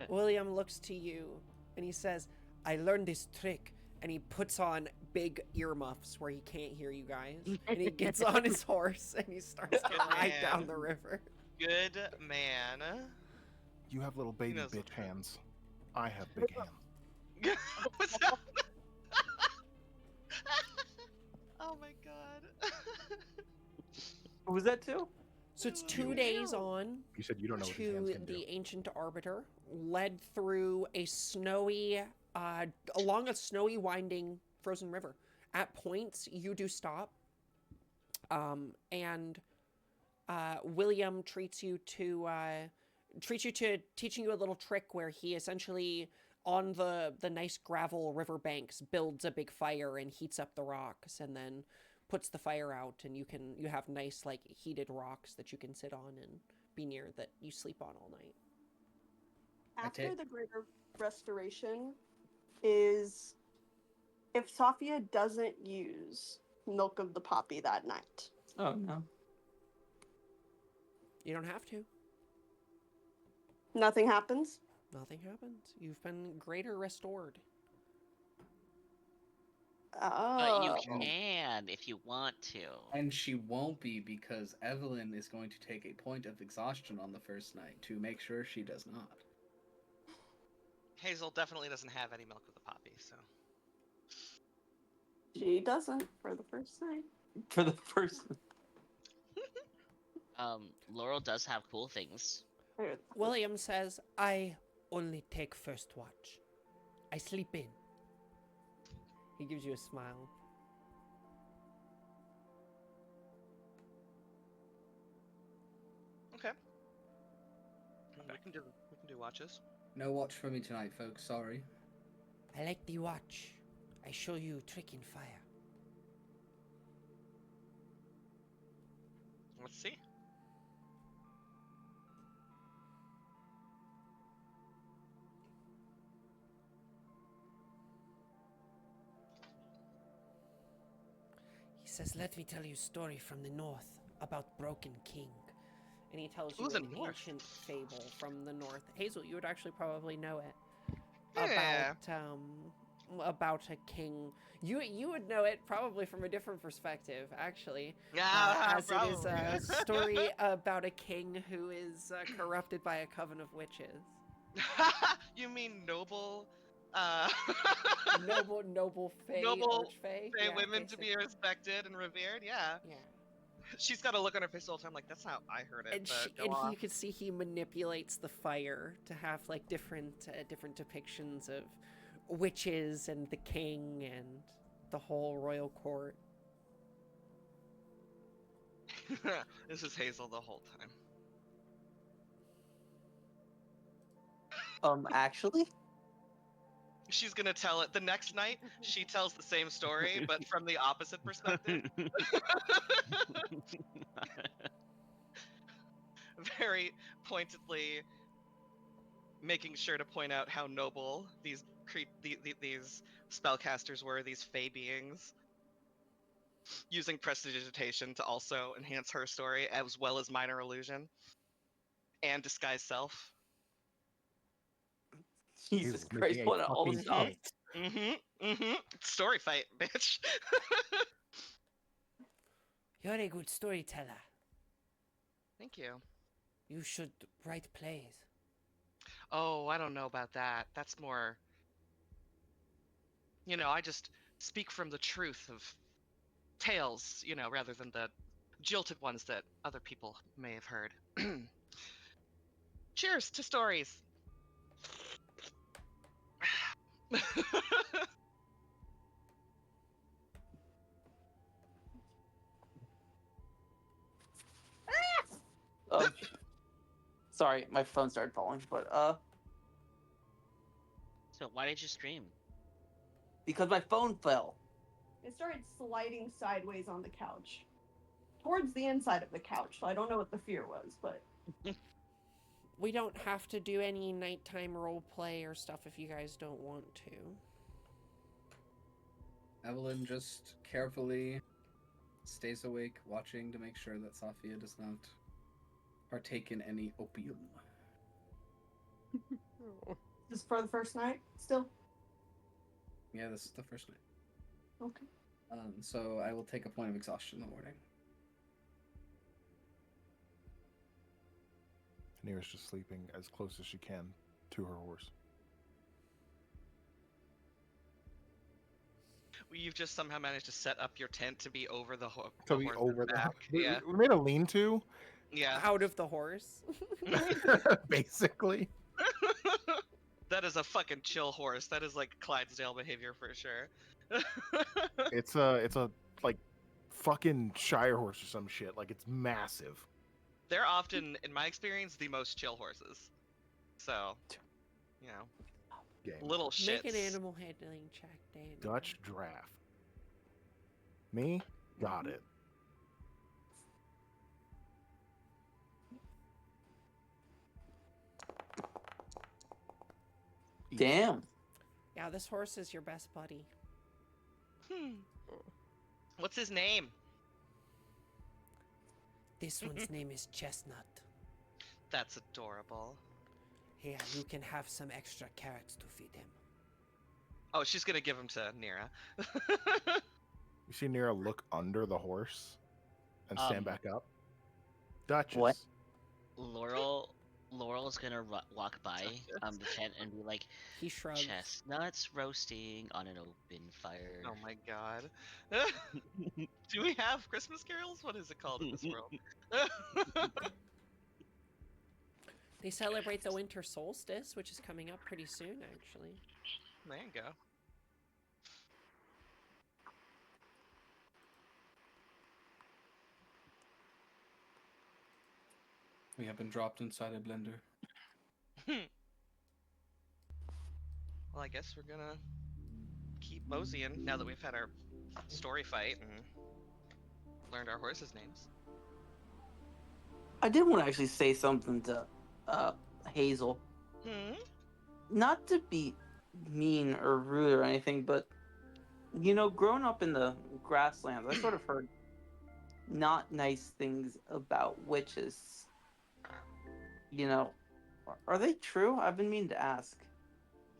William looks to you and he says, I learned this trick. And he puts on big earmuffs where he can't hear you guys. And he gets on his horse and he starts to ride down the river. Good man. You have little baby knows bitch what's good. hands. I have big hands. What's that? Oh my god. Was that too? So it's 2 days on You said you don't know what these hands to can do. the Ancient Arbiter, led through a snowy, along a snowy winding frozen river. At points, you do stop. And William treats you to teaching you a little trick where he essentially, on the nice gravel riverbanks, builds a big fire and heats up the rocks and then puts the fire out, and you have nice like heated rocks that you can sit on and be near that you sleep on all night. After the Greater Restoration is if Sophia doesn't use Milk of the Poppy that night. Oh no. You don't have to. Nothing happens? Nothing happens. You've been greater restored. But you Oh. can if you want to. And she won't be because Evelyn is going to take a point of exhaustion on the first night to make sure she does not. Hazel definitely doesn't have any milk with the poppy, so. She doesn't for the first night. For the first. Laurel does have cool things. William says, I only take first watch. I sleep in. He gives you a smile. Okay. We can do watches. No watch for me tonight, folks. Sorry. I like the watch. I show you trick in fire. Let's see. He says, let me tell you a story from the north about Broken King. And he tells you Ooh, the an north. ancient fable from the north. Hazel, you would actually probably know it. Yeah. About a king. You would know it probably from a different perspective, actually. Yeah, as it is a story about a king who is corrupted by a coven of witches. You mean noble, Noble fae, Noble archfae. say Yeah, women to be basically. respected and revered? Yeah. Yeah. She's got a look on her face the whole time like, that's how I heard it, And you could see he manipulates the fire to have like different depictions of witches and the king and the whole royal court. This is Hazel the whole time. Actually? She's gonna tell it the next night. She tells the same story, but from the opposite perspective. Very pointedly making sure to point out how noble these these spellcasters were, these fae beings. Using prestidigitation to also enhance her story, as well as minor illusion and disguise self. Jesus Christ, what an old stuff. Story fight, bitch. You're a good storyteller. Thank you. You should write plays. Oh, I don't know about that. That's more... I just speak from the truth of tales, rather than the jilted ones that other people may have heard. Cheers to stories! Sorry, my phone started falling, but So why did you scream? Because my phone fell. It started sliding sideways on the couch. Towards the inside of the couch, so I don't know what the fear was, but... We don't have to do any nighttime role play or stuff if you guys don't want to. Evelyn just carefully stays awake, watching to make sure that Safia does not partake in any opium. This is for the first night, still? Yeah, this is the first night. Okay. So I will take a point of exhaustion in the morning. Nira's just sleeping as close as she can to her horse. You've just somehow managed to set up your tent to be over the, So the we horse's over back. the. Yeah. We made a lean-to, Yeah. Out of the horse. basically. That is a fucking chill horse. That is like Clydesdale behavior for sure. It's a like fucking Shire horse or some shit. Like it's massive. They're often, in my experience, the most chill horses. So, you know, Game. little shits. Make an animal handling check, Danny. Dutch draft. Me? Got it. Damn. Yeah, this horse is your best buddy. What's his name? This one's name is Chestnut. That's adorable. Here, you can have some extra carrots to feed him. Oh, she's gonna give him to Nira. You see Nira look under the horse and stand back up. Duchess. What? Laurel's gonna walk by the tent and be like, He shrugs. chestnuts roasting on an open fire. Oh my god. Do we have Christmas carols? What is it called in this world? They celebrate the winter solstice, which is coming up pretty soon, actually. There you go. We have been dropped inside a blender. Well, I guess we're gonna keep moseying now that we've had our story fight and learned our horses' names. I did want to actually say something to Hazel. Not to be mean or rude or anything, but you know, growing up in the grasslands, I sort of heard not nice things about witches. You know, are they true? I've been meaning to ask.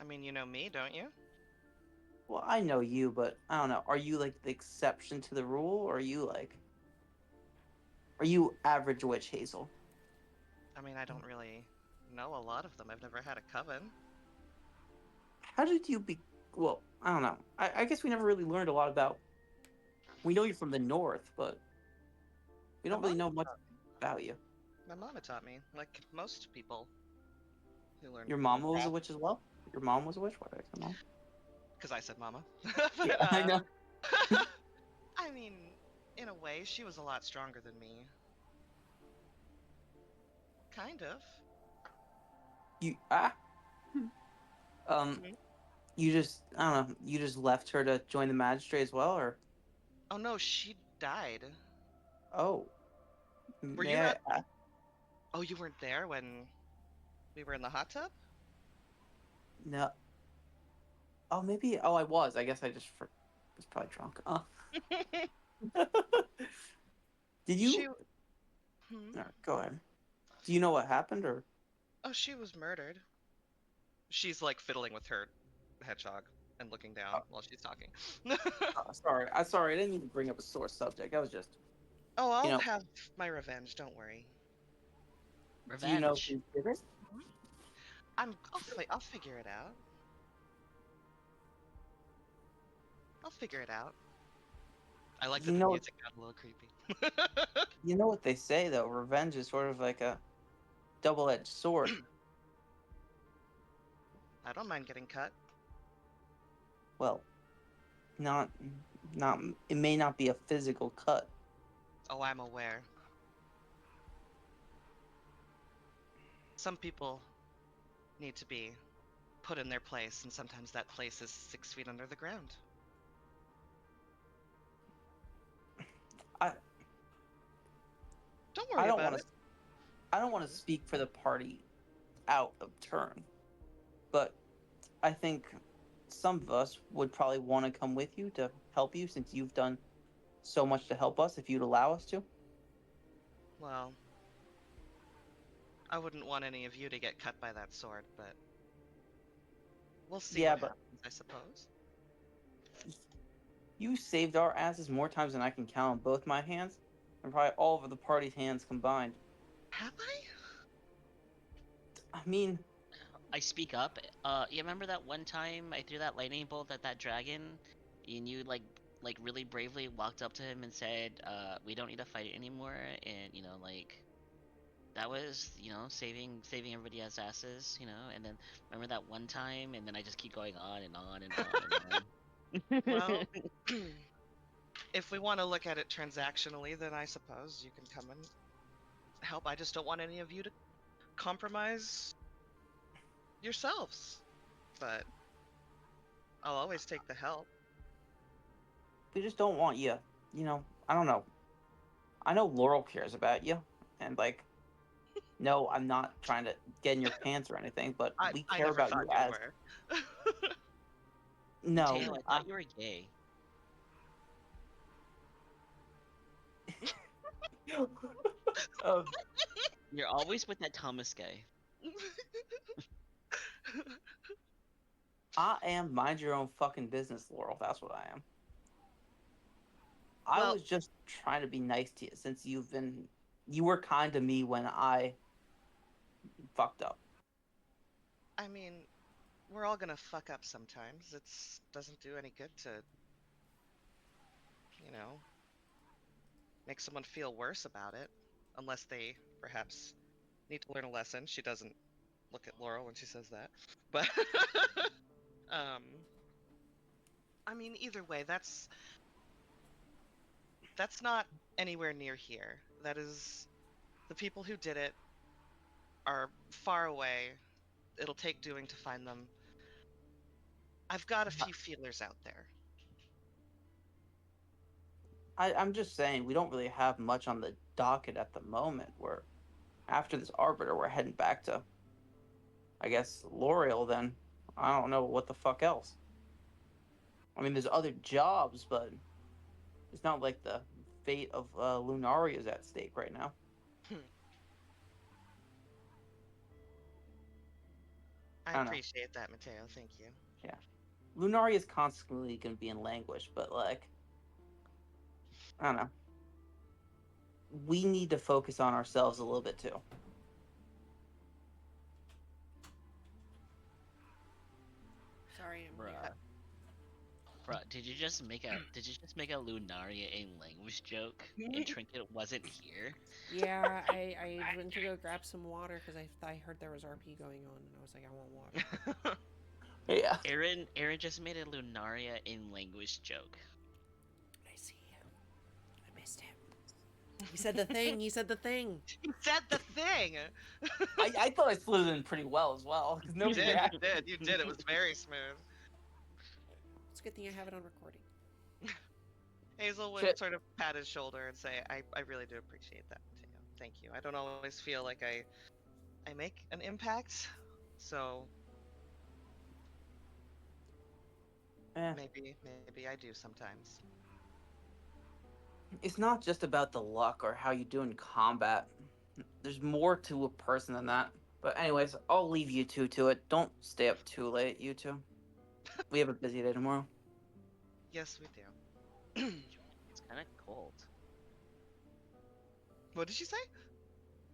I mean, you know me, don't you? Well, I know you, but I don't know. Are you like the exception to the rule, or are you average witch, Hazel? I mean, I don't really know a lot of them. I've never had a coven. How did you be? Well, I don't know. I guess we never really learned a lot about. We know you're from the north, but we don't really know much about you. My mama taught me, like most people who learn. Your mama was a witch as well? Your mom was a witch? Why did I say mom? Because I said mama. Yeah, I know. I mean, in a way, she was a lot stronger than me. Kind of. You just, I don't know, you just left her to join the magistrate as well, or? Oh no, she died. Oh. Were you Oh, you weren't there when we were in the hot tub? No. Oh, maybe, I was. I guess I just was probably drunk. Did you? Alright, go ahead. Do you know what happened, or? Oh, she was murdered. She's like fiddling with her hedgehog and looking down while she's talking. Sorry, I didn't mean to bring up a sore subject. I was just. Oh, I'll have my revenge. Don't worry. Revenge. Do you know who did it? I'll figure it out. I'll figure it out. I like that the music got a little creepy. You know what they say though, revenge is sort of like a double-edged sword. I don't mind getting cut. Well, not it may not be a physical cut. Oh, I'm aware. Some people need to be put in their place, and sometimes that place is 6 feet under the ground. Don't worry about it. I don't want to speak for the party out of turn, but I think some of us would probably want to come with you to help you since you've done so much to help us if you'd allow us to. Well, I wouldn't want any of you to get cut by that sword, but we'll see what happens, I suppose. You saved our asses more times than I can count on both my hands, and probably all of the party's hands combined. Have I? I mean, I speak up. You remember that one time I threw that lightning bolt at that dragon, and you like really bravely walked up to him and said, "We don't need to fight anymore," and that was saving everybody's asses, And then remember that one time, and then I just keep going on and on and on and on. Well, if we want to look at it transactionally, then I suppose you can come and help. I just don't want any of you to compromise yourselves. But I'll always take the help. we just don't want you, I don't know. I know Laurel cares about you, and no, I'm not trying to get in your pants or anything, but we care about you as. No, Mateo, I thought you were gay. You're always with that Thomas guy. I am mind your own fucking business, Laurel. That's what I am. I was just trying to be nice to you since you were kind to me when I fucked up. I mean, we're all gonna fuck up sometimes. It doesn't do any good to, make someone feel worse about it, unless they perhaps need to learn a lesson. She doesn't look at Laurel when she says that, but I mean, either way, that's not anywhere near here. That is, the people who did it are far away. It'll take doing to find them. I've got a few feelers out there. I'm just saying, we don't really have much on the docket at the moment. After this Arbiter, we're heading back to, I guess, L'Oreal then. I don't know what the fuck else. I mean, there's other jobs, but it's not like the fate of Lunaria is at stake right now. I appreciate that, Mateo. Thank you. Yeah. Lunaria is constantly going to be in Languish, but, I don't know. We need to focus on ourselves a little bit, too. Sorry, I'm Bruh, did you just make a Lunaria in Languish joke and Trinket wasn't here? Yeah, I went to go grab some water because I heard there was RP going on and I was like, I want water. Yeah. Aaron just made a Lunaria in Languish joke. I see you. I missed him. He said the thing. He said the thing. He said the thing. I thought I slid it in pretty well as well. You did. You did. It was very smooth. It's a good thing I have it on recording. Hazel would sort of pat his shoulder and say, I really do appreciate that, Mateo. Thank you. I don't always feel like I make an impact, so maybe I do sometimes. It's not just about the luck or how you do in combat. There's more to a person than that. But anyways, I'll leave you two to it. Don't stay up too late, you two. We have a busy day tomorrow. Yes, we do. It's kind of cold. What did she say?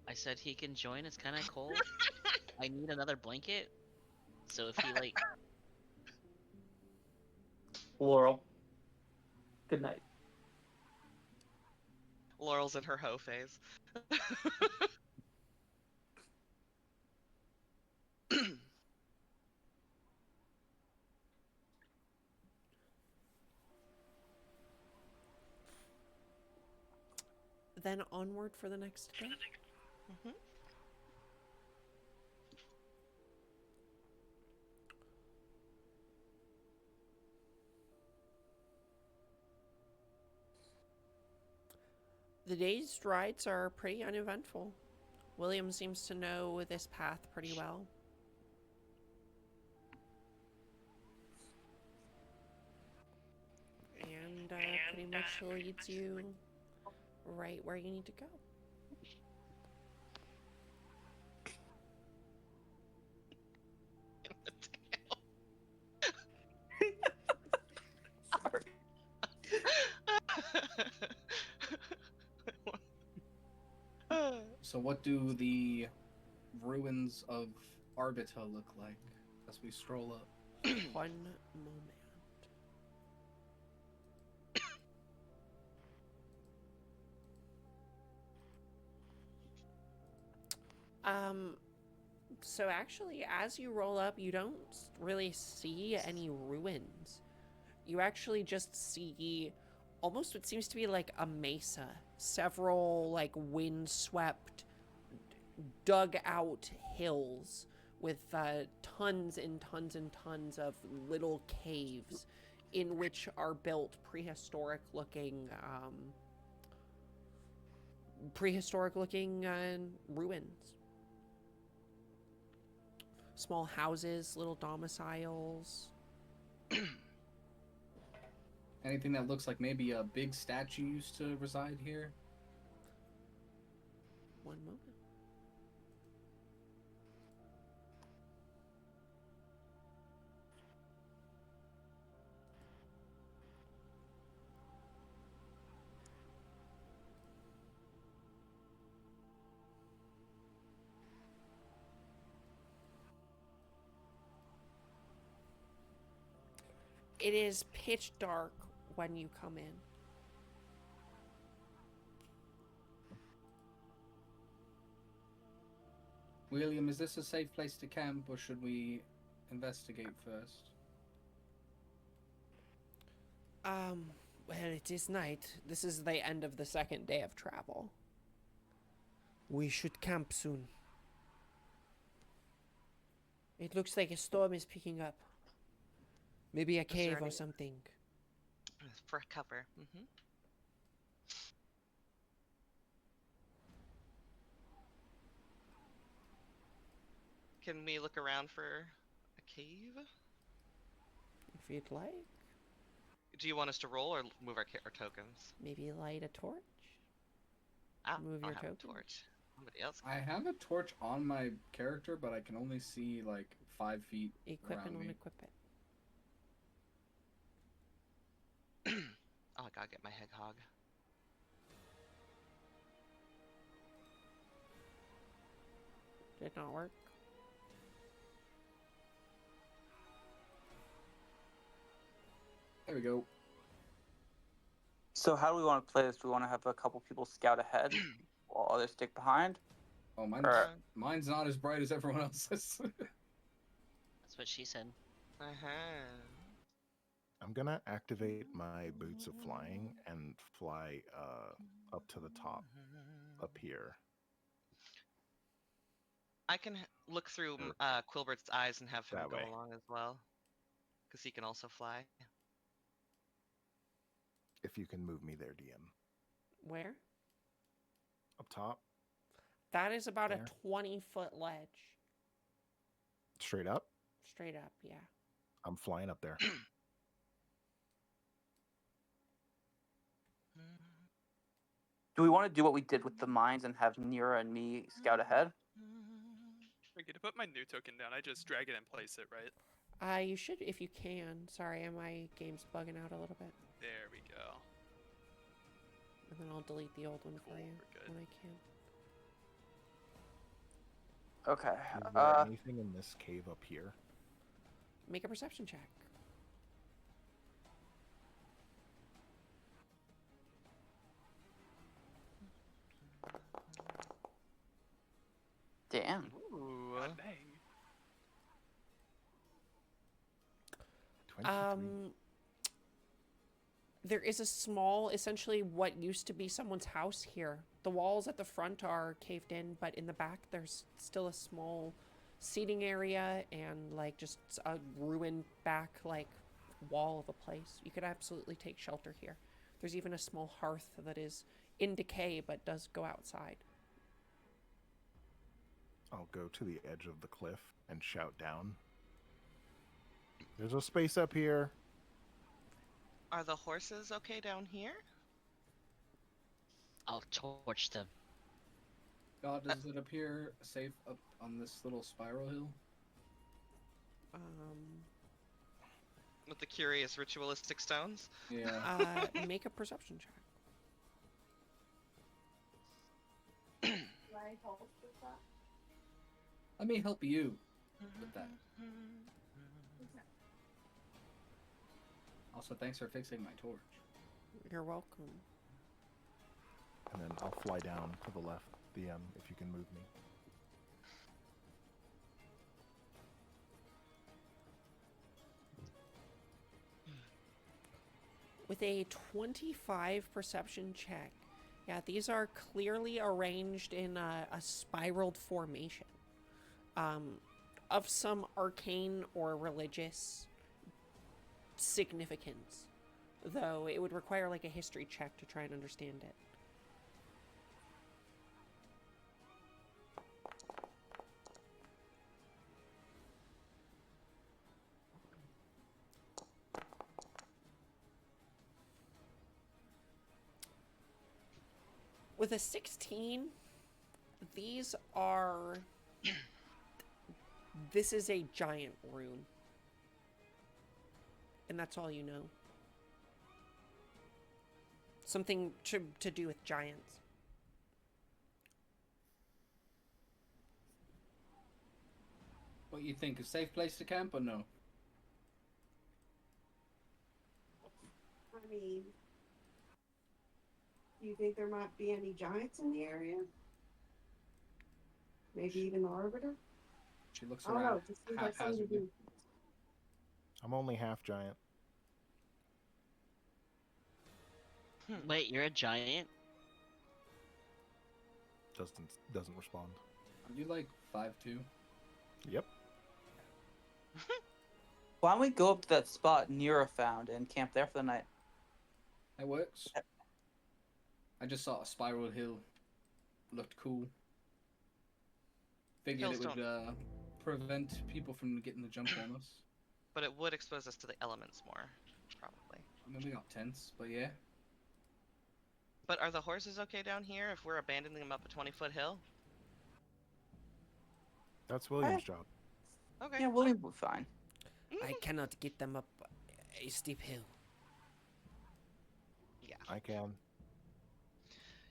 I said he can join. It's kind of cold. I need another blanket. So if he Laurel. Good night. Laurel's in her hoe phase. Then onward for the next day. The day's rides are pretty uneventful. William seems to know this path pretty well. And pretty much leads you right where you need to go. So what do the ruins of Arbita look like as we stroll up? One moment. So actually, as you roll up, you don't really see any ruins. You actually just see almost what seems to be like a mesa. Several, like, windswept, dug out hills with tons and tons and tons of little caves in which are built prehistoric looking ruins. Small houses, little domiciles. Anything that looks like maybe a big statue used to reside here? One moment. It is pitch dark when you come in. William, is this a safe place to camp, or should we investigate first? Well, it is night. This is the end of the second day of travel. We should camp soon. It looks like a storm is picking up. Maybe a cave or something. For cover. Mm-hmm. Can we look around for a cave? If you'd like. Do you want us to roll or move our tokens? Maybe light a torch. Move your token. Torch. Somebody else. I have a torch on my character, but I can only see like 5 feet Equip around and me. unequip it. Oh, I gotta get my head hog. Did not work. There we go. So how do we want to play this? Do we want to have a couple people scout ahead while others stick behind? Oh, mine's not as bright as everyone else's. That's what she said. I'm gonna activate my boots of flying and fly up to the top, up here. I can look through Quilbert's eyes and have him go along as well, because he can also fly. If you can move me there, DM. Where? Up top. That is about there. a 20-foot ledge. Straight up? Straight up, yeah. I'm flying up there. Do we want to do what we did with the mines and have Nira and me scout ahead? Okay, to put my new token down, I just drag it and place it, right? You should if you can. Sorry, my game's bugging out a little bit. There we go. And then I'll delete the old one for you when I can. Okay. Is there anything in this cave up here? Make a perception check. Damn. Ooh. Dang. 23. There is a small, essentially what used to be someone's house here. The walls at the front are caved in, but in the back there's still a small seating area and like just a ruined back like wall of a place. You could absolutely take shelter here. There's even a small hearth that is in decay, but does go outside. I'll go to the edge of the cliff and shout down. There's a space up here. Are the horses okay down here? I'll torch them. God, does it appear safe up on this little spiral hill? With the curious ritualistic stones? Yeah. Make a perception check. Let me help you with that. Also, thanks for fixing my torch. You're welcome. And then I'll fly down to the left, DM, if you can move me. With a 25 perception check, yeah, these are clearly arranged in a spiraled formation of some arcane or religious significance, though it would require like a history check to try and understand it. With a 16, these are... This is a giant rune. And that's all you know. Something to do with giants. What you think? A safe place to camp or no? I mean, do you think there might be any giants in the area? Maybe even the Arbiter? She looks I don't around know, just seems like something to haphazardly. do. I'm only half giant. Wait, you're a giant? Doesn't respond. Are you like 5'2"? Yep. Why don't we go up to that spot Nira found and camp there for the night? That works. I just saw a spiral hill. Looked cool. Figured Hills it would prevent people from getting the jump on us. But it would expose us to the elements more, probably. I mean, we got tents, but yeah. But are the horses okay down here if we're abandoning them up a 20-foot hill? That's William's job. Okay. Yeah, William will be fine. I cannot get them up a steep hill. Yeah. I can.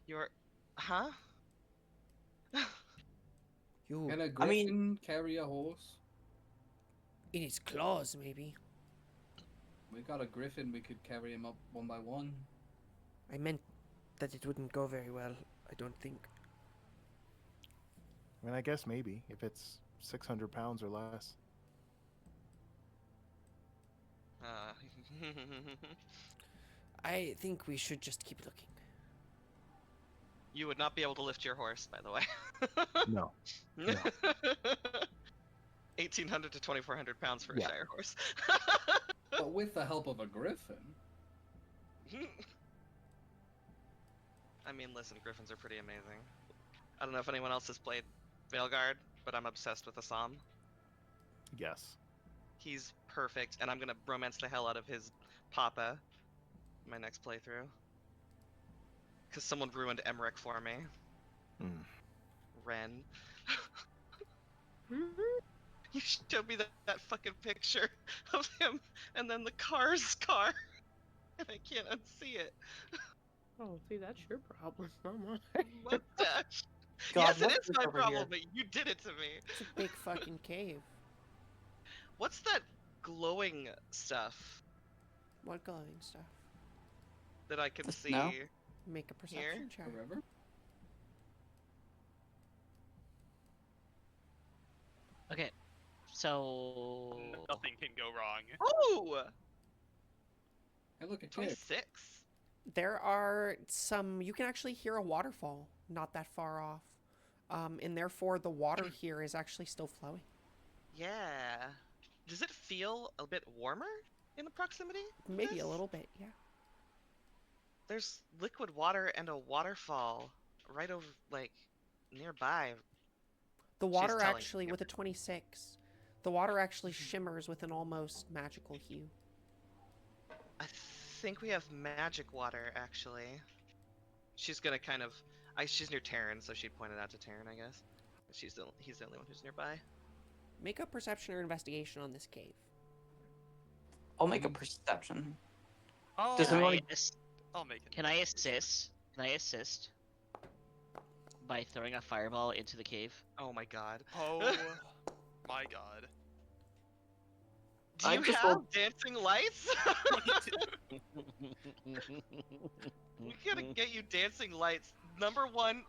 You're... Huh? You... Can a griffin carry a horse? In its claws, maybe. We got a griffin, we could carry him up one by one. I meant that it wouldn't go very well, I don't think. I mean, I guess maybe, if it's 600 pounds or less. I think we should just keep looking. You would not be able to lift your horse, by the way. No. No. 1,800 to 2,400 pounds for a Shire horse. But with the help of a griffin. I mean, listen, griffins are pretty amazing. I don't know if anyone else has played Veilguard, but I'm obsessed with Assam. Yes. He's perfect, and I'm gonna romance the hell out of his papa in my next playthrough. Because someone ruined Emmerich for me. Mm. Ren. You showed me that fucking picture of him, and then the car's car, and I can't unsee it. Oh, see, that's your problem, not mine. Mustache. God, Yes, it what's is this my over problem, here? but you did it to me. It's a big fucking cave. What's that glowing stuff What glowing stuff? that I can The see? snow? Make a perception check. A river? Okay, so Nothing can go wrong. Oh! Hey, look at you. 26. There are some... You can actually hear a waterfall not that far off. And therefore, the water here is actually still flowing. Yeah. Does it feel a bit warmer in the proximity? of Maybe this? a little bit, yeah. There's liquid water and a waterfall right over, like, nearby. The She's water telling actually, me. with a 26, the water actually shimmers with an almost magical hue. I think we have magic water, actually. She's gonna kind of... she's near Taryn, so she'd point it out to Taryn, I guess. He's the only one who's nearby. Make a perception or investigation on this cave. I'll make a perception. Oh, Does anyone? I'll make it. Can I assist? Can I assist by throwing a fireball into the cave? Oh my god. Oh my god. Do I you just have rolled- dancing lights? 22. We gotta get you dancing lights. Number one,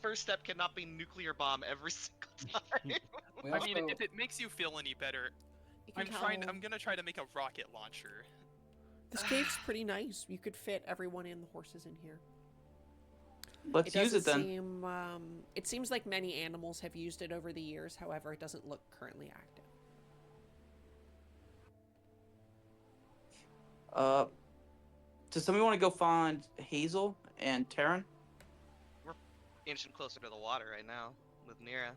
first step cannot be nuclear bomb every single time. We I mean, also- if it makes you feel any better, You can I'm tell gonna try to make a rocket launcher. this cave's pretty nice. You could fit everyone and the horses in here. Let's use it then. Seem, it seems like many animals have used it over the years. However, it doesn't look currently active. Does somebody want to go find Hazel and Taryn? Inching closer to the water right now with Nira.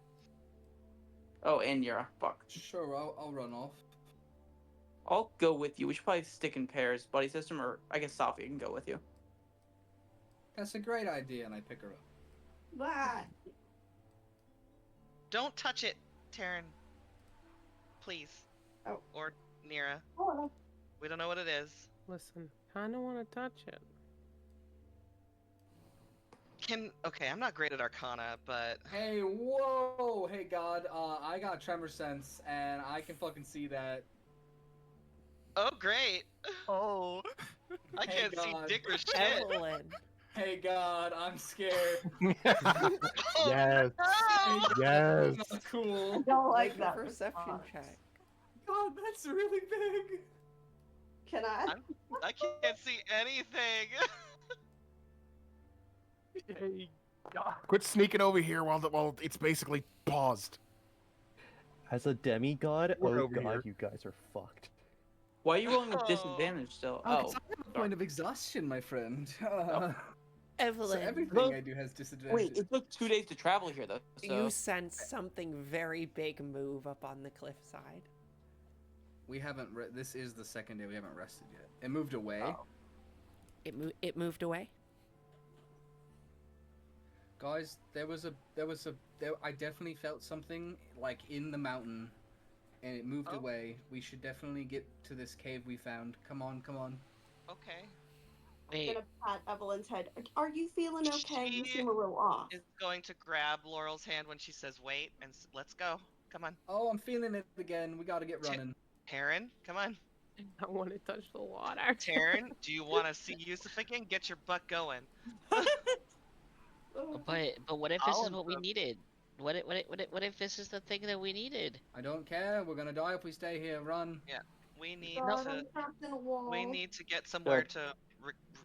Oh, and Yura. Fuck. Sure, I'll run off. I'll go with you. We should probably stick in pairs, buddy system, or I guess Sophia can go with you. That's a great idea, and I pick her up. Blah. Don't touch it, Taryn. Please. Oh. Or Nira. Oh, We don't know what it is. Listen, kinda wanna touch it. Okay, I'm not great at Arcana, but Hey, whoa! Hey, God, I got tremor sense, and I can fucking see that. oh great! Oh. I Hey, can't see God. dick or shit. Evelyn, Hey, God, I'm scared. Oh, Yes. no! Yes. Not cool. I don't like make a that. perception response. check. God, that's really big. Can I? I can't see anything. Hey, God. Quit sneaking over here while it's basically paused. As a demigod, We're oh over god, here. you guys are fucked. Why are you rolling with Oh. disadvantage still? Oh, Oh, 'cause I have a point of exhaustion, my friend. So Evelyn, everything I do has disadvantage. wait, it took 2 days to travel here though. So you sense something very big move up on the cliffside. We haven't. This is the second day we haven't rested yet. It moved away. Oh. It moved away. Guys, I definitely felt something like in the mountain, and it moved Oh. away. We should definitely get to this cave we found. Come on, come on. Okay. I'm Wait, gonna pat Evelyn's head. Are you feeling okay? You She seem a little off. Is going to grab Laurel's hand when she says wait, and let's go. Come on. Oh, I'm feeling it again. We gotta get running. Taryn, come on. I wanna touch the water. Taryn, do you want to see Yusuf again? Get your butt going. Ugh. but what if this is I'll what we improve. needed? What if this is the thing that we needed? I don't care. We're gonna die if we stay here. Run. We need God, to. I'm trapped in a wall. We need to get somewhere to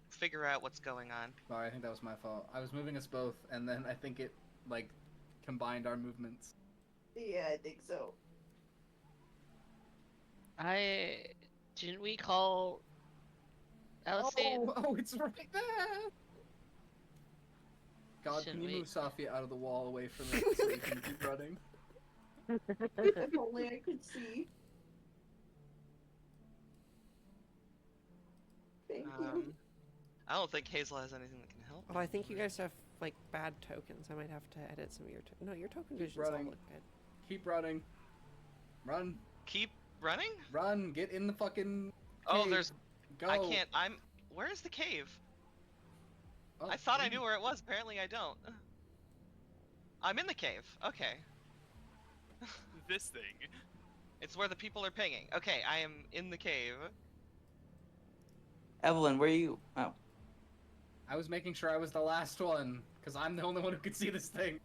figure out what's going on. Sorry, I think that was my fault. I was moving us both, and then I think it like combined our movements. Yeah, I think so. Didn't we call Alcine? Oh, it's right there. God, Shouldn't can you we- move Sophia out of the wall away from it so we can keep running? If only I could see. Thank you. I don't think Hazel has anything that can help. Oh, I think you guys have like bad tokens. I might have to edit some of your. No, your token visions all running. look good. Keep running. Run, Keep running? run. Get in the fucking. Oh, cave. there's. Go. I can't. Where is the cave? Oh, I thought I you- knew where it was. Apparently, I don't. I'm in the cave. Okay. This thing. It's where the people are pinging. Okay, I am in the cave. Evelyn, where are you? Oh, I was making sure I was the last one, because I'm the only one who could see this thing.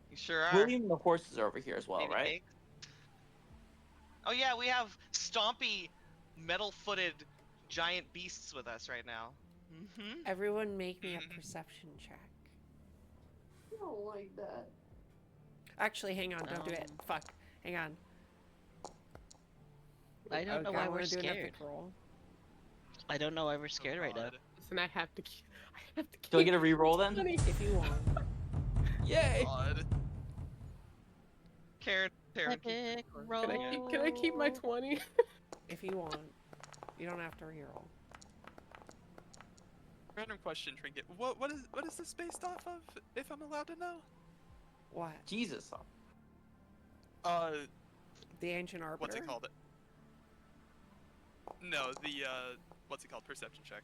You sure are. William and the horses are over here as well, Baby right? cakes. Oh yeah, we have stompy, metal-footed giant beasts with us right now. Mm-hmm. Everyone, make me a Mhm. perception check. I don't like that. Actually, hang on. Don't do it. Fuck. Hang on. I don't know Okay, why I we're wanna do an scared. epic roll. I don't know why we're scared right now. Listen, I have to have to Do I keep get a reroll then? 20. If you want. Yay! God. Karen, Epic keep roll. Can I keep my 20? If you want. You don't have to reroll. Random question, Trinket. What is this based off of? If I'm allowed to know. What? Jesus. The Ancient Arbiter? What's it called? No, the what's it called? Perception check.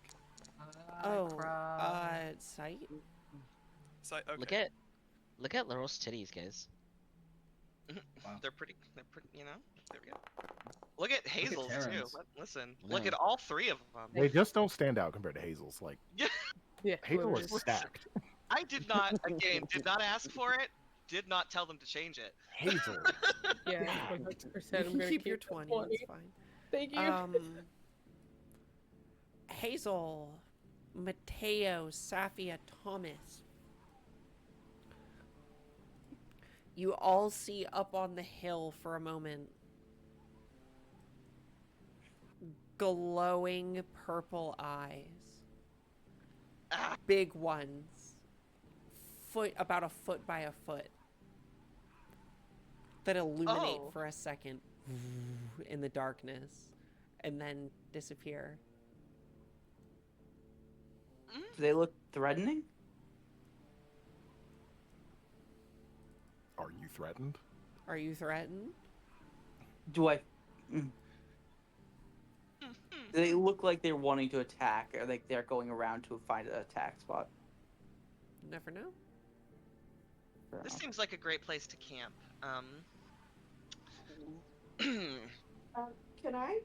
Oh, sight? Okay. Look at Laurel's titties, guys. Wow. They're pretty, you know. There we go. Look at Hazel's too. Terrence. Listen, No. look at all three of them. They just don't stand out compared to Hazel's. Like Yeah. Hazel literally. is stacked. I did not, again, did not ask for it. Did not tell them to change it. Hazel. Yeah, God. 100%. You I'm can gonna keep your 20, it's fine. Thank you. Hazel, Mateo, Safia, Thomas. You all see up on the hill for a moment glowing purple eyes. Ah. Big ones. About a foot by a foot. That illuminate Oh. for a second in the darkness and then disappear. Do they look threatening? Are you threatened? Are you threatened? Do I? Do they look like they're wanting to attack, or like they're going around to find an attack spot? Never know. This seems like a great place to camp. Can I,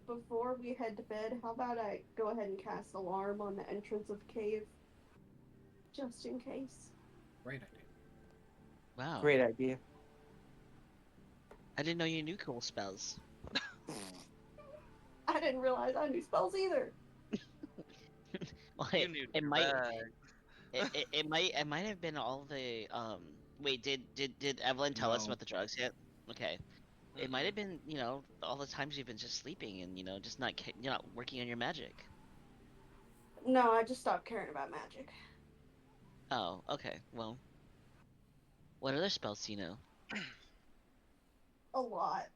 before we head to bed, how about I go ahead and cast alarm on the entrance of cave, just in case? Great idea. Wow. Great idea. I didn't know you knew cool spells. I didn't realize I knew spells either. Well, You knew it might. drugs. It might have been all the Wait, did Evelyn tell us No. about the drugs yet? Okay. It might have been, all the times you've been just sleeping and just not you're not working on your magic. No, I just stopped caring about magic. Oh, okay. Well, what other spells do you know? A lot.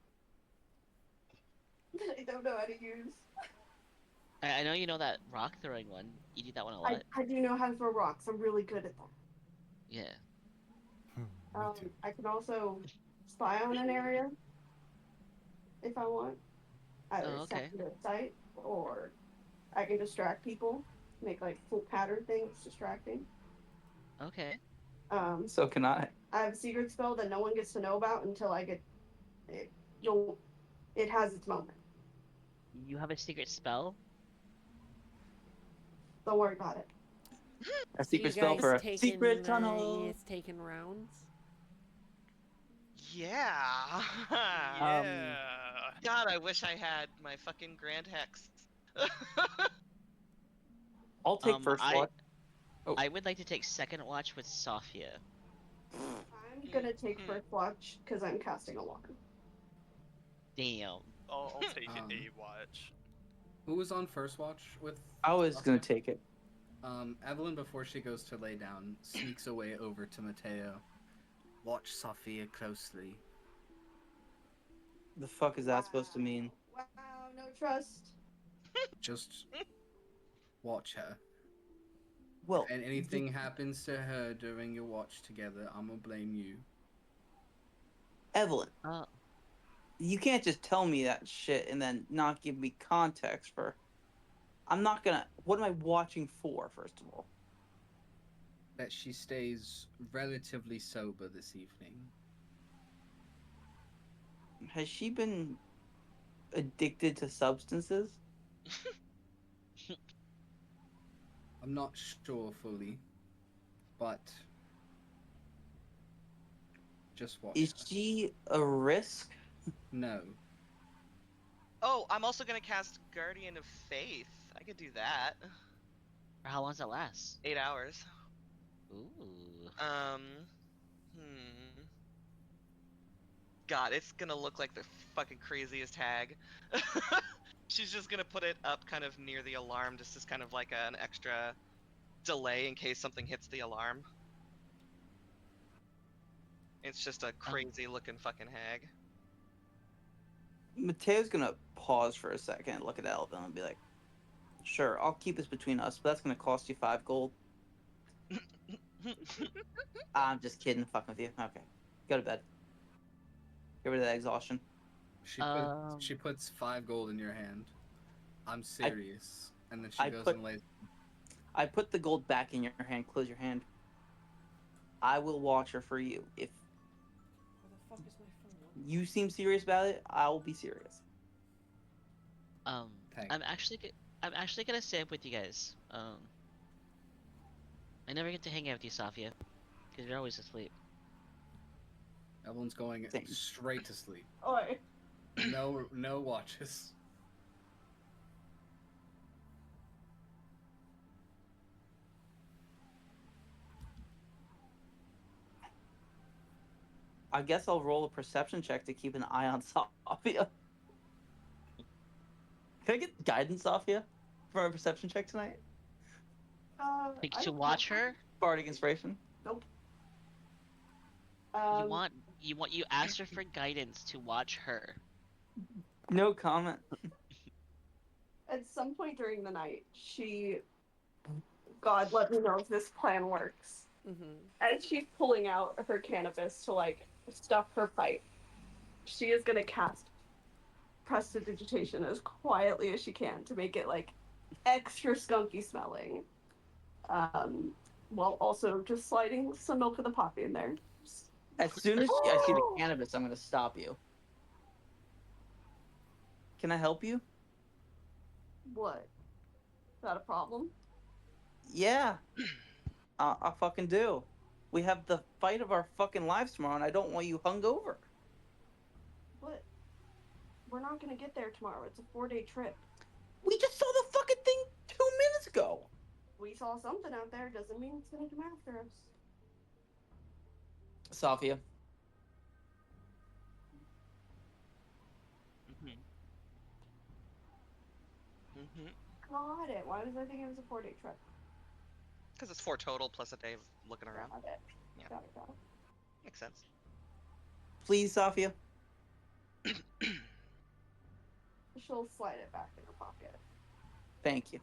That I don't know how to use. I know you know that rock throwing one. You do that one a lot. I do know how to throw rocks. I'm really good at that. Yeah. Me too. I can also spy on an area if I want. Either Oh, okay. second sight, or I can distract people, make like full pattern things distracting. Okay. So can I. I have a secret spell that no one gets to know about until I get it. It has its moment. You have a secret spell? Don't worry about it. A secret You spell guys for a taking, secret tunnel. It's taking rounds. Yeah. Yeah. God, I wish I had my fucking Grand Hex. I'll take first watch. I would like to take second watch with Sophia. I'm gonna take first watch because I'm casting alarm. Damn. I'll take a watch. Who was on first watch with? I was gonna Sophia? take it. Evelyn, before she goes to lay down, sneaks away over to Mateo. Watch Sophia closely. The fuck is that supposed to mean? Wow, no trust. Just watch her. Well, And anything happens to her during your watch together, I'm gonna blame you. Evelyn, Oh. you can't just tell me that shit and then not give me context for. I'm not gonna. What am I watching for, first of all? That she stays relatively sober this evening. Has she been addicted to substances? I'm not sure fully, but just watch Is her. she a risk? No. Oh, I'm also gonna cast Guardian of Faith. I could do that. For how long does that last? 8 hours. Ooh. God, it's gonna look like the fucking craziest hag. She's just gonna put it up kind of near the alarm, just as kind of like an extra delay in case something hits the alarm. It's just a crazy looking fucking hag. Mateo's gonna pause for a second, look at Elvin, and be like, "Sure, I'll keep this between us, but that's gonna cost you 5 gold." I'm just kidding, fucking with you. Okay, go to bed. Get rid of that exhaustion. She puts 5 gold in your hand. I'm serious. And then she goes and lays. I put the gold back in your hand. Close your hand. I will watch her for you. If Where the fuck is my phone? you seem serious about it, I will be serious. Thanks. I'm actually gonna stay up with you guys. I never get to hang out with you, Safia, because you're always asleep. Evelyn's going straight to sleep. Oi. No watches. I guess I'll roll a perception check to keep an eye on Safia. Can I get guidance, Safia, for a perception check tonight? Like to watch her? Bardic inspiration. Nope. You asked her for guidance to watch her. No comment. At some point during the night, God, let me know if this plan works. As she's pulling out her cannabis to like stuff her pipe, she is gonna cast prestidigitation as quietly as she can to make it like extra skunky smelling, while also just sliding some milk of the poppy in there. As soon as I see the cannabis, I'm gonna stop you. Can I help you? What? Is that a problem? Yeah. I fucking do. We have the fight of our fucking lives tomorrow, and I don't want you hungover. What? We're not gonna get there tomorrow. It's a 4-day trip. We just saw the fucking thing 2 minutes ago. We saw something out there. Doesn't mean it's gonna come after us. Safia. Got it. Why was I thinking it was a 4-day trip? Because it's 4 total plus a day of looking around. Got it. Yeah. Got it. Makes sense. Please, Safia. She'll slide it back in her pocket. Thank you.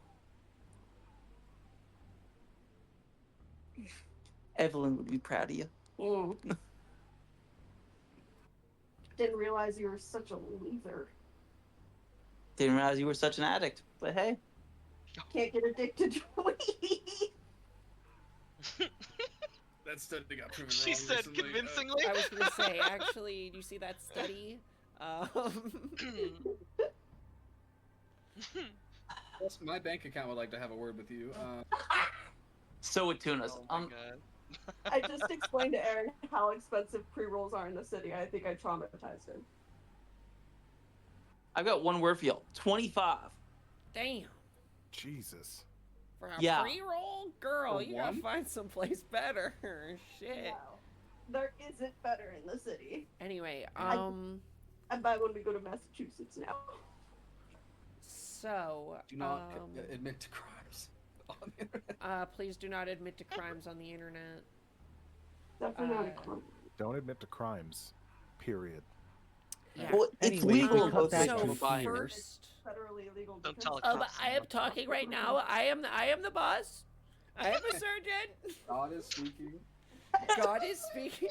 Evelyn would be proud of you. Didn't realize you were such a loser. Didn't realize you were such an addict, but hey. Can't get addicted to weed. That study got proven She wrong said recently. convincingly. I was gonna say, actually, do you see that study? My bank account would like to have a word with you. So would Tunas. Oh my god. I just explained to Aaron how expensive pre-rolls are in the city. I think I traumatized him. I've got one word for you. 25. Damn. Jesus. For a Yeah. pre-roll? Girl, For you gotta one? find someplace better. Shit. No, there isn't better in the city. Anyway, I buy when we go to Massachusetts now. so, Do not admit to crimes on the internet. please do not admit to crimes on the internet. Definitely not a crime. Don't admit to crimes. Period. Yeah. Well, it's Anyway, legal we in cut most back states to to buy yours. first, Federally illegal. Don't because- tell a but I am talking right now. I am the boss. I am a surgeon. God is speaking. God is speaking.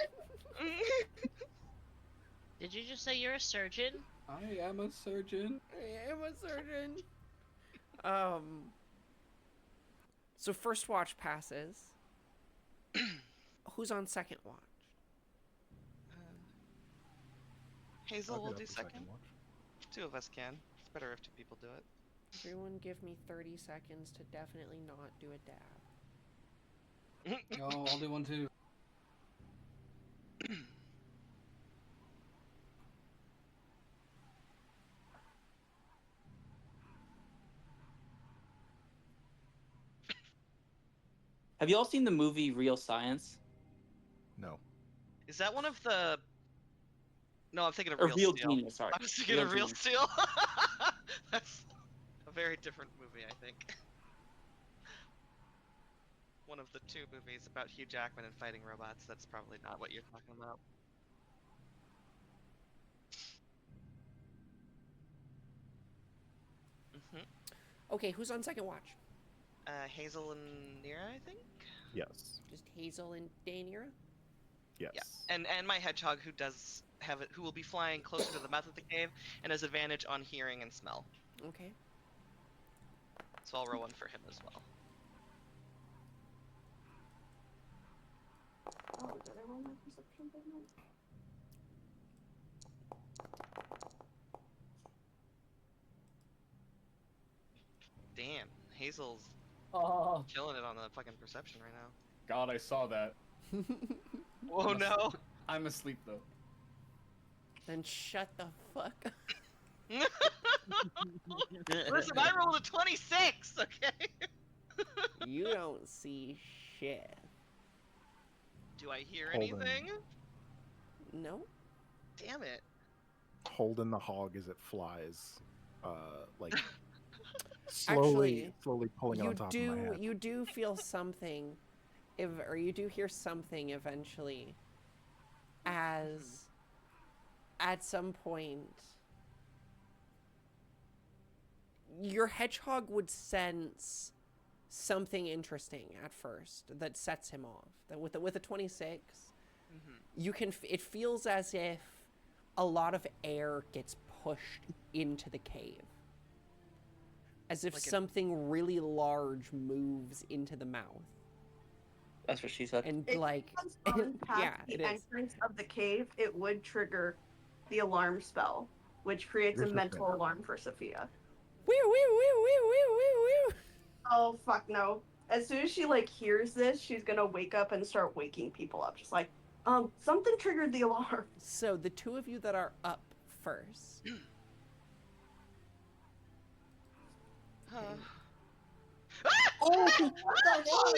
Did you just say you're a surgeon? I am a surgeon. I am a surgeon. So first watch passes. Who's on second watch? Hazel I'll will get up do for second. watch. 2 of us can. It's better if 2 people do it. Everyone give me 30 seconds to definitely not do a dab. Oh, I'll do one too. Have you all seen the movie Real Science? No. Is that one of the... No, I'm thinking of Or Real Real Steel. Genius, sorry. I was thinking Real of Real Genius. Steel. That's a very different movie, I think. one of the two movies about Hugh Jackman and fighting robots. That's probably not what you're talking about. Okay, who's on second watch? Hazel and Nira, I think. Yes. Just Hazel and Daenerys? Yes. Yeah, and my hedgehog who does have it, who will be flying closer to the mouth of the cave and has advantage on hearing and smell. Okay. So I'll roll one for him as well. Oh, did I roll my perception thing right? Damn, Hazel's Oh, killing it on the fucking perception right now. God, I saw that. Oh no! I'm asleep though. Then shut the fuck up. Listen, I rolled a 26. Okay. You don't see shit. Do I hear Hold on. anything? No? Damn it. Holding the hog as it flies, like slowly pulling it on top of my head. You do feel something, or you do hear something eventually, as at some point your hedgehog would sense something interesting at first that sets him off. That with a 26, you can. It feels as if a lot of air gets pushed into the cave. As if Like something really large moves into the mouth. That's what she said. And If like, it comes on past yeah, the it is. entrance of the cave, it would trigger the alarm spell, which creates a mental alarm for Sophia. Wee wee wee wee wee wee wee. Oh fuck no! As soon as she like hears this, she's gonna wake up and start waking people up, just like, something triggered the alarm. So the two of you that are up first. Oh, what the hell?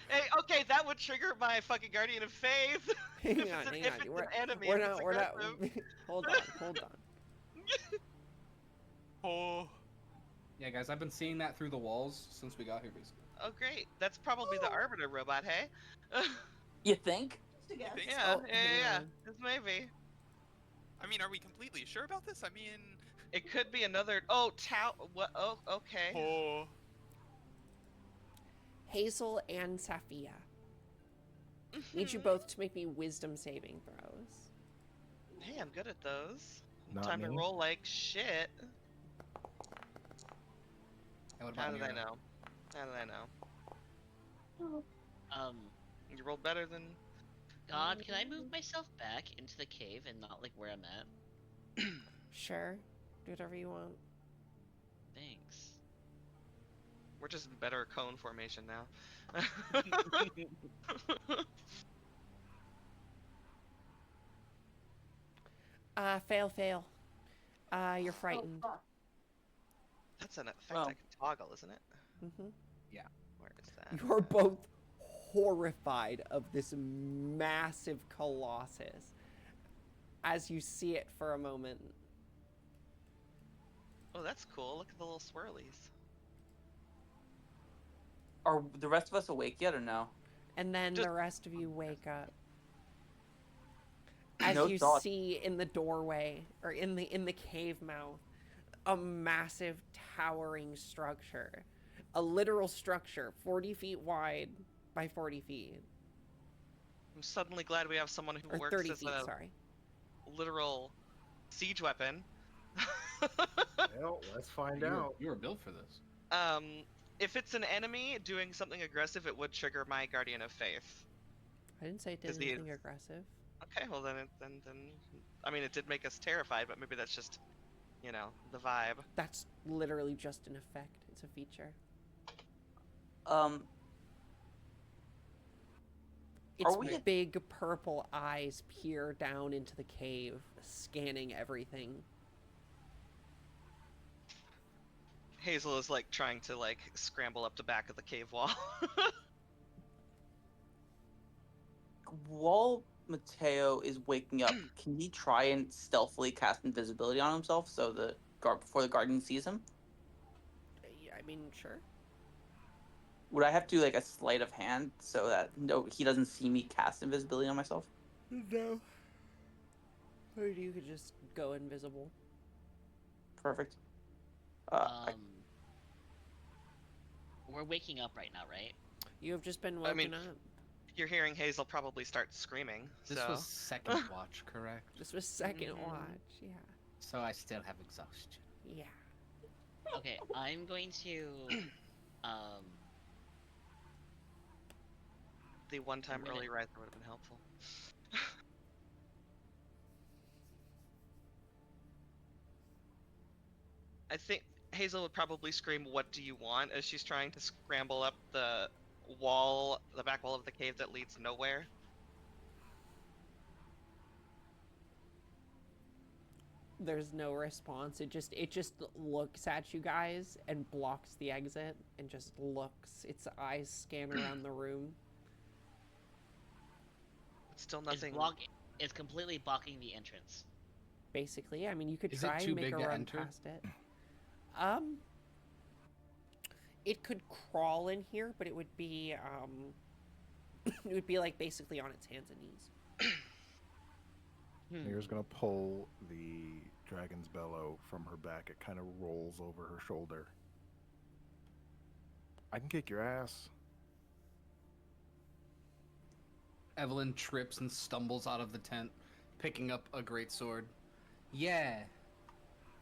Hey, okay, that would trigger my fucking Guardian of Faith. Hang If on, it's an- hang if on. it's an enemy, We're if not. it's We're not. aggressive. Hold on. Hold on. Oh. Yeah, guys, I've been seeing that through the walls since we got here, basically. Oh, great. That's probably the Arbiter robot, hey? You think? Just a guess. think Yeah, Oh, yeah, hang yeah. on. This maybe. I mean, are we completely sure about this? I mean, It could be another. Oh, What? Oh, okay. oh. Hazel and Safia. Need you Mhm. both to make me wisdom saving throws. Hey, I'm good at those. Not Time me. to roll like shit. And what How about did I Nero? know? How did I know? Oh, You rolled better than. God, can I move myself back into the cave and not like where I'm at? Sure. Do whatever you want. Thanks. We're just in better cone formation now. Fail. You're frightened. fuck. That's an effect Well. I can toggle, isn't it? Mm-hmm. Where is that? You're both horrified of this massive colossus as you see it for a moment. Oh, that's cool. Look at the little swirlies. Are the rest of us awake yet or no? And then Just- the rest of you wake up. As No you thought. see in the doorway, or in the cave mouth, a massive towering structure. A literal structure, 40 feet wide by 40 feet. I'm suddenly glad we have someone who Or works 30 as feet, a sorry. literal siege weapon. Well, let's find You were, out. you were built for this. If it's an enemy doing something aggressive, it would trigger my Guardian of Faith. I didn't say it did 'Cause the- anything aggressive. Okay, well then, I mean, it did make us terrified, but maybe that's just, the vibe. That's literally just an effect. It's a feature. Its we at- big purple eyes peer down into the cave, scanning everything. Hazel is like trying to scramble up the back of the cave wall. While Mateo is waking up, can he try and stealthily cast invisibility on himself so before the guardian sees him? I mean, sure. Would I have to do like a sleight of hand so that no, he doesn't see me cast invisibility on myself? No. Or you could just go invisible. Perfect. We're waking up right now, right? You have just been woken up. You're hearing Hazel probably start screaming. This so. was second watch, correct? This was 2nd watch, yeah. So I still have exhaustion. Yeah. Okay, I'm going to The one-time I'm gonna- early riser would have been helpful. I think Hazel would probably scream, "What do you want?" as she's trying to scramble up the wall, the back wall of the cave that leads nowhere. There's no response. It just looks at you guys and blocks the exit and just looks. Its eyes scan around the room. Still nothing. It's completely blocking the entrance. Basically, I mean, you could Is try it too and make big a to run enter? past it. It could crawl in here, but it would be it would be like basically on its hands and knees. Mira's gonna pull the dragon's bellow from her back. It kind of rolls over her shoulder. I can kick your ass. Evelyn trips and stumbles out of the tent, picking up a great sword. Yeah,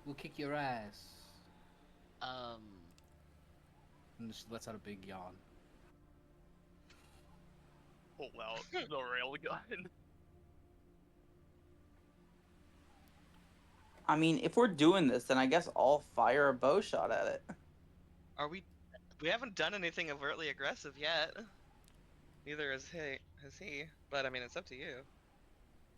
we'll kick your ass. And she lets out a big yawn. Pull out the railgun. I mean, if we're doing this, then I guess I'll fire a bow shot at it. Are we? We haven't done anything overtly aggressive yet. Neither has he. But I mean, it's up to you.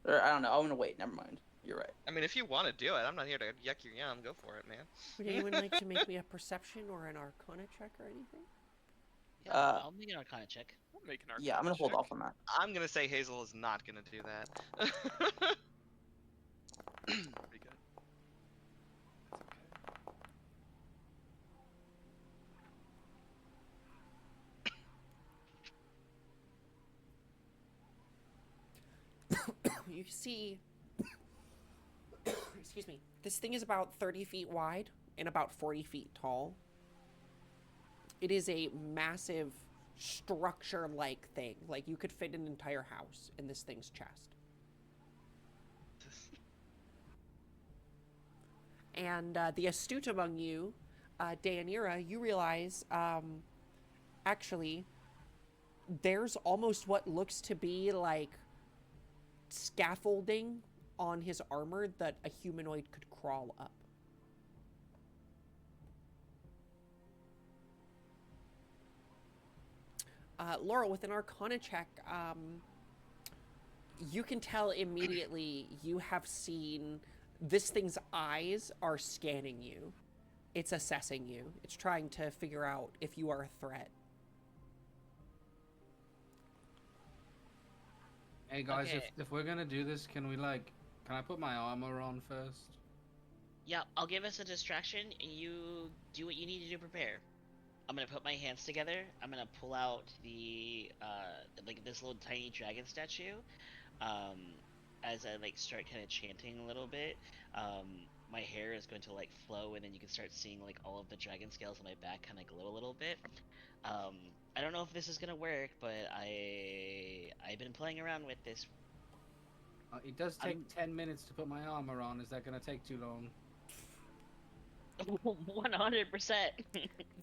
Or I don't know. I'm gonna wait. Never mind. You're right. I mean, if you want to do it, I'm not here to yuck your yum. Go for it, man. Would anyone like to make me a perception or an arcana check or anything? Yeah, I'll make an arcana check. Yeah, I'm gonna hold off on that. I'm gonna say Hazel is not gonna do that. Pretty good. You see, excuse me, this thing is about 30 feet wide and about 40 feet tall. It is a massive structure-like thing. Like, you could fit an entire house in this thing's chest. And the astute among you, Deianira, you realize, actually, there's almost what looks to be like scaffolding on his armor that a humanoid could crawl up. Laurel, with an arcana check, you can tell immediately you have seen this thing's eyes are scanning you. It's assessing you. It's trying to figure out if you are a threat. Hey guys, Okay. if we're gonna do this, can I put my armor on first? Yeah, I'll give us a distraction, and you do what you need to do. Prepare. I'm gonna put my hands together. I'm gonna pull out the like this little tiny dragon statue. As I like start kind of chanting a little bit, my hair is going to like flow, and then you can start seeing like all of the dragon scales on my back kind of glow a little bit. I don't know if this is gonna work, but I've been playing around with this. It does take 10 minutes to put my armor on. Is that gonna take too long? 100%.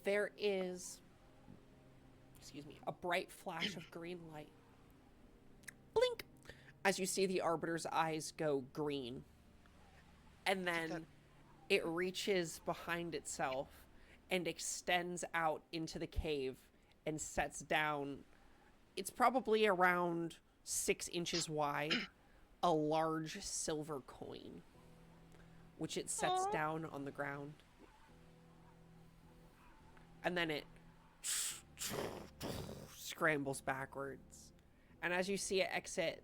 There is, excuse me, a bright flash of green light. Blink! As you see the Arbiter's eyes go green. And then it reaches behind itself and extends out into the cave and sets down. It's probably around 6 inches wide, a large silver coin, which it sets down on the ground. And then it scrambles backwards. And as you see it exit,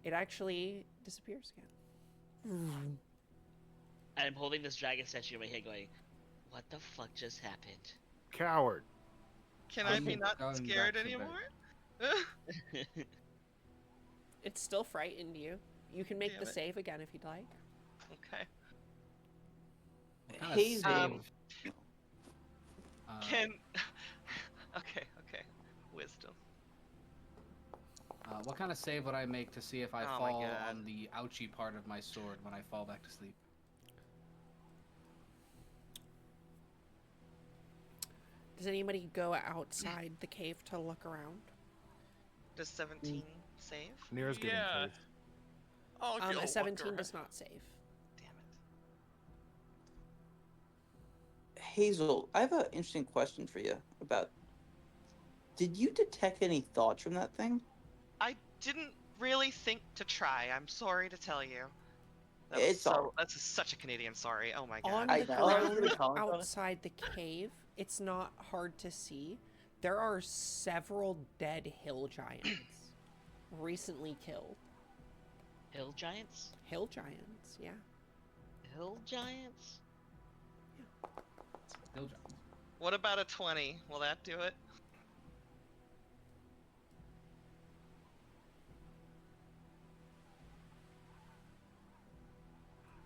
it actually disappears again. And I'm holding this dragon statue in my head going, what the fuck just happened? Coward. Can I be I'm not going scared back to bed. anymore? It's still frightened you. You can make Damn the it. save again if you'd like. Okay. What kind of Hazel. save? Can. Okay. Wisdom. What kind of save would I make to see if I Oh my fall God. on the ouchie part of my sword when I fall back to sleep? Does anybody go outside the cave to look around? Does 17 save? Nira's getting Yeah. close. I'll go A look 17 around. does not save. Damn it. Hazel, I have an interesting question for you about. Did you detect any thoughts from that thing? I didn't really think to try. I'm sorry to tell you. It's all- That's such a Canadian sorry. Oh my On God. the know. I was gonna ground comment on it. outside the cave, it's not hard to see. There are several dead hill giants recently killed. Hill giants? Hill giants, yeah. Hill giants? Still jump. What about a 20? Will that do it?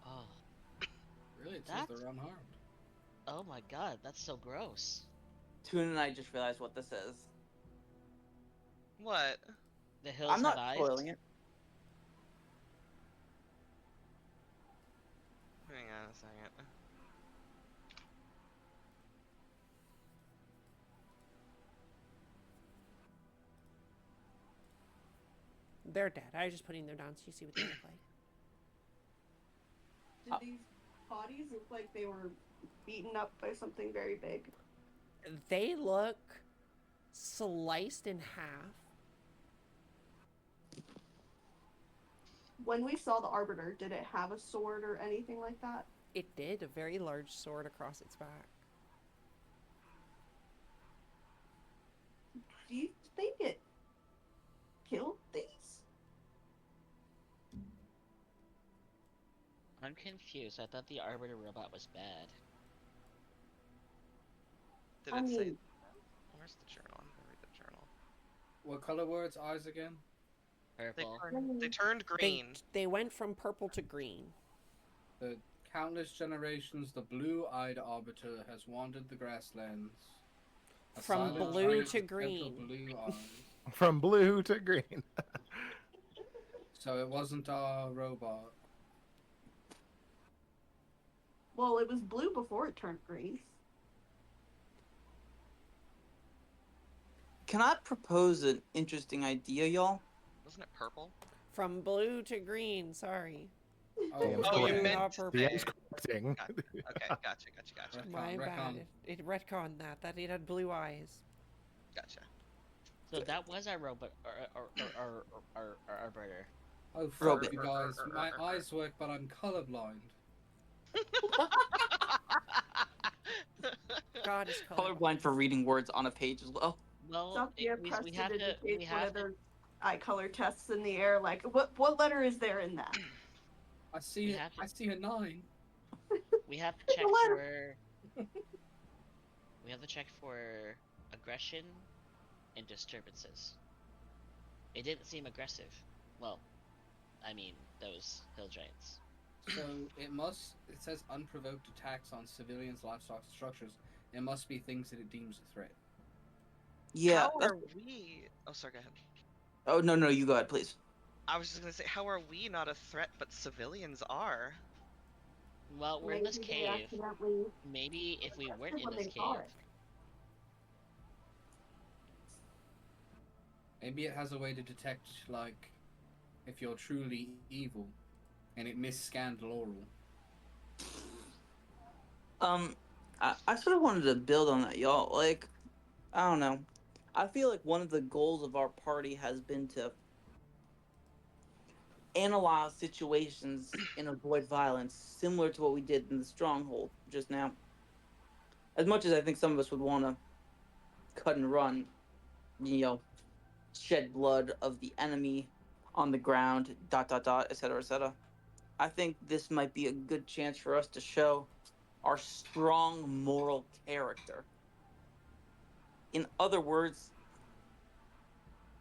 Oh, Really? It says That's- they're unharmed. oh my god, that's so gross. Toon and I just realized what this is. What? The hills I'm not have eyes. spoiling it. Hang on a second. They're dead. I was just putting them down so you see what they look like. Did these bodies look like they were beaten up by something very big? They look sliced in half. When we saw the Arbiter, did it have a sword or anything like that? It did, a very large sword across its back. Do you think it killed these? I'm confused. I thought the Arbiter robot was bad. Did I it say? mean- Where's the journal? I'm gonna read the journal. What color were its eyes again? Purple. They turned green. They went from purple to green. The countless generations, the blue-eyed arbiter has wandered the grasslands. A From silent blue giant to with gentle green. Blue eyes. From blue to green. So it wasn't our robot. Well, it was blue before it turned green. Can I propose an interesting idea, y'all? Wasn't it purple? From blue to green, sorry. DM's Oh, you correcting. meant not to purple. say. DM's correcting. Okay, gotcha. My bad. Retcon. It retconned that it had blue eyes. Gotcha. So that was our robot, our Arbiter. Oh, Robot. fuck you guys. My eyes work, but I'm colorblind. God is colorblind. Colorblind for reading words on a page as well. Well, Sophia we pressed have to to. indicate We have to. whatever eye color tests in the air. Like, what letter is there in that? I see We it. have to- I see a 9. We have to It's a check letter. for. We have to check for aggression and disturbances. It didn't seem aggressive. Well, I mean, those hill giants. So it says unprovoked attacks on civilians, livestock, and structures. It must be things that it deems a threat. Yeah. How that's- are we? Oh, sorry. Go ahead. Oh no, you go ahead, please. I was just gonna say, how are we not a threat, but civilians are? Well, we're in this Maybe they cave. accidentally Maybe if we weren't in when this they saw cave. it. Maybe it has a way to detect, like, if you're truly evil, and it misscanned Laurel. I sort of wanted to build on that, y'all. Like, I don't know. I feel like one of the goals of our party has been to analyze situations and avoid violence, similar to what we did in the stronghold just now. As much as I think some of us would want to cut and run, shed blood of the enemy on the ground, ... etc. I think this might be a good chance for us to show our strong moral character. In other words,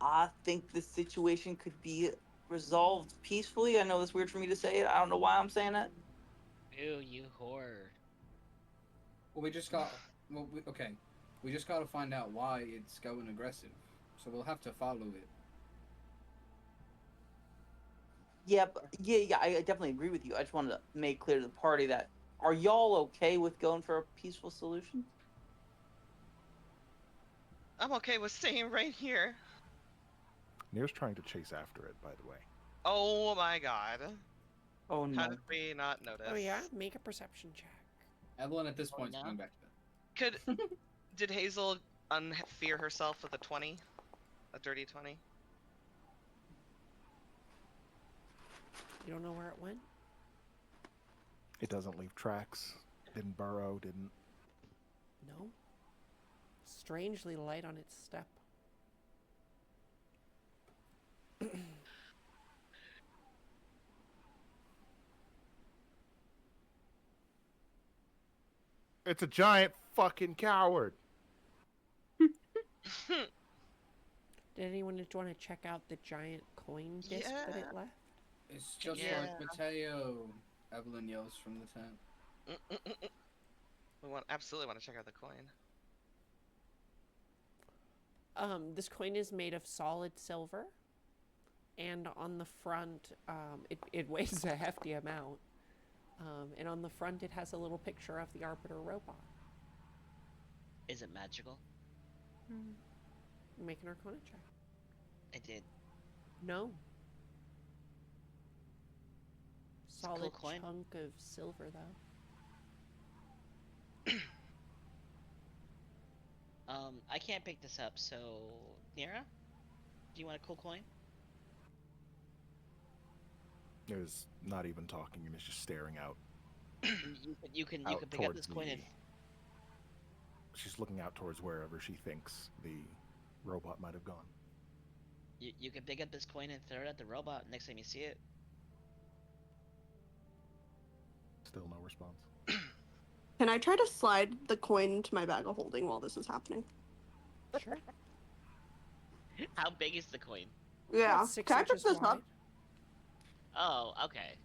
I think this situation could be resolved peacefully. I know it's weird for me to say it. I don't know why I'm saying that. Ew, you whore. Well, we just got. Well, okay. We just got to find out why it's going aggressive. So we'll have to follow it. Yeah, I definitely agree with you. I just wanted to make clear to the party that are y'all okay with going for a peaceful solution? I'm okay with staying right here. Nier's trying to chase after it, by the way. Oh my god. Oh no. How did we not notice? Oh yeah, make a perception check. Evelyn at this Oh, point is no? going back to bed. Did Hazel unfear herself with a 20? A dirty 20? You don't know where it went? It doesn't leave tracks. Didn't burrow. Didn't. No. Strangely light on its step. It's a giant fucking coward. Did anyone just want to check out the giant coin disc that it Yeah. left? It's just Yeah. like Mateo. Evelyn yells from the tent. We absolutely want to check out the coin. This coin is made of solid silver, and on the front, it weighs a hefty amount. And on the front, it has a little picture of the Arbiter robot. Is it magical? Make an Arcana check. I did. No. a cool Solid coin. chunk of silver, though. I can't pick this up, so Nira, do you want a cool coin? It was not even talking and it's just staring out. You can out pick up towards this coin and She's looking out towards wherever she thinks the robot might have gone. you can pick up this coin and throw it at the robot next time you see it. Still no response. Can I try to slide the coin into my bag of holding while this is happening? Sure. How big is the coin? Yeah. About 6 Can I pick inches this wide. up? Oh, okay.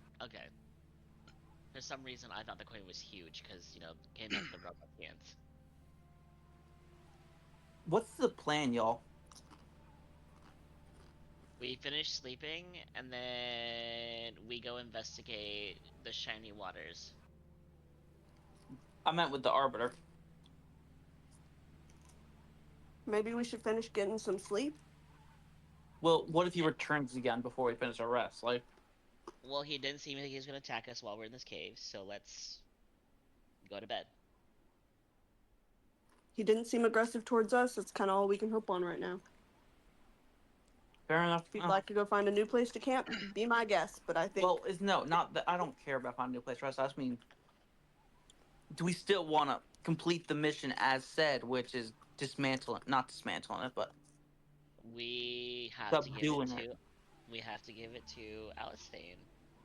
For some reason, I thought the coin was huge because, you know, it came out of the robot's hands. What's the plan, y'all? We finish sleeping, and then we go investigate the shiny waters. I meant with the Arbiter. Maybe we should finish getting some sleep. Well, what if he returns again before we finish our rest? Like, Well, he didn't seem like he was going to attack us while we're in this cave, so let's go to bed. He didn't seem aggressive towards us. That's kind of all we can hope on right now. fair enough. If you'd like to go find a new place to camp, be my guest. But I think Well, not that I don't care about finding a new place to rest. I just mean, do we still want to complete the mission as said, which is not dismantling it, but We have Stop to give doing it to. it. We have to give it to Alistane.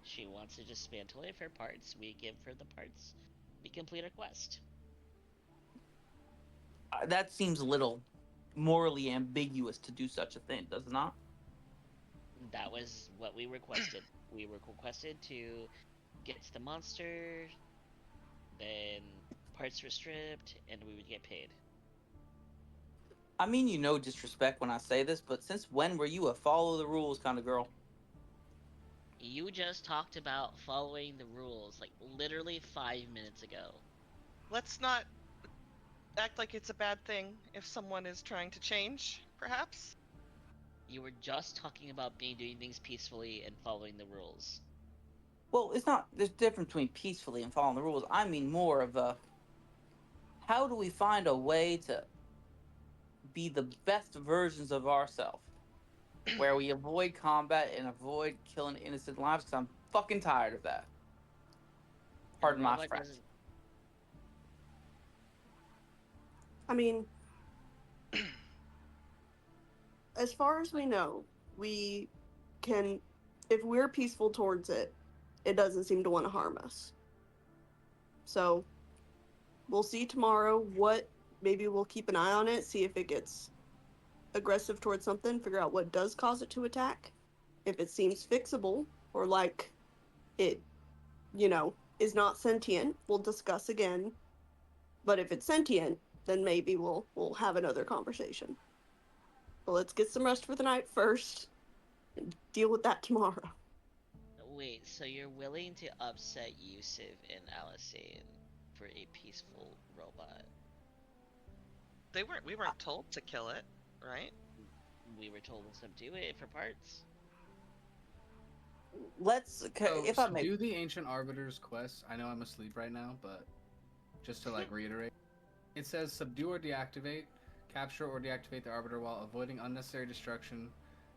She wants to dismantle it for parts. We give her the parts. We complete our quest. that seems a little morally ambiguous to do such a thing, does it not? That was what we requested. We were requested to get to the monster, then parts were stripped, and we would get paid. I mean, you know disrespect when I say this, but since when were you a follow the rules kind of girl? You just talked about following the rules like literally 5 minutes ago. Let's not act like it's a bad thing if someone is trying to change, perhaps? You were just talking about doing things peacefully and following the rules. Well, it's not. There's a difference between peacefully and following the rules. I mean more of a. How do we find a way to be the best versions of ourselves, where we avoid combat and avoid killing innocent lives? Because I'm fucking tired of that. Pardon my Robot French. doesn't- I mean, as far as we know, we can, if we're peaceful towards it, it doesn't seem to want to harm us. So, we'll see tomorrow what maybe we'll keep an eye on it, see if it gets aggressive towards something, figure out what does cause it to attack. If it seems fixable, or like it, is not sentient, we'll discuss again. But if it's sentient, then maybe we'll have another conversation. But let's get some rest for the night first and deal with that tomorrow. Wait, so you're willing to upset Yusuf and Alisane for a peaceful robot? We weren't told to kill it, right? We were told to subdue it for parts. Let's, if I may. Do the Ancient Arbiter's quest. I know I'm asleep right now, but just to reiterate, it says subdue or deactivate, capture or deactivate the Arbiter while avoiding unnecessary destruction.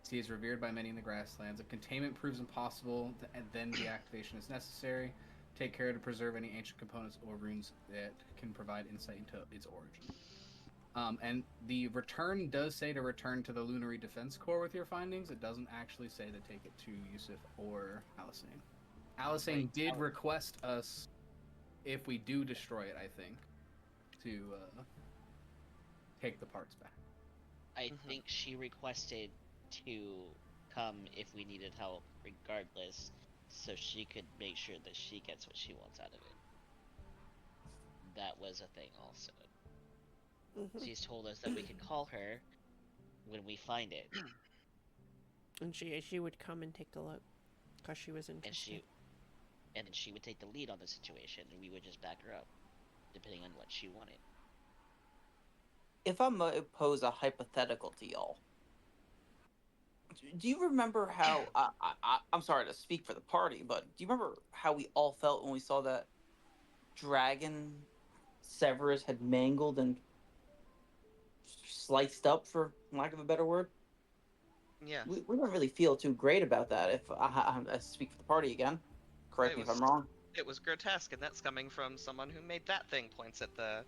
He is revered by many in the grasslands. If containment proves impossible, then deactivation is necessary. Take care to preserve any ancient components or runes that can provide insight into its origin. And the return does say to return to the Lunaria Defense Corps with your findings. It doesn't actually say to take it to Yusuf or Alisane. Alisane did request us, if we do destroy it, I think, to take the parts back. I think she requested to come if we needed help, regardless, so she could make sure that she gets what she wants out of it. That was a thing also. She's told us that we can call her when we find it. And she would come and take a look, because she was interested. And then she would take the lead on the situation, and we would just back her up, depending on what she wanted. If I might pose a hypothetical to y'all, do you remember how I'm sorry to speak for the party, but do you remember how we all felt when we saw that dragon Severus had mangled and sliced up, for lack of a better word? Yeah. We don't really feel too great about that. If I speak for the party again, correct me if I'm wrong. It was grotesque, and that's coming from someone who made that thing. Points at the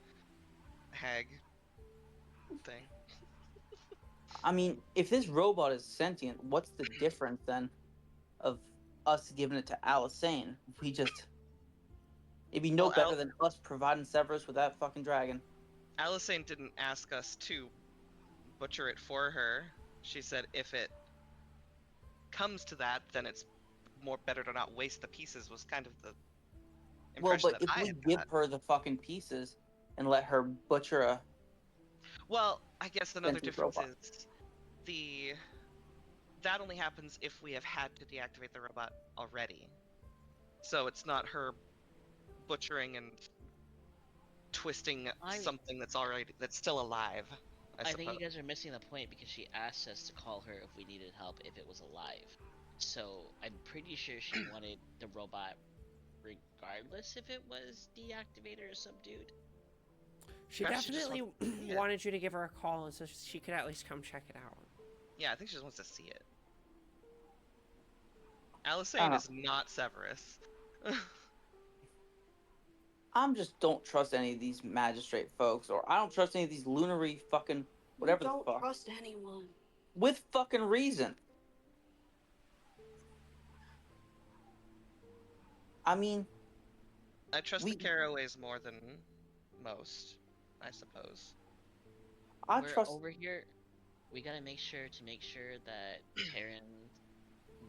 hag thing. I mean, if this robot is sentient, what's the difference then of us giving it to Alisane? It'd be no better than us providing Severus with that fucking dragon. Alisane didn't ask us to butcher it for her. She said if it comes to that, then it's more better to not waste the pieces, was kind of the impression Well, but if we give her the fucking pieces and let her butcher a... Well, I guess another difference robot. is that only happens if we have had to deactivate the robot already. So it's not her butchering and twisting something that's still alive. I think you guys are missing the point, because she asked us to call her if we needed help if it was alive. So I'm pretty sure she wanted the robot regardless if it was deactivated or subdued. She definitely wanted you to give her a call, and so she could at least come check it out. Yeah, I think she just wants to see it. Alisane is not Severus. I just don't trust any of these magistrate folks, or I don't trust any of these Lunaria fucking whatever the fuck. Don't trust anyone. With fucking reason. I mean... I trust the Caraways more than most, I suppose. We're over here. We gotta make sure that Terran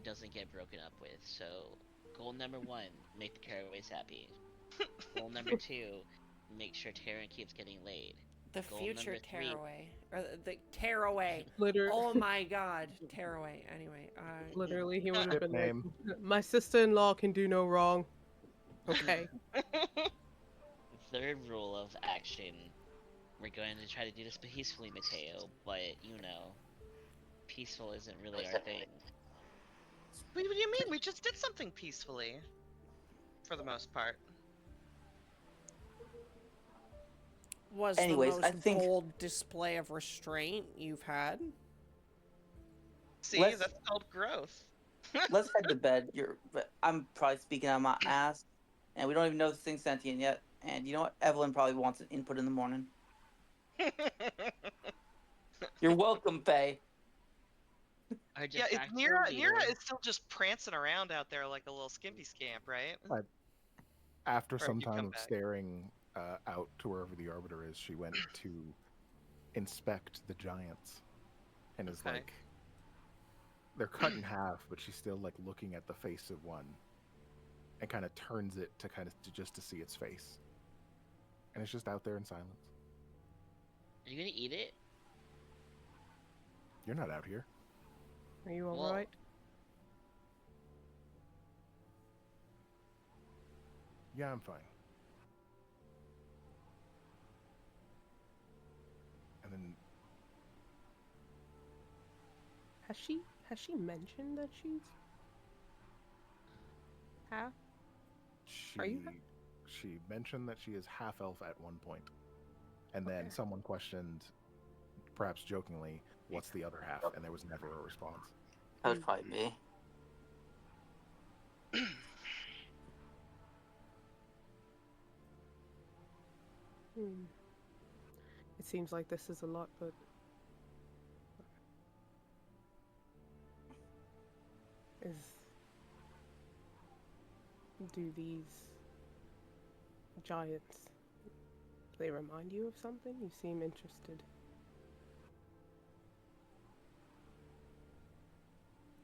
doesn't get broken up with. So, goal number 1, make the Caraways happy. Goal number 2, make sure Terran keeps getting laid. The Goal future number 3, Tearaway. Or the Tearaway. Literally. Oh my god, Tearaway. Anyway, literally, he would have been name. like, my sister-in-law can do no wrong. Okay. Third rule of action. We're going to try to do this peacefully, Mateo, but, peaceful isn't really our thing. What do you mean? We just did something peacefully. For the most part. Was Anyways, the most I think... bold display of restraint you've had? See, that's called growth. Let's head to bed. I'm probably speaking out of my ass, and we don't even know this thing's sentient yet. And you know what? Evelyn probably wants an input in the morning. You're welcome, Faye. Yeah, Nira is still just prancing around out there like a little skimpy scamp, right? After some time of staring out to wherever the Arbiter is, she went to inspect the giants, and is Okay. like, they're cut in half, but she's still like looking at the face of one, and kind of turns it to just to see its face, and it's just out there in silence. Are you gonna eat it? You're not out here. Are you Well, alright? Yeah, I'm fine. And then Has she mentioned that she's half? Are you she mentioned that she is half elf at one point, and then Okay. someone questioned, perhaps jokingly, what's the other half, and there was never a response. That was probably me. Hmm. It seems like this is a lot, but do these giants, do they remind you of something? You seem interested.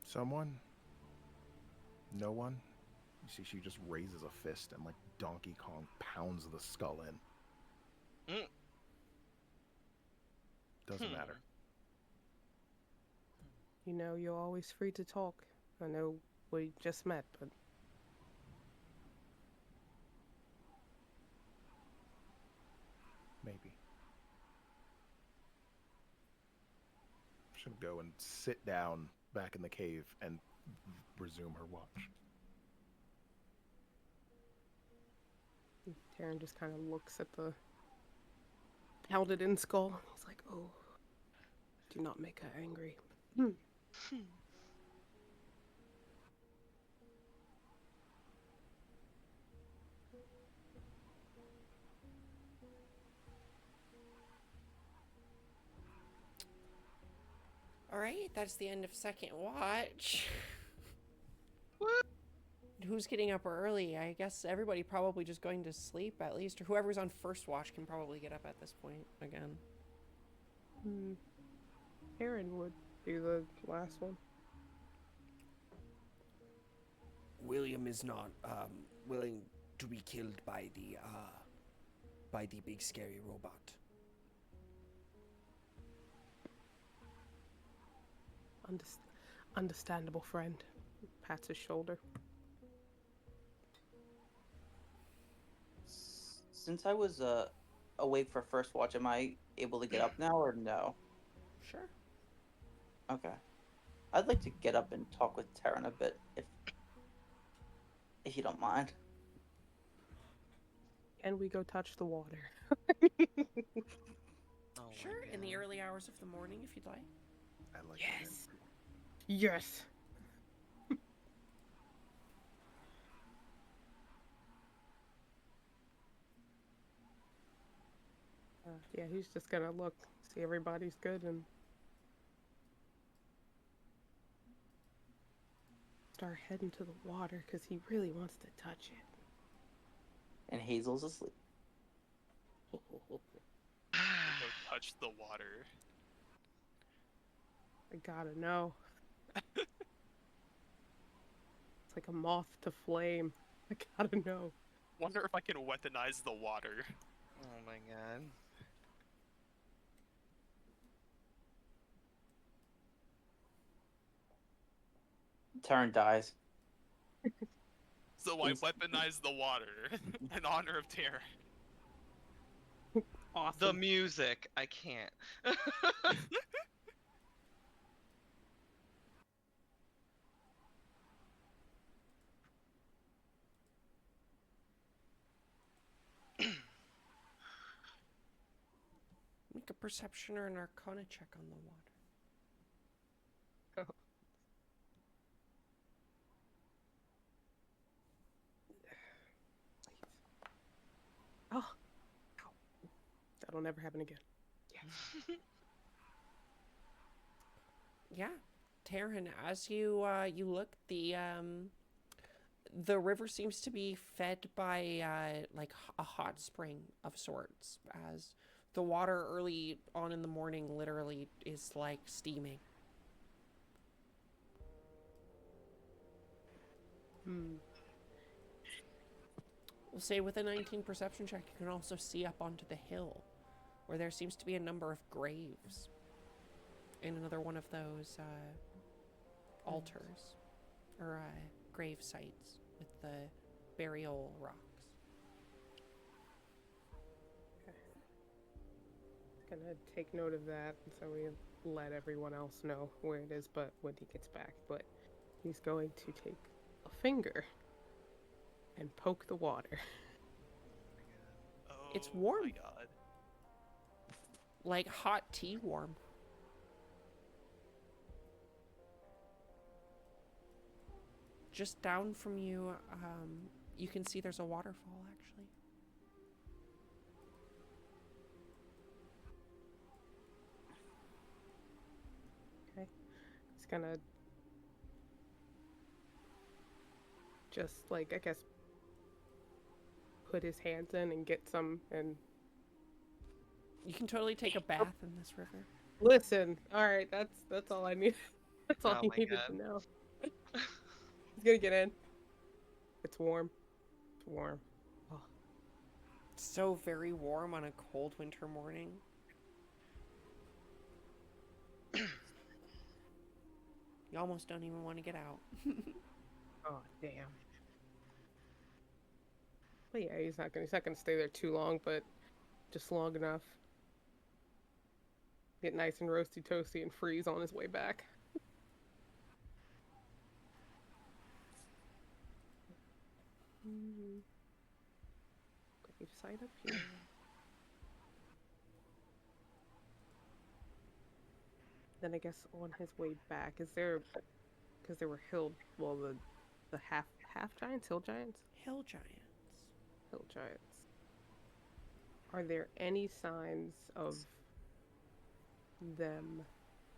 Someone? No one? You see, she just raises a fist and, like Donkey Kong, pounds the skull in. Doesn't matter. You know, you're always free to talk. I know we just met, but Maybe. Should go and sit down back in the cave and resume her watch. Taryn just kind of looks at the pounded in skull. He's like, oh, do not make her angry. All right, that's the end of second watch. Who's getting up early? I guess everybody probably just going to sleep at least, or whoever's on first watch can probably get up at this point again. Aaron would be the last one. William is not willing to be killed by the big scary robot. Understandable, friend. Pats his shoulder. Since I was awake for first watch, am I able to get up now or no? Sure. Okay. I'd like to get up and talk with Terran a bit, if you don't mind. And we go touch the water. Oh Sure, in the early hours of the morning if you'd like. I like Yes. Yes. Yeah, he's just gonna look, see everybody's good, and start heading to the water because he really wants to touch it. And Hazel's asleep. Go touch the water. I gotta know. It's like a moth to flame. I gotta know. Wonder if I can weaponize the water. Oh my god. Terran dies. So I weaponize the water in honor of Terra. Awesome. The music, I can't. Make a perception or an arcana check on the water. Oh. That'll never happen again. Yeah, Taryn, as you you look, The river seems to be fed by like a hot spring of sorts, as the water early on in the morning literally is like steaming. We'll say with a 19 perception check, you can also see up onto the hill, where there seems to be a number of graves, and another one of those altars, or grave sites with the burial rocks. Gonna take note of that, and so we let everyone else know where it is, but when he gets back. But he's going to take a finger and poke the water. Oh, It's warm. my god. Like hot tea warm. Just down from you, you can see there's a waterfall, actually. Okay. He's gonna just, like, I guess, put his hands in and get some, and... You can totally take a bath in this river. Listen, alright, that's all I need. That's all Oh he my needed God. to know. He's gonna get in. It's warm. It's warm. Oh. So very warm on a cold winter morning. You almost don't even want to get out. Oh, damn. But yeah, he's not gonna stay there too long, but just long enough. Get nice and roasty toasty and freeze on his way back. Grave site up here. Then I guess on his way back, is there, because there were the half giants, hill giants? Hill giants. Hill giants. Are there any signs of them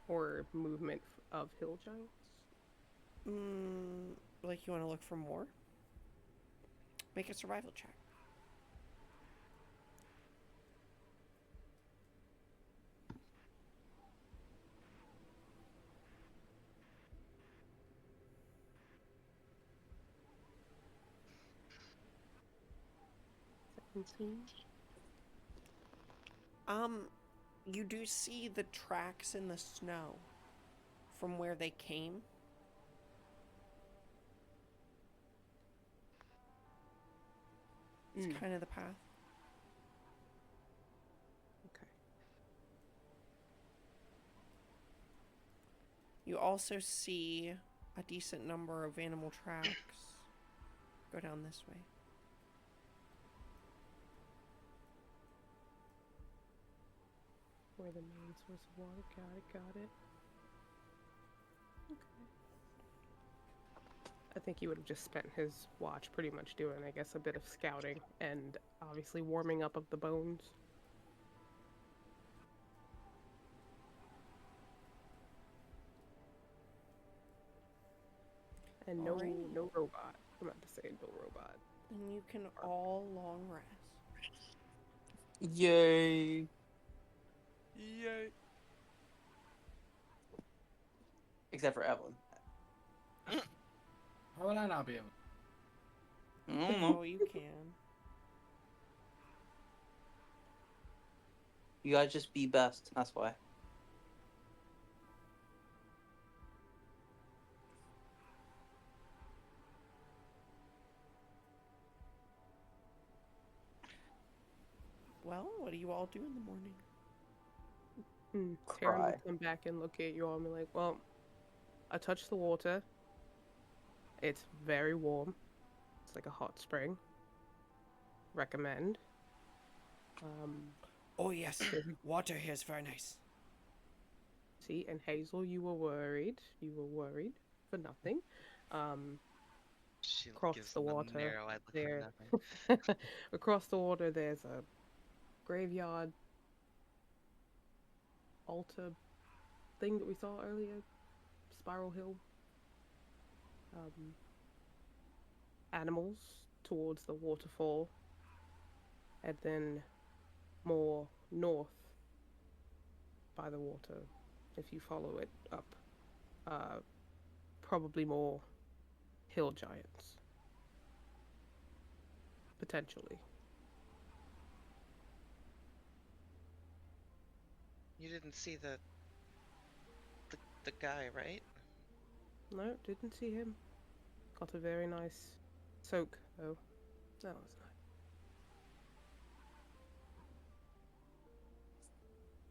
or movement of hill giants? Like you want to look for more? Make a survival check. You do see the tracks in the snow from where they came. It's kind of the path. Okay. You also see a decent number of animal tracks go down this way. Where the main source of water. Got it. Okay. I think he would have just spent his watch pretty much doing, I guess, a bit of scouting and obviously warming up of the bones. And no robot. I'm about to say no robot. And you can all long rest. Yay. Yay. Except for Evelyn. How would I not be able? I don't know. Oh, you can. You gotta just be best. That's why. Well, what do you all do in the morning? Taryn Cry. will come back and look at you all and be like, well, I touched the water. It's very warm. It's like a hot spring. Recommend. Oh yes, water here is very nice. See, and Hazel, you were worried. You were worried for nothing. She Across gives the them a water narrow-eyed look there. for nothing. Across the water, there's a graveyard altar thing that we saw earlier. Spiral Hill. animals towards the waterfall, and then more north by the water, if you follow it up. Probably more hill giants. Potentially. You didn't see the guy, right? No, didn't see him. Got a very nice soak, though. That was nice.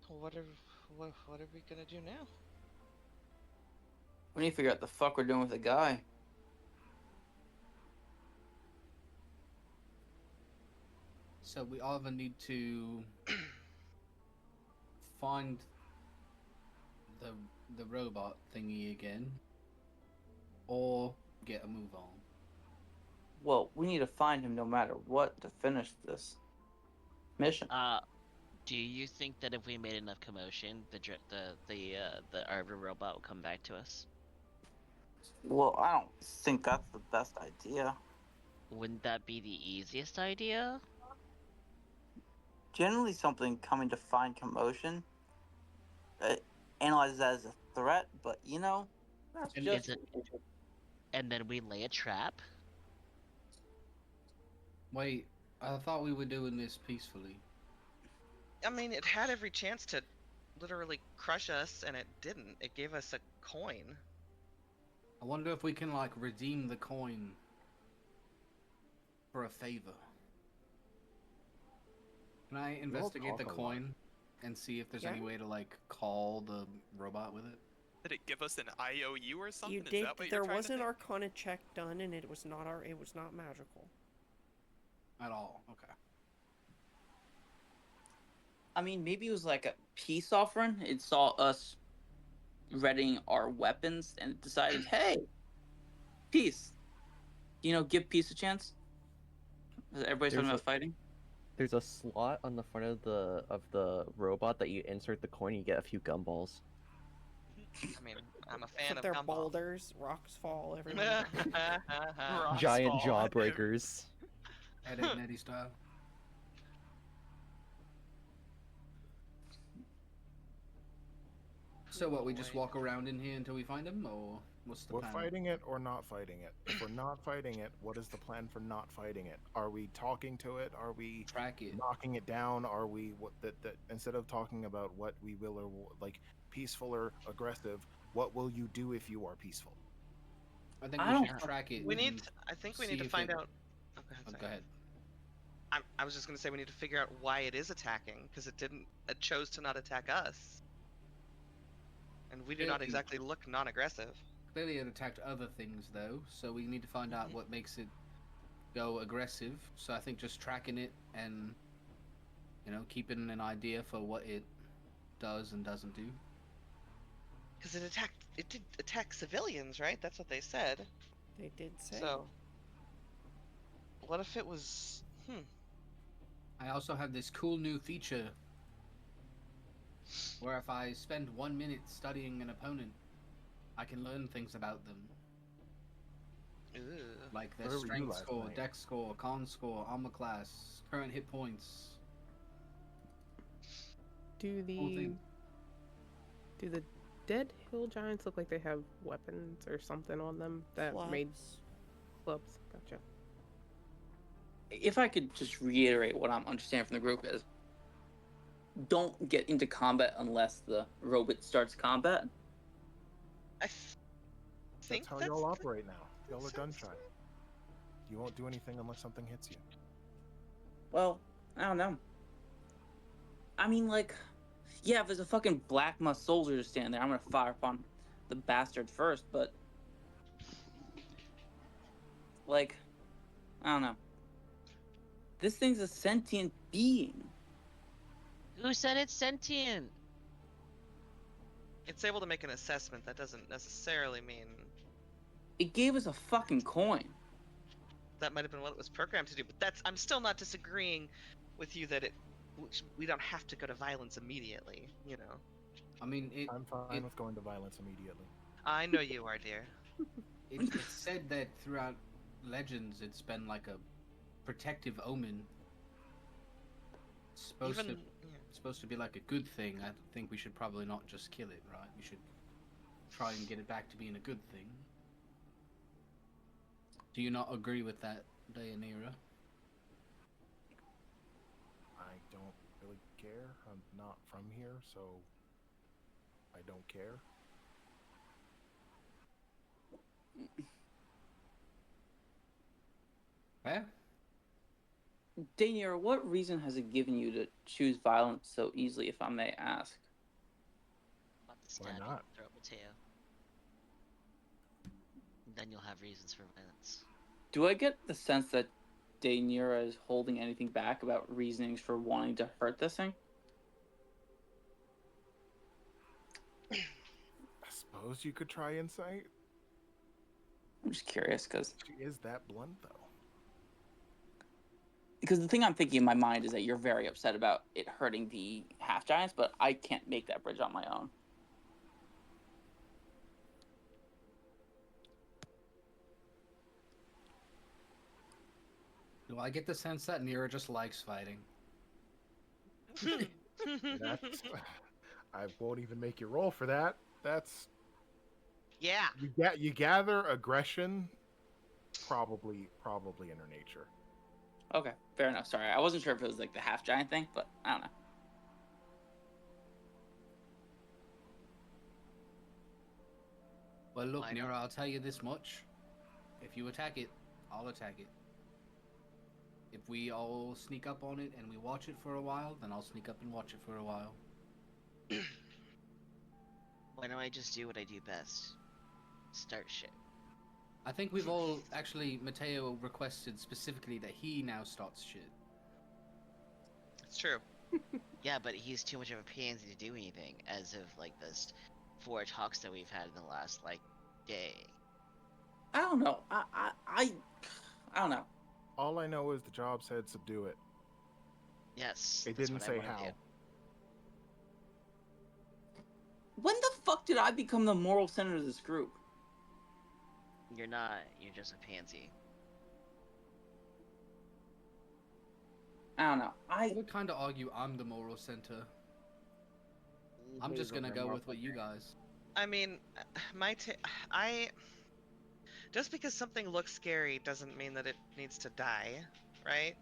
What are we gonna do now? We need to figure out the fuck we're doing with the guy. So we either need to find the robot thingy again, or get a move on. Well, we need to find him no matter what to finish this mission. Do you think that if we made enough commotion, the arbor robot will come back to us? Well, I don't think that's the best idea. Wouldn't that be the easiest idea? Generally, something coming to find commotion analyzes that as a threat, but that's And just. And then we lay a trap? Wait, I thought we were doing this peacefully. I mean, it had every chance to literally crush us, and it didn't. It gave us a coin. I wonder if we can, like, redeem the coin for a favor. Can I investigate the talk a coin and see if there's any way to, like, call the robot with it? Did it give us an IOU or something? You Is did. that what There you're trying was to an think? Arcana check done, and it was not magical. At all, okay. I mean, maybe it was like a peace offering. It saw us readying our weapons and it decided, hey, peace. Give peace a chance. Everybody's talking about fighting. There's a slot on the front of the robot that you insert the coin, you get a few gumballs. I mean, I'm a fan of They're gumball. boulders, rocks fall everywhere. Rocks Giant fall. jawbreakers. Ed, Ed, and Eddie style. So what, we just walk around in here until we find him, or what's the We're plan? fighting it or not fighting it. If we're not fighting it, what is the plan for not fighting it? Are we talking to it? Are we Track it. knocking it down? Are we that instead of talking about what we will or like peaceful or aggressive, what will you do if you are peaceful? I think I we don't should know. track it. We and need. I think we see need to if find it- out. Oh, go ahead. Oh, sorry. go ahead. I was just gonna say we need to figure out why it is attacking, because it didn't. It chose to not attack us, and we do not Clearly- exactly look non-aggressive. Clearly it attacked other things, though, so we need to find out what makes it go aggressive. So I think just tracking it and, keeping an idea for what it does and doesn't do. Because it did attack civilians, right? That's what they said. They did say. So, what if it was? I also have this cool new feature where if I spend 1 minute studying an opponent, I can learn things about them. Ew. Like their Where were you strength last score, night? dex score, con score, armor class, current hit points. Do Whole thing. the dead hill giants look like they have weapons or something on them that made clubs? Gotcha. If I could just reiterate what I'm understanding from the group is, don't get into combat unless the robot starts combat. I think That's how y'all operate now. Y'all are gun shy. You won't do anything unless something hits you. Well, I don't know. I mean, yeah, if there's a fucking black musk soldier standing there, I'm gonna fire upon the bastard first, but I don't know. This thing's a sentient being. Who said it's sentient? It's able to make an assessment. That doesn't necessarily mean It gave us a fucking coin. that might have been what it was programmed to do. But I'm still not disagreeing with you that we don't have to go to violence immediately. I mean, I'm fine with going to violence immediately. I know you are, dear. It said that throughout legends, it's been like a protective omen. It's supposed Even to supposed to be like a good thing. I think we should probably not just kill it, right? We should try and get it back to being a good thing. Do you not agree with that, Deianira? I don't really care. I'm not from here, so I don't care. Eh? Dainier, what reason has it given you to choose violence so easily, if I may ask? Why not? Throw Mateo. Then you'll have reasons for violence. Do I get the sense that Dainira is holding anything back about reasonings for wanting to hurt this thing? I suppose you could try insight. I'm just curious, because She is that blunt, though. Because the thing I'm thinking in my mind is that you're very upset about it hurting the half giants, but I can't make that bridge on my own. Do I get the sense that Nira just likes fighting? That's. I won't even make you roll for that. That's. Yeah. You gather aggression, probably in her nature. Okay, fair enough. Sorry, I wasn't sure if it was like the half giant thing, but I don't know. Well, look, Nira, I'll tell you this much. If you attack it, I'll attack it. If we all sneak up on it and we watch it for a while, then I'll sneak up and watch it for a while. Why don't I just do what I do best? Start shit. I think we've all actually, Mateo requested specifically that he now starts shit. It's true. Yeah, but he's too much of a pansy to do anything, as of like this 4 talks that we've had in the last like day. I don't know. I don't know. All I know is the job said subdue it. Yes. It that's didn't what I say wanna how. do. When the fuck did I become the moral center of this group? You're not. You're just a pansy. I don't know. I would kind of argue I'm the moral center. I'm just gonna go with what you guys. I mean, just because something looks scary doesn't mean that it needs to die, right?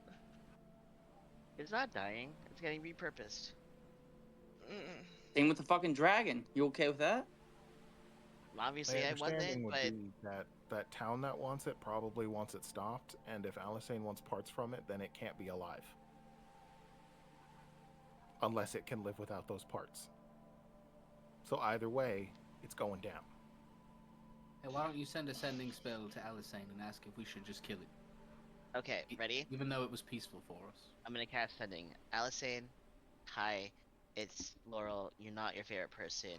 It's not dying. It's getting repurposed. Same with the fucking dragon. You okay with that? Obviously, My I wasn't, understanding would but be that town that wants it probably wants it stopped, and if Alisane wants parts from it, then it can't be alive. Unless it can live without those parts. So either way, it's going down. Hey, why don't you send a sending spell to Alisane and ask if we should just kill it? okay, ready? Even though it was peaceful for us. I'm gonna cast sending. Alisane, hi, it's Laurel. You're not your favorite person.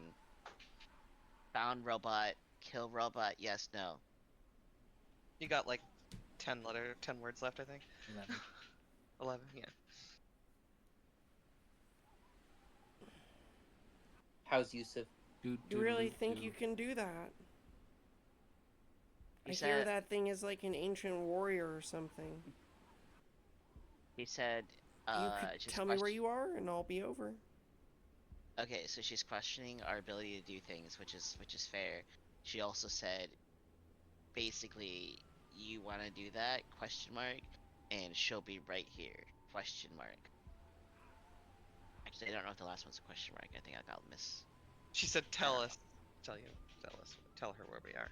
Found robot, kill robot, yes, no. You got like 10 words left, I think. 11. 11, yeah. How's Yusuf? You really think you can do that? He I said, hear that thing is like an ancient warrior or something. He said, You could she's tell me where question- you are, and I'll be over. Okay, so she's questioning our ability to do things, which is fair. She also said, basically, you want to do that? Question mark, and she'll be right here? Question mark. Actually, I don't know if the last one's a question mark. I think I got miss. She said, tell her where we are.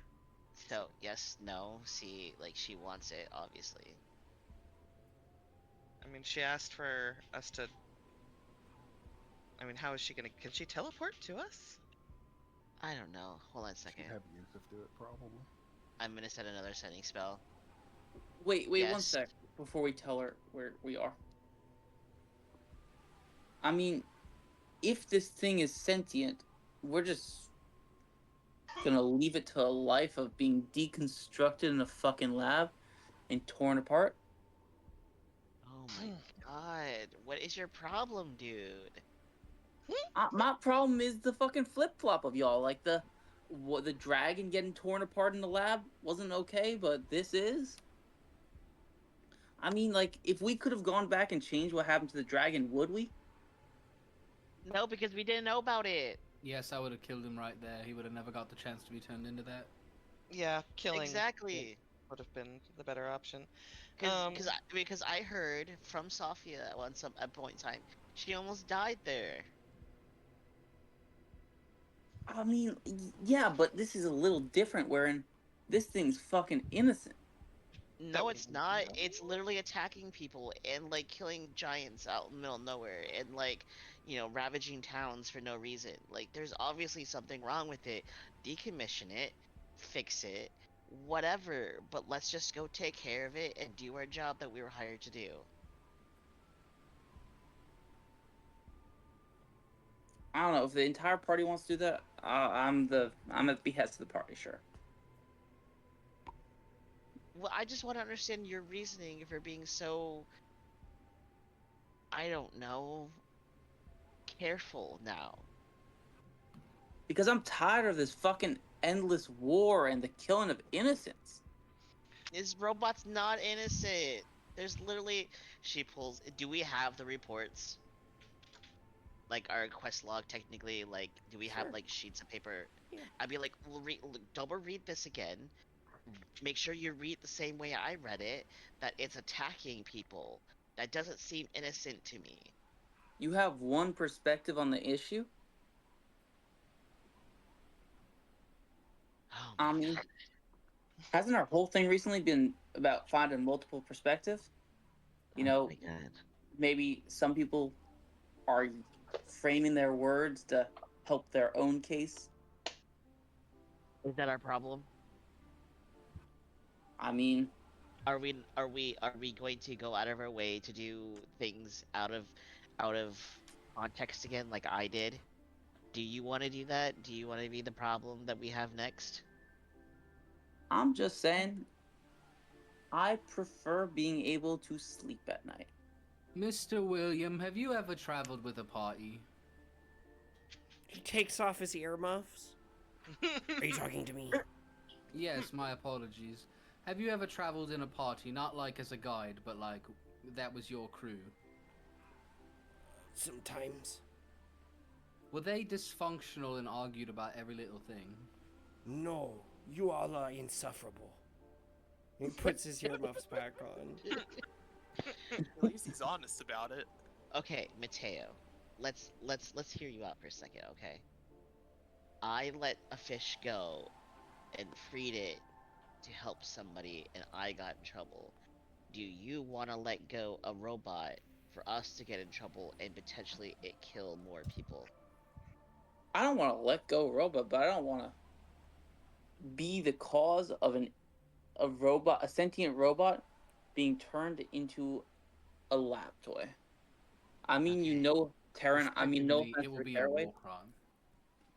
So yes, no. See, like she wants it, obviously. I mean, she asked for us to. I mean, how is she gonna? Can she teleport to us? I don't know. Hold on a She'd second. have Yusuf do it, probably. I'm gonna set another sending spell. Wait, one Yes. sec before we tell her where we are. I mean, if this thing is sentient, we're just gonna leave it to a life of being deconstructed in a fucking lab and torn apart? Oh my god. What is your problem, dude? My problem is the fucking flip-flop of y'all. Like the dragon getting torn apart in the lab wasn't okay, but this is? I mean, like, if we could have gone back and changed what happened to the dragon, would we? No, because we didn't know about it. Yes, I would have killed him right there. He would have never got the chance to be turned into that. Yeah, killing Exactly. would have been the better option. Because I heard from Sophia at point in time, she almost died there. I mean, yeah, but this is a little different, wherein this thing's fucking innocent. No, we it's not. know. It's literally attacking people and like killing giants out in the middle of nowhere and like, ravaging towns for no reason. Like, there's obviously something wrong with it. Decommission it, fix it, whatever. But let's just go take care of it and do our job that we were hired to do. I don't know if the entire party wants to do that. I'm at the behest of the party, sure. Well, I just want to understand your reasoning for being so, I don't know, careful now. Because I'm tired of this fucking endless war and the killing of innocents. This robot's not innocent. There's literally, do we have the reports? Like our quest log, technically, like, do we have Sure. like sheets of paper? Yeah. I'd be like, well, double read this again. Make sure you read the same way I read it, that it's attacking people. That doesn't seem innocent to me. You have one perspective on the issue? Oh I my mean, God. hasn't our whole thing recently been about finding multiple perspectives? You Oh know, my God. maybe some people are framing their words to help their own case. Is that our problem? I mean, Are we going to go out of our way to do things out of context again, like I did? Do you want to do that? Do you want to be the problem that we have next? I'm just saying, I prefer being able to sleep at night. Mr. William, have you ever traveled with a party? He takes off his earmuffs. Are you talking to me? Yes, my apologies. Have you ever traveled in a party, not like as a guide, but like that was your crew? Sometimes. Were they dysfunctional and argued about every little thing? No, you all are insufferable. He puts his earmuffs back on. At least he's honest about it. Okay, Mateo, let's hear you out for a second, okay? I let a fish go and freed it to help somebody, and I got in trouble. Do you want to let go a robot for us to get in trouble and potentially it kill more people? I don't want to let go robot, but I don't want to be the cause of a sentient robot being turned into a lap toy. I mean, Okay. Terran. I mean, no Effectively, offense it will to be a Caraway. war crime.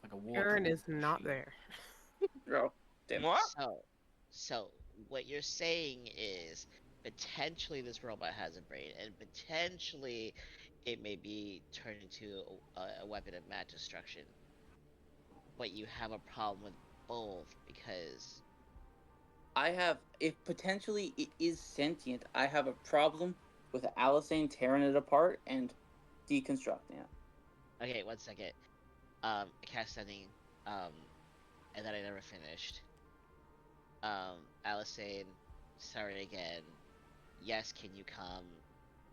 Like a war Aaron crime is not machine. there. Bro, damn. What? So what you're saying is potentially this robot has a brain, and potentially it may be turned into a weapon of mass destruction. But you have a problem with both because If potentially it is sentient, I have a problem with Alisane tearing it apart and deconstructing it. okay, 1 second. Cast sending, and then I never finished. Alisane, sorry again. Yes, can you come?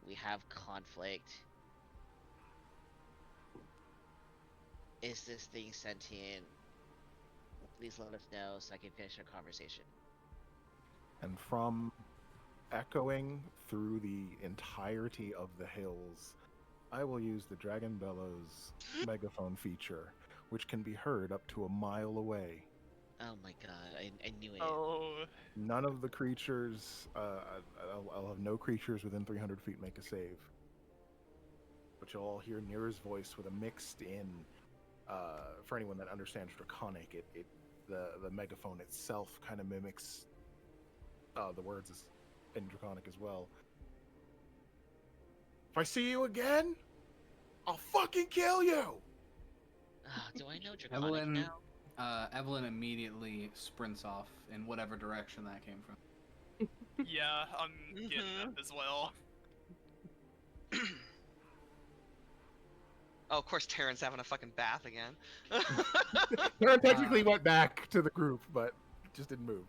We have conflict. Is this thing sentient? Please let us know so I can finish our conversation. And from echoing through the entirety of the hills, I will use the Dragon Bellows megaphone feature, which can be heard up to a mile away. Oh my god, I knew it. Oh. None of the creatures, I'll have no creatures within 300 feet make a save. But you'll all hear Nira's voice with a mixed in, for anyone that understands Draconic, the megaphone itself kind of mimics the words in Draconic as well. If I see you again, I'll fucking kill you! Do I know Draconic now? Evelyn immediately sprints off in whatever direction that came from. Yeah, I'm getting up as well. Oh, of course, Terran's having a fucking bath again. Karen technically went back to the group, but just didn't move.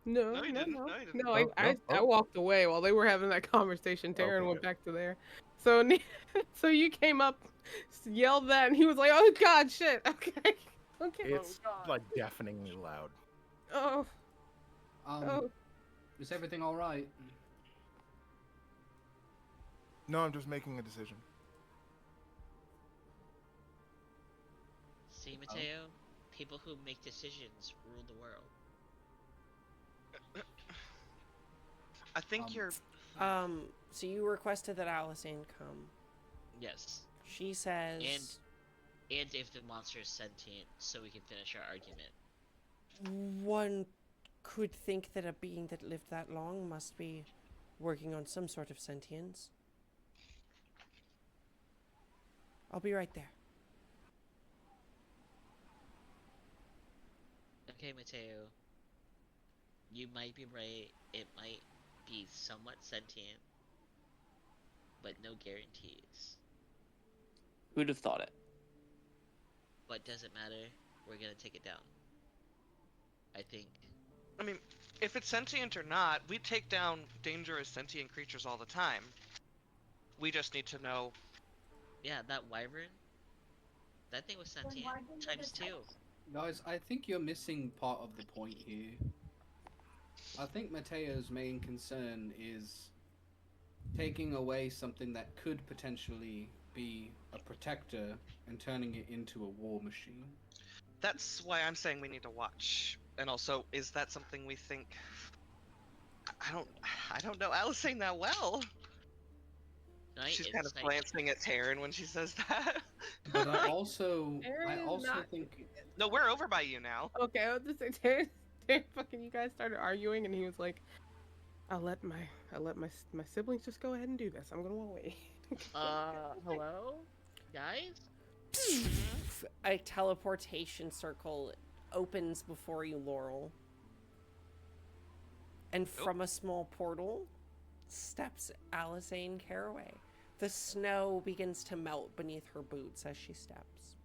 No, No, he no, didn't. no. No, he didn't. No, Oh, I oh. walked away while they were having that conversation. Taryn Okay, went good. back to there. So, so you came up, yelled that, and he was like, "Oh God, shit." Okay, okay. It's like deafeningly loud. Oh, oh. Is everything all right? No, I'm just making a decision. See, Mateo? People who make decisions rule the world. I think you're. So you requested that Alicent come. Yes. She says. And if the monster is sentient, so we can finish our argument. One could think that a being that lived that long must be working on some sort of sentience. I'll be right there. Okay, Mateo. You might be right. It might be somewhat sentient, but no guarantees. Who'd have thought it? But doesn't matter. We're gonna take it down. I think. I mean, if it's sentient or not, we take down dangerous sentient creatures all the time. We just need to know. Yeah, that wyvern. That thing was sentient times 2. Guys, I think you're missing part of the point here. I think Mateo's main concern is taking away something that could potentially be a protector and turning it into a war machine. That's why I'm saying we need to watch. And also, is that something we think? I don't know Alice saying that well. She's kind of glancing at Taryn when she says that. But I also not... think. No, we're over by you now. Okay, I was just say Taryn, fucking you guys started arguing, and he was like, "I'll let my siblings just go ahead and do this. I'm gonna wait." Hello, guys. A teleportation circle opens before you, Laurel. And from a small portal steps Alicent Caraway. The snow begins to melt beneath her boots as she steps.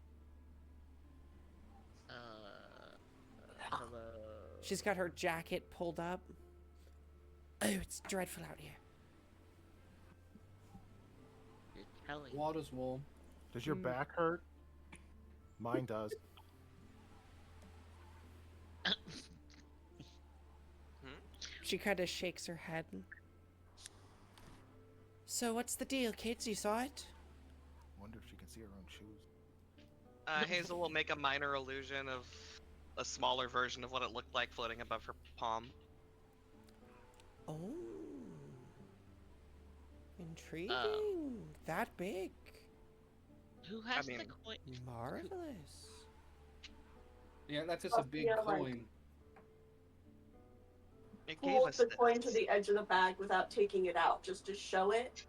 Hello. She's got her jacket pulled up. Oh, it's dreadful out here. You're telling. Water's warm. Does your back hurt? Mine does. She kind of shakes her head. So what's the deal, kids? You saw it? Wonder if she can see her own shoes. Hazel will make a minor illusion of a smaller version of what it looked like floating above her palm. Oh. Intriguing. That big. Who has I mean, the coin? Marvelous. Yeah, that's just a big coin. It gave Pull us the this. coin to the edge of the bag without taking it out, just to show it,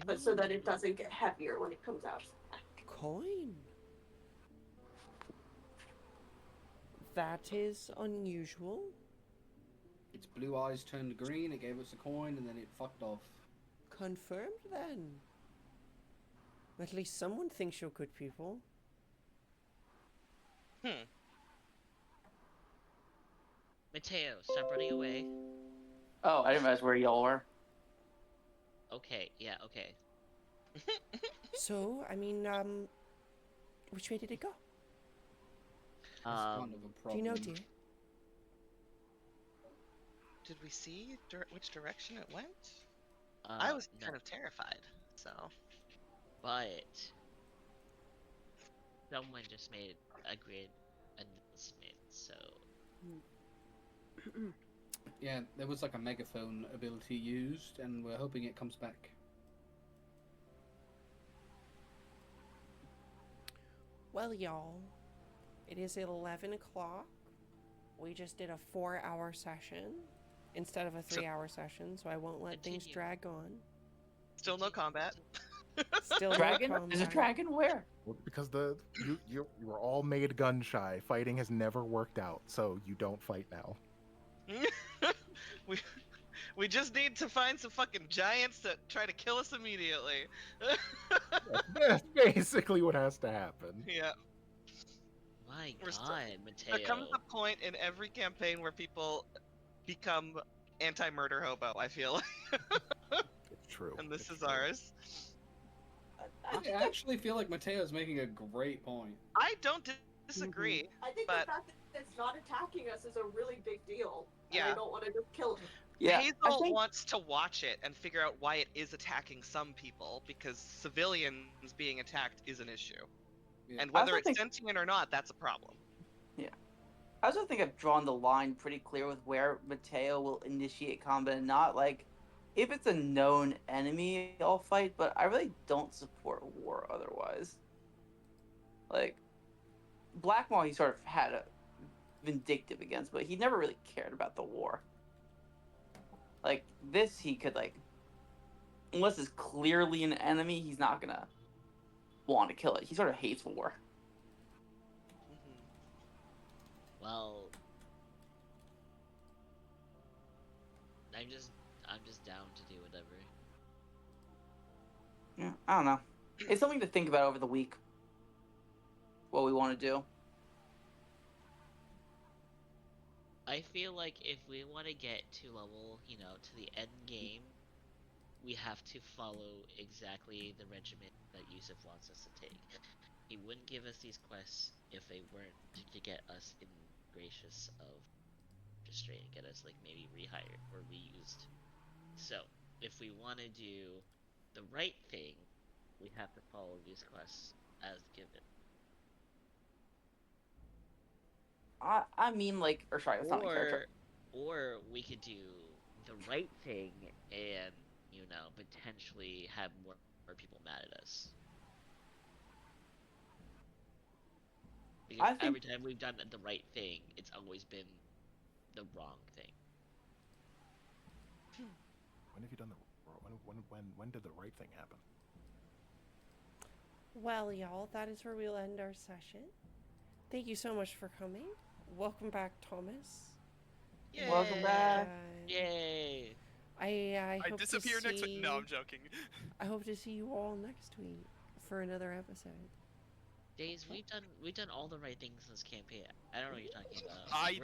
but so that it doesn't get heavier when it comes out. Coin. That is unusual. Its blue eyes turned green, it gave us a coin, and then it fucked off. Confirmed then. At least someone thinks you're good people. Mateo, stop running away. Oh, I didn't realize where y'all were. Okay, yeah, okay. So, I mean, which way did it go? That's kind of a Do problem. you know, dear? Did we see which direction it went? I was no. kind of terrified, so. But someone just made a great announcement, so. Yeah, there was like a megaphone ability used, and we're hoping it comes back. Well, y'all, it is 11 o'clock. We just did a 4-hour session instead of a 3-hour session, so I won't let things drag on. Still no combat. Still Dragon? no combat. Is a dragon where? Well, because you were all made gun shy. Fighting has never worked out, so you don't fight now. We we just need to find some fucking giants that try to kill us immediately. That's basically what has to happen. Yeah. My We're st- God, There comes Mateo. a point in every campaign where people become anti-murder hobo, I feel. It's true. And this It's is true. ours. I actually feel like Mateo's making a great point. I don't disagree. I think But the fact that it's not attacking us is a really big deal. And Yeah. I don't want to just kill it. Yeah, I Hazel think wants to watch it and figure out why it is attacking some people, because civilians being attacked is an issue. Yeah. And I whether also it's think sentient or not, that's a problem. I also think I've drawn the line pretty clear with where Mateo will initiate combat and not. Like, if it's a known enemy, I'll fight, but I really don't support war otherwise. Like, Blackmaw, he sort of had a vindictive against, but he never really cared about the war. Like, this, he could, like, unless it's clearly an enemy, he's not gonna want to kill it. He sort of hates war. Mhm. Well, I'm just down to do whatever. Yeah, I don't know. It's something to think about over the week. What we want to do. I feel like if we want to get to level, to the end game, we have to follow exactly the regimen that Yusuf wants us to take. He wouldn't give us these quests if they weren't to get us in gracious of just straight and get us like maybe rehired or reused. So, if we want to do the right thing, we have to follow these quests as given. I mean, like, or sorry, that's not my character. Or we could do the right thing and, potentially have more people mad at us. Because I think every time we've done the right thing, it's always been the wrong thing. When have you done the when did the right thing happen? Well, y'all, that is where we'll end our session. Thank you so much for coming. Welcome back, Thomas. Yay! Welcome back. Yay! I I hope disappear to next see... week. No, I'm joking. I hope to see you all next week for another episode. Days, we've done all the right things in this campaign. I don't know what you're talking about. I We're